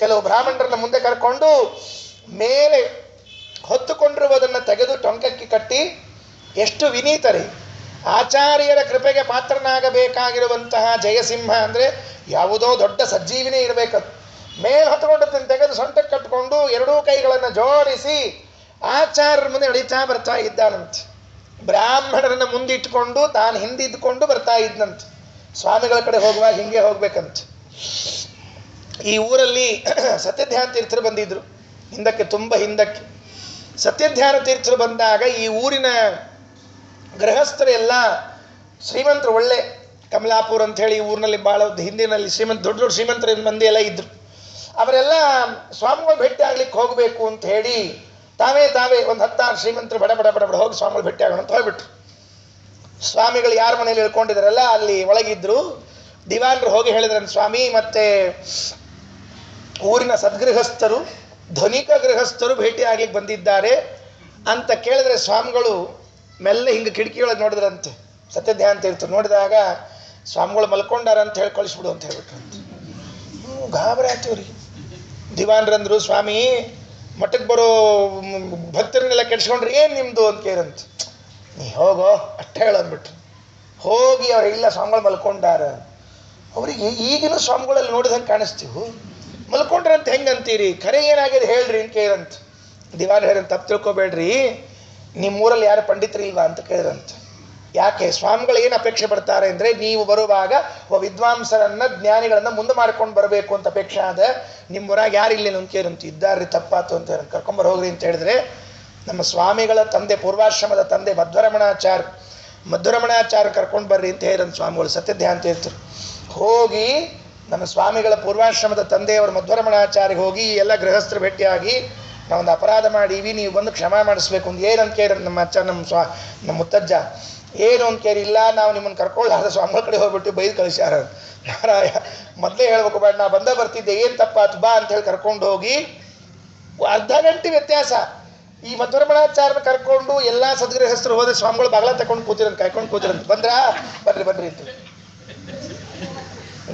A: ಕೆಲವು ಬ್ರಾಹ್ಮಣರನ್ನ ಮುಂದೆ ಕರ್ಕೊಂಡು ಮೇಲೆ ಹೊತ್ತುಕೊಂಡಿರುವುದನ್ನು ತೆಗೆದು ಟೊಂಕಕ್ಕೆ ಕಟ್ಟಿ, ಎಷ್ಟು ವಿನೀತರೇ! ಆಚಾರ್ಯರ ಕೃಪೆಗೆ ಪಾತ್ರನಾಗಬೇಕಾಗಿರುವಂತಹ ಜಯಸಿಂಹ ಅಂದರೆ ಯಾವುದೋ ದೊಡ್ಡ ಸಜ್ಜೀವಿನೇ ಇರಬೇಕದು. ಮೇಲೆ ಹೊತ್ತುಕೊಂಡದ್ದನ್ನು ತೆಗೆದು ಸೊಂಟಕ್ಕೆ ಕಟ್ಟಿಕೊಂಡು ಎರಡೂ ಕೈಗಳನ್ನು ಜೋಡಿಸಿ ಆಚಾರ್ಯರ ಮುಂದೆ ನಡೀತಾ ಬರ್ತಾ ಇದ್ದಾನಂತೆ. ಬ್ರಾಹ್ಮಣರನ್ನು ಮುಂದಿಟ್ಟುಕೊಂಡು ತಾನು ಹಿಂದಿದ್ದುಕೊಂಡು ಬರ್ತಾ ಇದ್ದಂತೆ. ಸ್ವಾಮಿಗಳ ಕಡೆ ಹೋಗುವಾಗ ಹಿಂಗೆ ಹೋಗ್ಬೇಕಂತ. ಈ ಊರಲ್ಲಿ ಸತ್ಯಧ್ಯಾನ ತೀರ್ಥರು ಬಂದಿದ್ರು ಹಿಂದಕ್ಕೆ, ತುಂಬ ಹಿಂದಕ್ಕೆ. ಸತ್ಯಧ್ಯಾನ ತೀರ್ಥರು ಬಂದಾಗ ಈ ಊರಿನ ಗೃಹಸ್ಥರು ಎಲ್ಲ ಶ್ರೀಮಂತರು, ಒಳ್ಳೆ ಕಮಲಾಪುರ ಅಂತ ಹೇಳಿ ಊರಿನಲ್ಲಿ ಭಾಳ ಹಿಂದಿನಲ್ಲಿ ದೊಡ್ಡ ದೊಡ್ಡ ಶ್ರೀಮಂತರ ಮಂದಿ ಎಲ್ಲ ಇದ್ರು. ಅವರೆಲ್ಲ ಸ್ವಾಮಿಗಳು ಭೇಟಿ ಆಗ್ಲಿಕ್ಕೆ ಹೋಗಬೇಕು ಅಂತ ಹೇಳಿ ತಾವೇ ಒಂದು 10 ಶ್ರೀಮಂತರು ಬಡ ಬಡ ಬಡ ಬಡ ಹೋಗಿ ಸ್ವಾಮಿಗಳು ಭೇಟಿ ಆಗೋಣ ಅಂತ ಹೋಗ್ಬಿಟ್ರು. ಸ್ವಾಮಿಗಳು ಯಾರ ಮನೇಲಿ ಇಳ್ಕೊಂಡಿದ್ರಲ್ಲ ಅಲ್ಲಿ ಒಳಗಿದ್ರು. ದಿವಾನರು ಹೋಗಿ ಹೇಳಿದ್ರಂತ, ಸ್ವಾಮಿ ಮತ್ತೆ ಊರಿನ ಸದ್ಗೃಹಸ್ಥರು, ಧನಿಕ ಗೃಹಸ್ಥರು ಭೇಟಿ ಆಗ್ಲಿಕ್ಕೆ ಬಂದಿದ್ದಾರೆ ಅಂತ ಕೇಳಿದ್ರೆ ಸ್ವಾಮಿಗಳು ಮೆಲ್ಲ ಹಿಂಗೆ ಕಿಟಕಿಯೊಳಗೆ ನೋಡಿದ್ರಂತೆ. ಸತ್ಯಧ್ಯಾನ ತೀರ್ಥರು ನೋಡಿದಾಗ ಸ್ವಾಮಿಗಳು ಮಲ್ಕೊಂಡಾರ ಅಂತ ಹೇಳಿ ಕಳಿಸ್ಬಿಡು ಅಂತ ಹೇಳ್ಬಿಟ್ರಂತೆ. ಗಾಬರಿ ಆಗ್ತೀವ್ರಿ. ದಿವಾನ್ರಂದ್ರು, ಸ್ವಾಮಿ ಮಠಕ್ಕೆ ಬರೋ ಭಕ್ತರನ್ನೆಲ್ಲ ಕೆಡ್ಸ್ಕೊಂಡ್ರೆ ಏನು ನಿಮ್ಮದು ಅಂತ ಕೇಳಂತ. ನೀ ಹೋಗೋ ಅಷ್ಟೇ ಹೇಳಂದ್ಬಿಟ್ರು. ಹೋಗಿ ಅವ್ರು ಇಲ್ಲ ಸ್ವಾಮಿಗಳು ಮಲ್ಕೊಂಡಾರ. ಅವರಿಗೆ ಈಗಿನ ಸ್ವಾಮಿಗಳಲ್ಲಿ ನೋಡಿದಂಗೆ ಕಾಣಿಸ್ತೀವಿ. ಮಲ್ಕೊಂಡ್ರಂತ ಹೆಂಗಂತೀರಿ, ಖರೆ ಏನಾಗಿದೆ ಹೇಳ್ರಿ ಅಂತ ಕೇಳಂತ. ದಿವಾನ್ ಹೇಳಂತ, ತಪ್ಪು ತಿಳ್ಕೊಬೇಡ್ರಿ, ನಿಮ್ಮೂರಲ್ಲಿ ಯಾರು ಪಂಡಿತರು ಇಲ್ವಾ ಅಂತ ಕೇಳಿದ್ರಂತ. ಯಾಕೆ? ಸ್ವಾಮಿಗಳು ಏನು ಅಪೇಕ್ಷೆ ಪಡ್ತಾರೆ ಅಂದರೆ ನೀವು ಬರುವಾಗ ವಿದ್ವಾಂಸರನ್ನ ಜ್ಞಾನಿಗಳನ್ನ ಮುಂದೆ ಮಾಡ್ಕೊಂಡು ಬರಬೇಕು ಅಂತ ಅಪೇಕ್ಷೆ ಆದ. ನಿಮ್ಮೂರಾಗ ಯಾರು ಇಲ್ಲಿ ಅಂತ ಕೇಳಂತ. ಇದ್ದಾರ್ರಿ, ತಪ್ಪಾತು ಅಂತ ಹೇಳಿ ಕರ್ಕೊಂಬರ್ ಹೋಗ್ರಿ ಅಂತ ಹೇಳಿದ್ರೆ, ನಮ್ಮ ಸ್ವಾಮಿಗಳ ತಂದೆ, ಪೂರ್ವಾಶ್ರಮದ ತಂದೆ ಮಧ್ವರಮಣಾಚಾರ್ಯ ಕರ್ಕೊಂಡು ಬರ್ರಿ ಅಂತ ಹೇಳಿರಂತ ಸ್ವಾಮಿಗಳು. ಸತ್ಯಧ್ಯಾನ ತೀರ್ಥರು ಹೋಗಿ ನಮ್ಮ ಸ್ವಾಮಿಗಳ ಪೂರ್ವಾಶ್ರಮದ ತಂದೆಯವರು ಮಧ್ವರಮಣಾಚಾರ್ಯ ಹೋಗಿ ಎಲ್ಲ ಗೃಹಸ್ಥರು ಭೇಟಿಯಾಗಿ ನಾವೊಂದು ಅಪರಾಧ ಮಾಡೀವಿ, ನೀವು ಬಂದು ಕ್ಷಮಾ ಮಾಡಿಸ್ಬೇಕು ಅಂತ ಏನಂತ ಕೇಳಿ ನಮ್ಮ ಅಜ್ಜ ನಮ್ಮ ಮುತ್ತಜ್ಜ ಏನು ಅಂತ ಕೇಳಿ, ಇಲ್ಲ ನಾವು ನಿಮ್ಮನ್ನು ಕರ್ಕೊಳ್ಳಾರ್ದ ಸ್ವಾಮಿಗಳ ಕಡೆ ಹೋಗ್ಬಿಟ್ಟು ಬೈದು ಕಳಿಸ್ಯಾರ. ಮಾರಾಯ ಮೊದಲೇ ಹೇಳ್ಬೇಕು ಬೇಡ, ನಾ ಬರ್ತಿದ್ದೆ, ಏನು ತಪ್ಪಾತು ಬಾ ಅಂತ ಹೇಳಿ ಕರ್ಕೊಂಡು ಹೋಗಿ ಅರ್ಧ ಗಂಟೆ ವ್ಯತ್ಯಾಸ. ಈ ಮಧ್ವರಮಣಾಚಾರ್ಯನ ಕರ್ಕೊಂಡು ಎಲ್ಲ ಸದ್ಗೃಹಸ್ಥರು ಹೋದ್ರೆ ಸ್ವಾಮಿಗಳು ಬಾಗ್ಲ ತಗೊಂಡು ಕೂತಿರಂತ, ಕಾಯ್ಕೊಂಡು ಕೂತಿರಂತ. ಬಂದ್ರಾ ಬರ್ರಿ ಅಂತ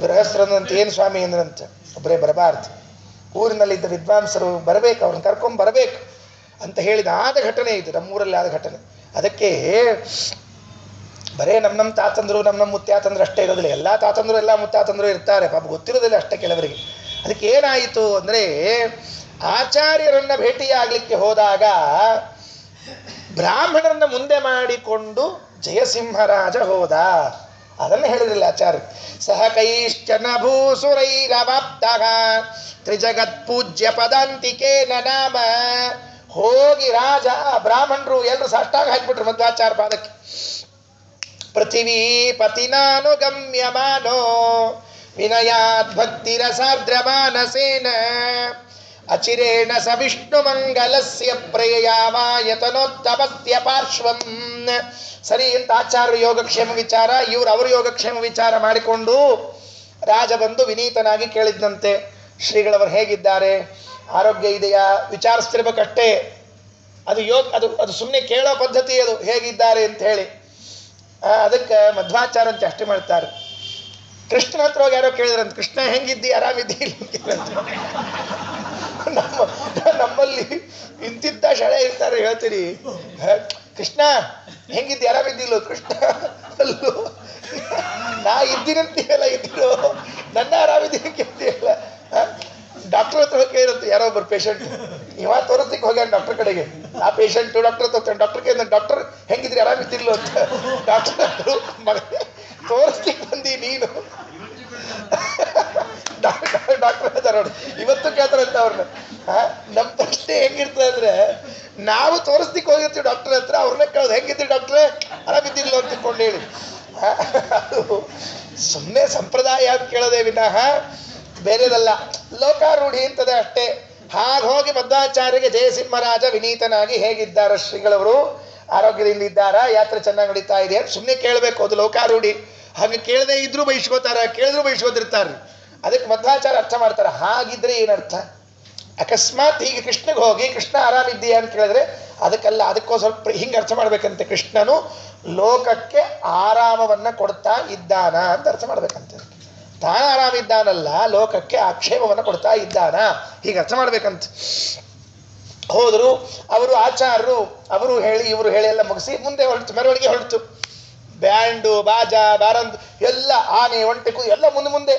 A: ಗೃಹಸ್ಥರಂತ. ಏನು ಸ್ವಾಮಿ ಅಂದ್ರಂತ, ಒಬ್ಬರೇ ಬರಬಾರ್ದು, ಊರಿನಲ್ಲಿದ್ದ ವಿದ್ವಾಂಸರು ಬರಬೇಕು, ಅವ್ರನ್ನ ಕರ್ಕೊಂಡು ಬರಬೇಕು ಅಂತ ಹೇಳಿದ ಆದ ಘಟನೆ ಇದು, ನಮ್ಮೂರಲ್ಲಿ ಆದ ಘಟನೆ. ಅದಕ್ಕೆ ಬರೇ ನಮ್ಮ ತಾತಂದ್ರು ನಮ್ಮ ಮುತ್ತಾತಂದ್ರು ಅಷ್ಟೇ ಇರೋದಿಲ್ಲ, ಎಲ್ಲ ತಾತಂದ್ರು ಎಲ್ಲ ಮುತ್ತಾತಂದ್ರು ಇರ್ತಾರೆ, ಪಾಪ ಗೊತ್ತಿರೋದಿಲ್ಲ ಅಷ್ಟೇ ಕೆಲವರಿಗೆ. ಅದಕ್ಕೆ ಏನಾಯಿತು ಅಂದರೆ, ಆಚಾರ್ಯರನ್ನ ಭೇಟಿಯಾಗಲಿಕ್ಕೆ ಹೋದಾಗ ಬ್ರಾಹ್ಮಣರನ್ನ ಮುಂದೆ ಮಾಡಿಕೊಂಡು ಜಯಸಿಂಹರಾಜ ಹೋದ. ಅದನ್ನು ಹೇಳಿದ್ರಲ್ಲ ಆಚಾರ್ಯ. ಸಹ ಕೈಶ್ಚನ ಭೂಸುರೈರವಾಪ್ತ ತ್ರಿಜಗತ್ ಪೂಜ್ಯ ಪದಾಂತಿಕೇನ ನಾಮ. ಹೋಗಿ ರಾಜ ಬ್ರಾಹ್ಮಣರು ಎಲ್ಲರೂ ಸಾಷ್ಟಾಂಗ ಹಾಕಿಬಿಟ್ರು ಮಧ್ವಾಚಾರ್ಯ ಪಾದಕ್ಕೆ. ಪೃಥಿವೀ ಪತಿನಾನುಗಮ್ಯಮಾನೋ ವಿನಯಾತ್ ಭಕ್ತಿರಸಾರ್ದ್ರ ಮಾನಸೇನ ಅಚಿರೇಣ ಸ ವಿಷ್ಣು ಮಂಗಲಸ್ಯ ಪ್ರೇಯಾಮಾಯತನೋತ್ತಮಸ್ಯ ಪಾರ್ಶ್ವಂ. ಸರಿ ಅಂತ ಆಚಾರ್ಯ ಯೋಗಕ್ಷೇಮ ವಿಚಾರ, ಇವರು ಅವರ ಯೋಗಕ್ಷೇಮ ವಿಚಾರ ಮಾಡಿಕೊಂಡು ರಾಜ ಬಂದು ವಿನೀತನಾಗಿ ಕೇಳಿದ್ದಂತೆ, ಶ್ರೀಗಳವರು ಹೇಗಿದ್ದಾರೆ, ಆರೋಗ್ಯ ಇದೆಯಾ ವಿಚಾರಿಸ್ತಿರ್ಬೇಕಷ್ಟೇ. ಅದು ಅದು ಸುಮ್ಮನೆ ಕೇಳೋ ಪದ್ಧತಿ, ಅದು ಹೇಗಿದ್ದಾರೆ ಅಂತ ಹೇಳಿ. ಅದಕ್ಕೆ ಮಧ್ವಾಚಾರ್ಯ ಅಂತ ಅಷ್ಟೇ ಮಾಡ್ತಾರೆ. ಕೃಷ್ಣನ ಹತ್ರ ಹೋಗಿ ಯಾರೋ ಕೇಳಿದ್ರಂತ, ಕೃಷ್ಣ ಹೆಂಗಿದ್ದಿ ಆರಾಮಿದ್ದಿ ಅಂತ. ನಮ್ಮಲ್ಲಿ ಇಂತಿದ್ದ ಶಳೆ ಇರ್ತಾರೆ, ಹೇಳ್ತೀರಿ ಕೃಷ್ಣ ಹೆಂಗಿದ್ದಿ ಆರಾಮಿದ್ದಿಲ್ಲೋ, ಕೃಷ್ಣ ಅಲ್ಲೋ ನಾ ಇದ್ದೀನಂತೀಯಲ್ಲ, ಇದ್ದೀರೋ ನನ್ನ ಆರಾಮಿದ್ದೀನಿ ಕೇಳ್ತೀಯಲ್ಲ. ಡಾಕ್ಟರ್ ಹತ್ರ ಹೋಗಿ ಕೇಳಿರಂತ ಯಾರೋ ಒಬ್ಬರು ಪೇಷಂಟ್, ಇವ ತೋರಿಸ್ಲಿಕ್ಕೆ ಹೋಗ್ಯಾನ ಡಾಕ್ಟರ್ ಕಡೆಗೆ. ಆ ಪೇಷಂಟು ಡಾಕ್ಟರ್ ತೋರ್ತಾನೆ, ಡಾಕ್ಟರ್ ಕೇಳಿದ, ಡಾಕ್ಟರ್ ಹೆಂಗಿದ್ರಿ ಆರಾಮಿದ್ದಿಲ್ಲೋ ಅಂತ. ಡಾಕ್ಟರ್ ಮಗ ತೋರಿಸ್ಲಿಕ್ಕೆ ಬಂದಿ ನೀನು. ಡಾಕ್ಟರ್ ಹೇಳ್ತಾರೆ ನೋಡಿ, ಇವತ್ತು ಕೇಳ್ತಾರಂತ ಅವ್ರನ್ನ. ನಮ್ಮ ಪ್ರಶ್ನೆ ಹೆಂಗಿರ್ತದೆ ಅಂದ್ರೆ, ನಾವು ತೋರಿಸ್ಲಿಕ್ಕೆ ಹೋಗಿರ್ತೀವಿ ಡಾಕ್ಟರ್ ಹತ್ರ, ಅವ್ರನ್ನ ಕೇಳೋದು ಹೆಂಗಿದ್ರಿ ಡಾಕ್ಟ್ರೇ ಆರಾಮಿದ್ದಿಲ್ಲ ಅಂತ ತಿಳ್ಕೊಂಡು ಹೇಳಿ. ಅದು ಸುಮ್ಮನೆ ಸಂಪ್ರದಾಯ ಅಂತ ಕೇಳೋದೇ ವಿನಃ ಬೇರೆದಲ್ಲ, ಲೋಕಾರೂಢಿ ಅಂತದೆ ಅಷ್ಟೇ. ಹಾಗೆ ಹೋಗಿ ಮಧ್ವಾಚಾರ್ಯಗೆ ಜಯಸಿಂಹರಾಜ ವಿನೀತನಾಗಿ ಹೇಗಿದ್ದಾರೆ ಶ್ರೀಗಳವರು, ಆರೋಗ್ಯದಿಂದ ಇದ್ದಾರಾ, ಯಾತ್ರೆ ಚೆನ್ನಾಗಿ ನಡೀತಾ ಇದೆ ಅಂತ ಸುಮ್ಮನೆ ಕೇಳಬೇಕು, ಅದು ಲೋಕಾರೂಢಿ. ಹಾಗೆ ಕೇಳದೆ ಇದ್ರೂ ಬೈಸ್ಕೋತಾರ, ಕೇಳಿದ್ರು ಬೈಸ್ಕೋತಿರ್ತಾರೆ. ಅದಕ್ಕೆ ಮಧ್ವಾಚಾರ್ಯ ಅರ್ಥ ಮಾಡ್ತಾರೆ. ಹಾಗಿದ್ರೆ ಏನರ್ಥ, ಅಕಸ್ಮಾತ್ ಹೀಗೆ ಕೃಷ್ಣಗೆ ಹೋಗಿ ಕೃಷ್ಣ ಆರಾಮಿದ್ದೀಯಾ ಅಂತ ಕೇಳಿದ್ರೆ ಅದಕ್ಕೆಲ್ಲ, ಅದಕ್ಕೋ ಸ್ವಲ್ಪ ಹಿಂಗೆ ಅರ್ಥ ಮಾಡ್ಬೇಕಂತೆ, ಕೃಷ್ಣನು ಲೋಕಕ್ಕೆ ಆರಾಮವನ್ನು ಕೊಡ್ತಾ ಇದ್ದಾನ ಅಂತ ಅರ್ಥ ಮಾಡ್ಬೇಕಂತೆ. ತಾನು ಆರಾಮಿದ್ದಾನಲ್ಲ, ಲೋಕಕ್ಕೆ ಆಕ್ಷೇಪವನ್ನು ಕೊಡ್ತಾ ಇದ್ದಾನ, ಹೀಗೆ ಅರ್ಥ ಮಾಡ್ಬೇಕಂತ. ಹೋದರು ಅವರು ಆಚಾರ್ಯರು, ಅವರು ಹೇಳಿ ಇವರು ಹೇಳಿ ಎಲ್ಲ ಮುಗಿಸಿ ಮುಂದೆ ಹೊರಟು, ಮೆರವಣಿಗೆ ಹೊರಟು. ಬ್ಯಾಂಡು ಬಾಜಾ ಬಾರಂದು ಎಲ್ಲ ಆನೆ ಒಂಟೆಕು ಎಲ್ಲ ಮುಂದೆ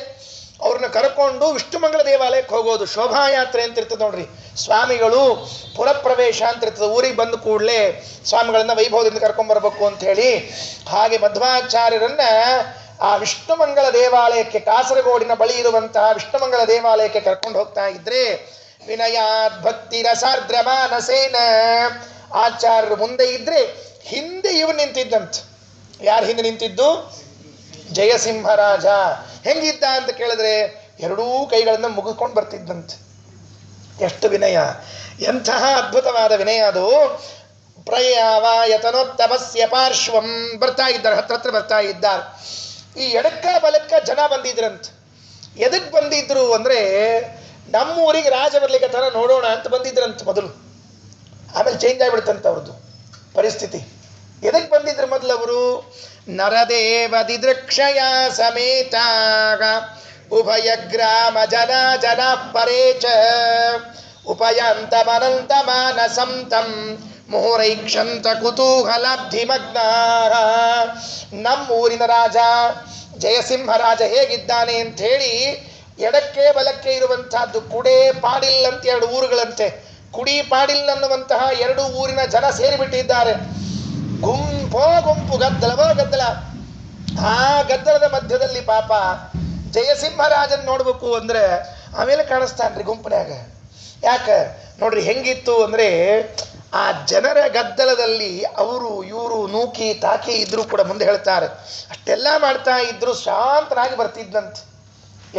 A: ಅವ್ರನ್ನ ಕರ್ಕೊಂಡು ವಿಷ್ಣುಮಂಗಲ ದೇವಾಲಯಕ್ಕೆ ಹೋಗೋದು. ಶೋಭಾಯಾತ್ರೆ ಅಂತ ಇರ್ತದೆ ನೋಡ್ರಿ, ಸ್ವಾಮಿಗಳು ಪುರಪ್ರವೇಶ ಅಂತ ಇರ್ತದೆ, ಊರಿಗೆ ಬಂದ ಕೂಡಲೇ ಸ್ವಾಮಿಗಳನ್ನ ವೈಭವದಿಂದ ಕರ್ಕೊಂಡ್ಬರ್ಬೇಕು ಅಂತ ಹೇಳಿ. ಹಾಗೆ ಮಧ್ವಾಚಾರ್ಯರನ್ನ ಆ ವಿಷ್ಣುಮಂಗಲ ದೇವಾಲಯಕ್ಕೆ, ಕಾಸರಗೋಡಿನ ಬಳಿ ಇರುವಂತಹ ವಿಷ್ಣುಮಂಗಲ ದೇವಾಲಯಕ್ಕೆ ಕರ್ಕೊಂಡು ಹೋಗ್ತಾ ಇದ್ರೆ, ವಿನಯಾತ್ ಭಕ್ತಿ ರಸಾರ್ದ್ರ ಮಾನಸೇನ. ಆಚಾರ್ಯರು ಮುಂದೆ ಇದ್ರೆ ಹಿಂದೆ ಇವರು ನಿಂತಿದ್ದಂತ. ಯಾರು ಹಿಂದೆ ನಿಂತಿದ್ದು? ಜಯಸಿಂಹರಾಜ. ಹೆಂಗಿದ್ದ ಅಂತ ಕೇಳಿದ್ರೆ ಎರಡೂ ಕೈಗಳನ್ನು ಮುಗಿಸ್ಕೊಂಡು ಬರ್ತಿದ್ದಂತೆ. ಎಷ್ಟು ವಿನಯ, ಎಂತಹ ಅದ್ಭುತವಾದ ವಿನಯ ಅದು. ಪ್ರಯಾವಾಯತನೋತ್ತಮಸ್ಯ ಪಾರ್ಶ್ವಂ. ಬರ್ತಾ ಇದ್ದಾರೆ, ಹತ್ರ ಬರ್ತಾ ಇದ್ದಾರೆ. ಈ ಎಡಕ್ಕ ಬಲಕ್ಕ ಜನ ಬಂದಿದ್ರಂತ. ಎದಕ್ಕೆ ಬಂದಿದ್ರು ಅಂದರೆ, ನಮ್ಮೂರಿಗೆ ರಾಜ ಬರ್ಲಿಕ್ಕೆ ತರ ನೋಡೋಣ ಅಂತ ಬಂದಿದ್ರಂತ ಮೊದಲು. ಆಮೇಲೆ ಚೇಂಜ್ ಆಗಿಬಿಡ್ತಂತ ಅವ್ರದ್ದು ಪರಿಸ್ಥಿತಿ. ಎದಕ್ಕೆ ಬಂದಿದ್ರು ಮೊದಲು ಅವರು? ನರದೇವ ದಿದೃಕ್ಷಯ ಸಮೇತಾಗ ಉಭಯ ಗ್ರಾಮ ಜನ ಪರೇಚ ಉಪಯಾಂತ ಮನಂತ ಮಾನಸಂ ತಂ ಮುಹುರೈಕ್ಷಂತ ಕುತೂಹಲಾಬ್ಧಿಮಗ್ನ. ನಮ್ಮೂರಿನ ರಾಜ ಜಯಸಿಂಹರಾಜ ಹೇಗಿದ್ದಾನೆ ಅಂತ ಹೇಳಿ, ಎಡಕ್ಕೆ ಬಲಕ್ಕೆ ಇರುವಂತಹದ್ದು ಕುಡೆ ಪಾಡಿಲ್ ಅಂತ ಎರಡು ಊರುಗಳಂತೆ. ಕುಡಿ ಪಾಡಿಲ್ ಅನ್ನುವಂತಹ ಎರಡು ಊರಿನ ಜನ ಸೇರಿಬಿಟ್ಟಿದ್ದಾರೆ. ಗುಂಪು ಗದ್ದಲ. ಆ ಗದ್ದಲದ ಮಧ್ಯದಲ್ಲಿ ಪಾಪ ಜಯಸಿಂಹರಾಜನ್ ನೋಡ್ಬೇಕು ಅಂದ್ರೆ ಆಮೇಲೆ ಕಾಣಿಸ್ತಾನ್ರಿ ಗುಂಪಿನಾಗ. ಯಾಕೆ ನೋಡ್ರಿ ಹೆಂಗಿತ್ತು ಅಂದ್ರೆ, ಆ ಜನರ ಗದ್ದಲದಲ್ಲಿ ಅವರು ಇವರು ನೂಕಿ ತಾಕಿ ಇದ್ರು ಕೂಡ ಮುಂದೆ ಹೇಳ್ತಾರೆ, ಅಷ್ಟೆಲ್ಲ ಮಾಡ್ತಾ ಇದ್ರು ಶಾಂತನಾಗಿ ಬರ್ತಿದ್ದಂತೆ.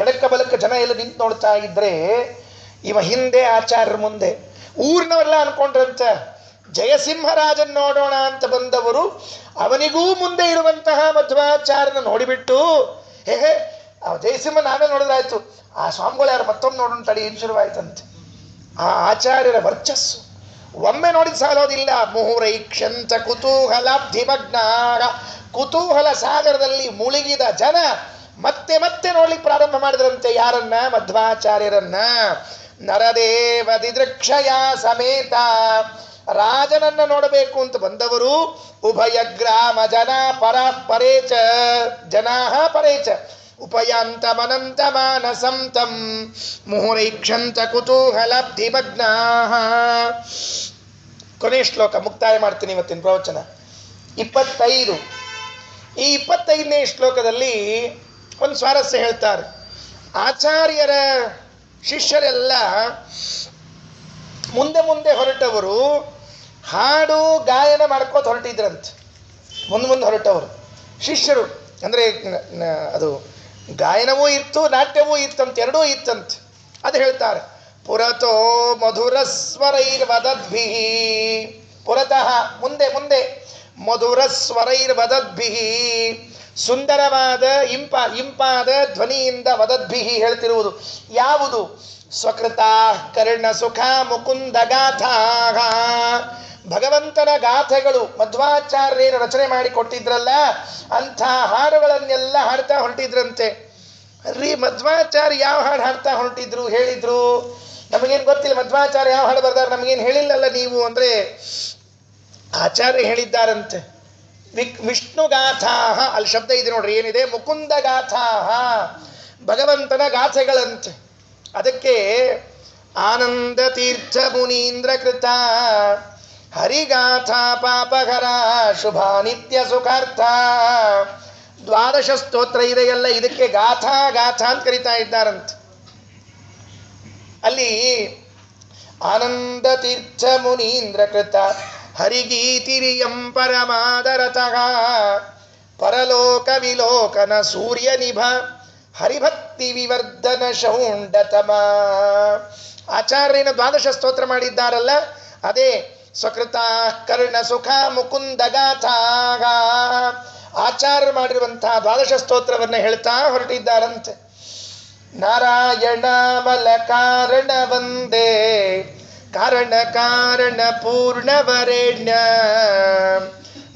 A: ಎಡಕ್ಕ ಬಲಕ್ಕ ಜನ ಎಲ್ಲ ನಿಂತು ನೋಡ್ತಾ ಇದ್ರೆ, ಇವ ಹಿಂದೆ ಆಚಾರ್ಯರ ಮುಂದೆ ಊರಿನವರೆಲ್ಲ ಅನ್ಕೊಂಡ್ರಂತ ಜಯಸಿಂಹರಾಜನ್ ನೋಡೋಣ ಅಂತ ಬಂದವರು ಅವನಿಗೂ ಮುಂದೆ ಇರುವಂತಹ ಮಧ್ವಾಚಾರ್ಯನ ನೋಡಿಬಿಟ್ಟು ಹೇ ಜಯಸಿಂಹನ ಆಮೇಲೆ ನೋಡಿದ್ರಾಯ್ತು, ಆ ಸ್ವಾಮಿಗಳು ಯಾರು ಮತ್ತೊಮ್ಮೆ ನೋಡೋಣ ತಡಿ ಏನು ಶುರುವಾಯ್ತಂತೆ. ಆ ಆಚಾರ್ಯರ ವರ್ಚಸ್ಸು ಒಮ್ಮೆ ನೋಡಿದ ಸಾಲೋದಿಲ್ಲ. ಮುಹುರೈಕ್ಷಂತ ಕುತೂಹಲಾಬ್ಧಿಮಗ್ನ, ಕುತೂಹಲ ಸಾಗರದಲ್ಲಿ ಮುಳುಗಿದ ಜನ ಮತ್ತೆ ಮತ್ತೆ ನೋಡ್ಲಿಕ್ಕೆ ಪ್ರಾರಂಭ ಮಾಡಿದ್ರಂತೆ. ಯಾರನ್ನ? ಮಧ್ವಾಚಾರ್ಯರನ್ನ. ನರದೇವ ದಿದೃಕ್ಷಯ ಸಮೇತ, ರಾಜನನ್ನ ನೋಡಬೇಕು ಅಂತ ಬಂದವರು ಉಭಯ ಗ್ರಾಮ ಜನ ಪರೇಚ ಜನಾಹ ಪರೇಚ ಉಪಯಾಂತಮನಂತ ಮಾನಸಂ ತಂ ಮುಹುರೈಕ್ಷಂತ ಕುತೂಹಲಾಬ್ಧಿಮಗ್ನಾ. ಕೊನೆ ಶ್ಲೋಕ ಮುಕ್ತಾಯ ಮಾಡ್ತೀನಿ ಇವತ್ತಿನ ಪ್ರವಚನ. 25. ಈ 25ನೇ ಶ್ಲೋಕದಲ್ಲಿ ಒಂದು ಸ್ವಾರಸ್ಯ ಹೇಳ್ತಾರೆ. ಆಚಾರ್ಯರ ಶಿಷ್ಯರೆಲ್ಲ ಮುಂದೆ ಮುಂದೆ ಹೊರಟವರು ಹಾಡು ಗಾಯನ ಮಾಡ್ಕೋತ ಹೊರಟಿದ್ರಂತೆ. ಮುಂದೆ ಹೊರಟವರು ಶಿಷ್ಯರು ಅಂದರೆ ಅದು ಗಾಯನವೂ ಇತ್ತು, ನಾಟ್ಯವೂ ಇತ್ತಂತೆ, ಎರಡೂ ಇತ್ತಂತೆ. ಅದು ಹೇಳ್ತಾರೆ. ಪುರತೋ ಮಧುರಸ್ವರೈರ್ವದದ್ಭಿ, ಪುರತಃ ಮುಂದೆ ಮುಂದೆ, ಮಧುರಸ್ವರೈರ್ವದದ್ಭಿ ಸುಂದರವಾದ ಇಂಪಾದ ಧ್ವನಿಯಿಂದ ವದದ್ಭಿ ಹೇಳ್ತಿರುವುದು ಯಾವುದು? ಸ್ವಕೃತ ಕರ್ಣ ಸುಖ ಮುಕುಂದ ಗಾಥಾ, ಭಗವಂತನ ಗಾಥೆಗಳು ಮಧ್ವಾಚಾರ್ಯರು ರಚನೆ ಮಾಡಿ ಕೊಟ್ಟಿದ್ರಲ್ಲ ಅಂಥ ಹಾಡುಗಳನ್ನೆಲ್ಲ ಹಾಡ್ತಾ ಹೊರಟಿದ್ರಂತೆ. ರೀ ಮಧ್ವಾಚಾರ್ಯ ಯಾವ ಹಾಡು ಹಾಡ್ತಾ ಹೊರಟಿದ್ರು ಹೇಳಿದ್ರು? ನಮಗೇನು ಗೊತ್ತಿಲ್ಲ. ಮಧ್ವಾಚಾರ್ಯ ಯಾವ ಹಾಡು ಬರ್ದಾರ ನಮಗೇನು ಹೇಳಿಲ್ಲಲ್ಲ ನೀವು ಅಂದರೆ ಆಚಾರ್ಯ ಹೇಳಿದ್ದಾರಂತೆ. ವಿಷ್ಣುಗಾಥಾ, ಅಲ್ಲಿ ಶಬ್ದ ಇದೆ ನೋಡ್ರಿ, ಏನಿದೆ? ಮುಕುಂದ ಗಾಥಾ, ಭಗವಂತನ ಗಾಥೆಗಳಂತೆ. ಅದಕ್ಕೆ ಆನಂದ ತೀರ್ಥ ಮುನೀಂದ್ರ ಕೃತ ಹರಿಗಾಥಾ ಪಾಪಹರ ಶುಭ ನಿತ್ಯ ಸುಖಾರ್ಥ. 12 ಸ್ತೋತ್ರ ಇದೆಯಲ್ಲ, ಇದಕ್ಕೆ ಗಾಥಾ ಗಾಥಾ ಅಂತ ಕರೀತಾ ಇದ್ದಾರಂತೆ. ಅಲ್ಲಿ ಆನಂದ ತೀರ್ಥ ಮುನೀಂದ್ರ ಕೃತ ಹರಿಗೀತಿರಿಯಂ ಪರಮಾದರತಃ ಪರಲೋಕ ವಿಲೋಕನ ಸೂರ್ಯ ನಿಭ ಹರಿಭಕ್ತಿ ವಿವರ್ಧನ ಶೌಂಡತಮ. ಆಚಾರ್ಯನ 12 ಸ್ತೋತ್ರ ಮಾಡಿದ್ದಾರಲ್ಲ, ಅದೇ ಸ್ವಕೃತ ಕರ್ಣ ಸುಖ ಮುಕುಂದ ಗಾಥಾ. ಆಚಾರ್ಯರು ಮಾಡಿರುವಂತಹ 12 ಸ್ತೋತ್ರವನ್ನು ಹೇಳ್ತಾ ಹೊರಟಿದ್ದಾರಂತೆ. ನಾರಾಯಣ ಮಲ ಕಾರಣ ವಂದೇ ಕಾರಣ ಕಾರಣ ಪೂರ್ಣವರೇಣ್ಯ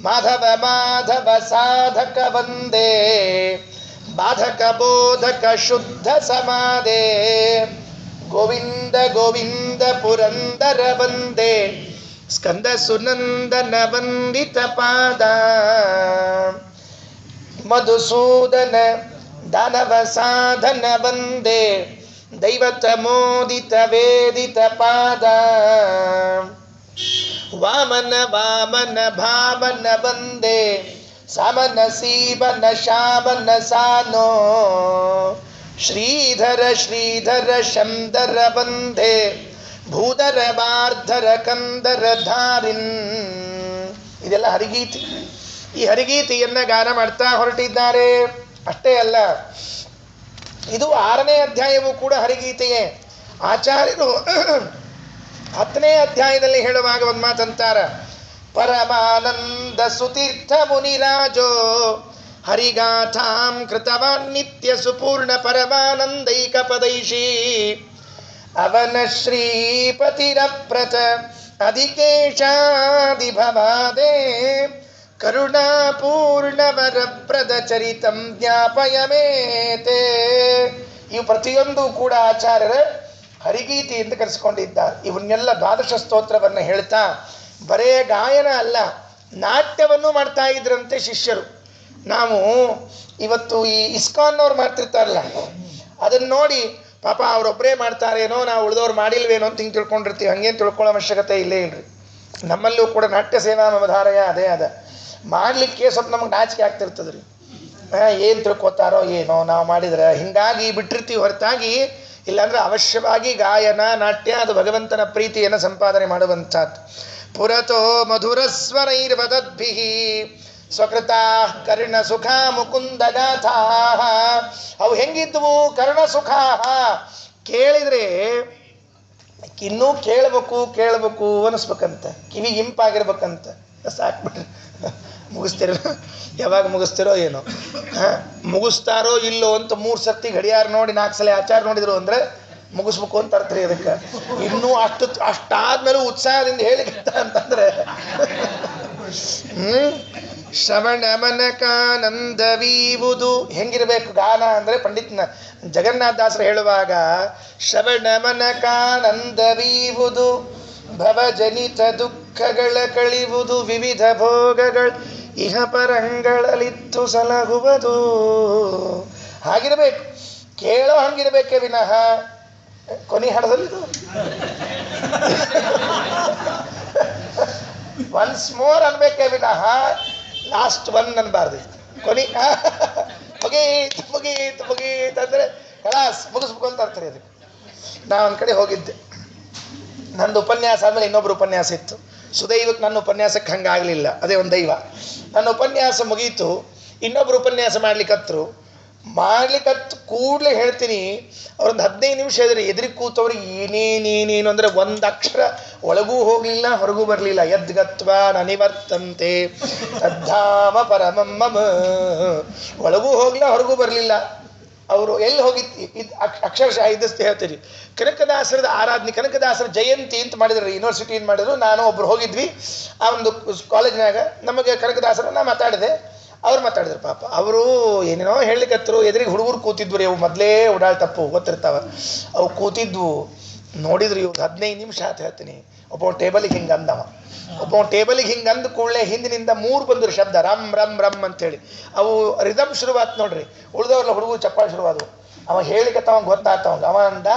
A: ಮಾಧವ ಮಾಧವ ಸಾಧಕ ವಂದೇ ಬಾಧಕ ಬೋಧಕ ಶುದ್ಧ ಸಮಾಧೆ ಗೋವಿಂದ ಗೋವಿಂದ ಪುರಂದರ ವಂದೇ ಸ್ಕಂದ ಸುನಂದನ ವಂದಿತ ಪಾದ ಮಧುಸೂದನ ದಾನವ ಸಾಧನ ವಂದೇ ದೈವತ ಮೋದಿತ ವೇದಿತ ಪಾದ ವಾಮನ ವಾಮನ ಭಾವನ ವಂದೇ ಸಾಮನ ಸೀವನ ಶಾಮನ ಸಾನೋ ಶ್ರೀಧರ ಶ್ರೀಧರ ಶಂದರ ವಂದೇ ಭೂಧರ ವಾರ್ಧರ ಕಂದರ ಧಾರಿನ್. ಇದೆಲ್ಲ ಹರಿಗೀತಿ. ಈ ಹರಿಗೀತೆಯನ್ನ ಗಾನ ಮಾಡ್ತಾ ಹೊರಟಿದ್ದಾರೆ. ಅಷ್ಟೇ ಅಲ್ಲ, ಇದು 6ನೇ ಅಧ್ಯಾಯವೂ ಕೂಡ ಹರಿಗೀತೆಯೇ. ಆಚಾರ್ಯರು 10ನೇ ಅಧ್ಯಾಯದಲ್ಲಿ ಹೇಳುವಾಗ ಒಂದು ಮಾತಂತಾರ. ಪರಮಾನಂದ ಸುತೀರ್ಥ ಮುನಿರಾಜೋ ಹರಿಗಾಥಾಂ ಕೃತವಾನ್ ನಿತ್ಯ ಸುಪೂರ್ಣ ಪರಮಾನಂದೈಕ ಪದೈಷಿ ಅವನ ಶ್ರೀಪತಿರಪ್ರತ ಅಧಿಕೇಶಾದಿಭವಾದೆ ಕರುಣಾಪೂರ್ಣವರಪ್ರದ ಚರಿತಂ ಜ್ಞಾಪಯಮೇತೆ. ಇವು ಪ್ರತಿಯೊಂದು ಕೂಡ ಆಚಾರ್ಯರ ಹರಿಗೀತಿ ಎಂದು ಕರೆಸಿಕೊಂಡಿದ್ದಾರೆ. ಇವನ್ನೆಲ್ಲ 12 ಸ್ತೋತ್ರವನ್ನು ಹೇಳ್ತಾ ಬರೇ ಗಾಯನ ಅಲ್ಲ, ನಾಟ್ಯವನ್ನು ಮಾಡ್ತಾ ಇದ್ರಂತೆ ಶಿಷ್ಯರು. ನಾವು ಇವತ್ತು ಈ ಇಸ್ಕಾನ್ನವ್ರು ಮಾಡ್ತಿರ್ತಾರಲ್ಲ, ಅದನ್ನು ನೋಡಿ ಪಾಪ ಅವರೊಬ್ಬರೇ ಮಾಡ್ತಾರೇನೋ, ನಾವು ಉಳಿದವ್ರು ಮಾಡಿಲ್ವೇನೋ ಅಂತ ಹಿಂಗೆ ತಿಳ್ಕೊಂಡಿರ್ತೀವಿ. ಹಂಗೇನು ತಿಳ್ಕೊಳ್ಳೋ ಅವಶ್ಯಕತೆ ಇಲ್ಲೇ ಇಲ್ರಿ. ನಮ್ಮಲ್ಲೂ ಕೂಡ ನಾಟ್ಯ ಸೇವಾ ಮಮಧಾರಯ ಅದೇ ಅದ. ಮಾಡಲಿಕ್ಕೆ ಸ್ವಲ್ಪ ನಮಗೆ ನಾಚಿಕೆ ಆಗ್ತಿರ್ತದೆ ರೀ. ಏನು ತಿಳ್ಕೊತಾರೋ ಏನೋ ನಾವು ಮಾಡಿದ್ರೆ, ಹೀಗಾಗಿ ಬಿಟ್ಟಿರ್ತೀವಿ ಹೊರತಾಗಿ. ಇಲ್ಲಾಂದ್ರೆ ಅವಶ್ಯವಾಗಿ ಗಾಯನ ನಾಟ್ಯ ಅದು ಭಗವಂತನ ಪ್ರೀತಿಯನ್ನು ಸಂಪಾದನೆ ಮಾಡುವಂಥದ್ದು. ಪುರತೋ ಮಧುರಸ್ವರೈರ್ವದದ್ಭಿ ಸ್ವಕೃತ ಕರ್ಣ ಸುಖ ಮುಕುಂದ ಗಾಥಾ. ಅವು ಹೆಂಗಿದ್ವು? ಕರ್ಣ ಸುಖ, ಇನ್ನೂ ಕೇಳಬೇಕು ಕೇಳಬೇಕು ಅನಿಸ್ಬೇಕಂತ, ಕಿವಿ ಇಂಪಾಗಿರ್ಬೇಕಂತ. ಸಾಕ್ಬಿಟ್ರಿ, ಮುಗಿಸ್ತಿರೋ ಯಾವಾಗ ಮುಗಿಸ್ತಿರೋ ಏನೋ. ಮುಗಿಸ್ತಾರೋ ಇಲ್ಲೋ ಅಂತ 3 ಸರ್ತಿ ಗಡಿಯಾರ ನೋಡಿ 4 ಸಲ ಆಚಾರ ನೋಡಿದ್ರು ಅಂದರೆ ಮುಗಿಸ್ಬೇಕು ಅಂತ ಅರ್ಥ ರೀ ಅದಕ್ಕೆ. ಇನ್ನೂ ಅಷ್ಟಾದ್ಮೇಲೂ ಉತ್ಸಾಹದಿಂದ ಹೇಳಿಕತ್ತ ಅಂತಂದ್ರೆ ಶ್ರವಣಮನಕಾನಂದವೀವುದು ಹೆಂಗಿರ್ಬೇಕು ಗಾನ ಅಂದರೆ ಪಂಡಿತನ ಜಗನ್ನಾಥದಾಸರು ಹೇಳುವಾಗ ಶ್ರವಣಮನಕಾನಂದವೀವುದು ಭವಜನಿತ ದುಃಖಗಳ ಕಳಿವುದು ವಿವಿಧ ಭೋಗಗಳು ಇಹ ಪರಂಗಳಲಿತ್ತು ಸಲಹುವುದು. ಹಾಗಿರ್ಬೇಕು, ಕೇಳೋ ಹಂಗಿರ್ಬೇಕೇ ವಿನಃ ಕೊನೆ ಹಾಡದಲ್ಲಿದು ಒನ್ಸ್ ಮೋರ್ ಅನ್ಬೇಕೇ ವಿನಃ ಲಾಸ್ಟ್ ಒನ್ ಅನ್ಬಾರ್ದು. ಕೊನೆ ಮುಗೀತು ಮುಗೀತು ಮುಗೀತು ಅಂದರೆ ಕಲಾಸ್ ಮುಗಿಸ್ಬೇಕು ಅಂತ ಅರ್ಥ ರೀ ಅದಕ್ಕೆ. ನಾ ಒಂದು ಕಡೆ ಹೋಗಿದ್ದೆ, ನಂದು ಉಪನ್ಯಾಸ ಆದಮೇಲೆ ಇನ್ನೊಬ್ರು ಉಪನ್ಯಾಸ ಇತ್ತು. ಸುದೈವಕ್ಕೆ ನನ್ನ ಉಪನ್ಯಾಸಕ್ಕೆ ಹಂಗಾಗಲಿಲ್ಲ, ಅದೇ ಒಂದು ದೈವ. ನನ್ನ ಉಪನ್ಯಾಸ ಮುಗೀತು, ಇನ್ನೊಬ್ರು ಉಪನ್ಯಾಸ ಮಾಡ್ಲಿಕ್ಕತ್ತರು ಕೂಡಲೇ ಹೇಳ್ತೀನಿ. ಅವ್ರೊಂದು 15 ನಿಮಿಷ ಇದ್ರಿ ಎದುರಿಗೆ ಕೂತವ್ರಿಗೆ ಏನೇನೇನೇನು ಅಂದರೆ ಒಂದು ಅಕ್ಷರ ಒಳಗೂ ಹೋಗಲಿಲ್ಲ ಹೊರಗೂ ಬರಲಿಲ್ಲ. ಯದ್ಗತ್ವ ನನಿವರ್ತಂತೆ ತದ್ಧಾಮ ಪರಮಮ್ಮ, ಒಳಗೂ ಹೋಗಲಿಲ್ಲ ಹೊರಗೂ ಬರಲಿಲ್ಲ. ಅವರು ಎಲ್ಲಿ ಹೋಗಿತ್ತು ಇದು ಅಕ್ಷರಶಃ ಇದ್ದಷ್ಟು ಹೇಳ್ತೀರಿ. ಕನಕದಾಸರದ ಆರಾಧನೆ, ಕನಕದಾಸರ ಜಯಂತಿ ಅಂತ ಮಾಡಿದ್ರು, ಯೂನಿವರ್ಸಿಟಿಯಿಂದ ಮಾಡಿದ್ರು. ನಾನು ಒಬ್ರು ಹೋಗಿದ್ವಿ ಆ ಒಂದು ಕಾಲೇಜ್ನಾಗ. ನಮಗೆ ಕನಕದಾಸರ ನಾ ಮಾತಾಡಿದೆ, ಅವ್ರು ಮಾತಾಡಿದ್ರು. ಪಾಪ ಅವರು ಏನೇನೋ ಹೇಳಿಕತ್ತರು. ಎದುರಿಗೆ ಹುಡುಗರು ಕೂತಿದ್ವು ರೀ, ಅವು ಮೊದಲೇ ಓಡಾಳ್ತಪ್ಪು ಗೊತ್ತಿರ್ತಾವ. ಅವು ಕೂತಿದ್ವು, ನೋಡಿದ್ರು. ಇವ್ರು 15 ನಿಮಿಷ ಅಂತ ಹೇಳ್ತೀನಿ. ಒಬ್ಬ ಟೇಬಲಿಗೆ ಹಿಂಗೆ ಅಂದವ, ಒಬ್ಬ ಟೇಬಲಿಗೆ ಹಿಂಗೆ ಅಂದ ಕೂಡಲೇ ಹಿಂದಿನಿಂದ 3 ಬಂದರು ಶಬ್ದ, ರಮ್ ರಮ್ ರಮ್ ಅಂತೇಳಿ. ಅವು ರಿದಮ್ ಶುರುವಾತ್ ನೋಡ್ರಿ. ಉಳಿದವ್ರಲ್ಲ ಹುಡುಗರು ಚಪ್ಪಾಳೆ ಶುರುವಾದವು. ಅವ ಹೇಳಿಕತ್ತವ ಗೊತ್ತಾಗ್ತವಂಗ. ಅವ ಅಂದ,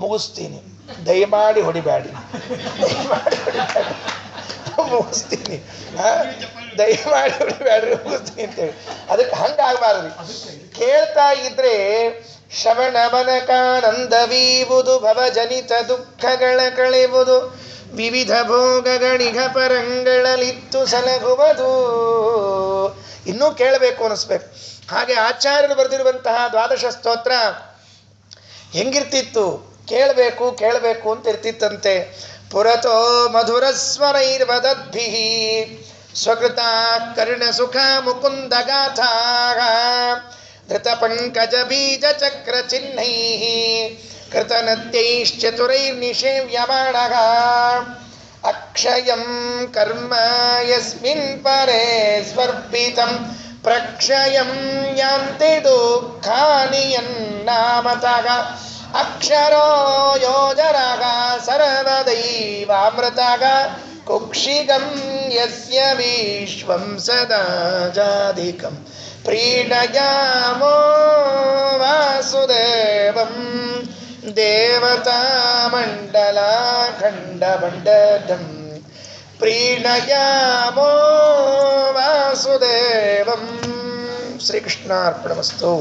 A: ಮುಗಿಸ್ತೀನಿ ದಯಮಾಡಿ ಹೊಡಿಬ್ಯಾಡಿ, ದಯಮಾಡಿ ಹೊಡಿಬ್ಯಾಡಿ, ಮುಗಿಸ್ತೀನಿ, ದಯಮಾಡಿ ಹೊಡಿಬ್ಯಾಡ್ರಿ, ಮುಗಿಸ್ತೀನಿ ಅಂತೇಳಿ. ಅದಕ್ಕೆ ಹಂಗೆ ಆಗಬಾರ್ದು. ಕೇಳ್ತಾ ಇದ್ರೆ ಶ್ರವಣಮನಕಾನಂದವೀವುದು ಭವಜನಿತ ದುಃಖಗಳ ಕಳೆಯುವುದು ವಿವಿಧ ಭೋಗಗಳಿಗ ಪರಂಗಳಲಿತ್ತು ಸಲಹುವುದು. ಇನ್ನೂ ಕೇಳಬೇಕು ಅನ್ನಿಸ್ಬೇಕು. ಹಾಗೆ ಆಚಾರ್ಯರು ಬರೆದಿರುವಂತಹ 12 ಸ್ತೋತ್ರ ಹೆಂಗಿರ್ತಿತ್ತು, ಕೇಳಬೇಕು ಕೇಳಬೇಕು ಅಂತ ಇರ್ತಿತ್ತಂತೆ. ಪುರತೋ ಮಧುರಸ್ವರೈರ್ವದದ್ಭಿಃ ಸ್ವಕೃತ ಕರ್ಣ ಸುಖ ಮುಕುಂದ ಗಾಥಾ ಧೃತ ಪಂಕಜ ಬೀಜ ಚಕ್ರ ಚಿಹ್ನೈಃ ಕೃತನದ್ಯೈಶ್ಚತುರೈರ್ನಿಷೇವ್ಯಮಾಣಃ ಅಕ್ಷಯಂ ಕರ್ಮ ಯಸ್ಮಿನ್ ಪರೇ ಸ್ವರ್ಪಿತಂ ಪ್ರಕ್ಷಯಂ ಯಾಂತಿ ದುಃಖಾನಿ ಯನ್ನಾಮತಃ ಅಕ್ಷರೋ ಯೋಜನಃ ಸರ್ವದೈವಾಮೃತಃ ಕುಕ್ಷಿಗಂ ಯಸ್ಯ ವಿಶ್ವಂ ಸದಾ ಜಾಧಿಕಂ ಪ್ರೀಣಯಾಮೋ ವಾಸುದೇವಂ ದೇವತಾ ಮಂಡಲಾಖಂಡಮಂಡಲಂ ಪ್ರೀಣಯಾಮೋ ವಾಸುದೇವಂ. ಶ್ರೀಕೃಷ್ಣಾರ್ಪಣಮಸ್ತು.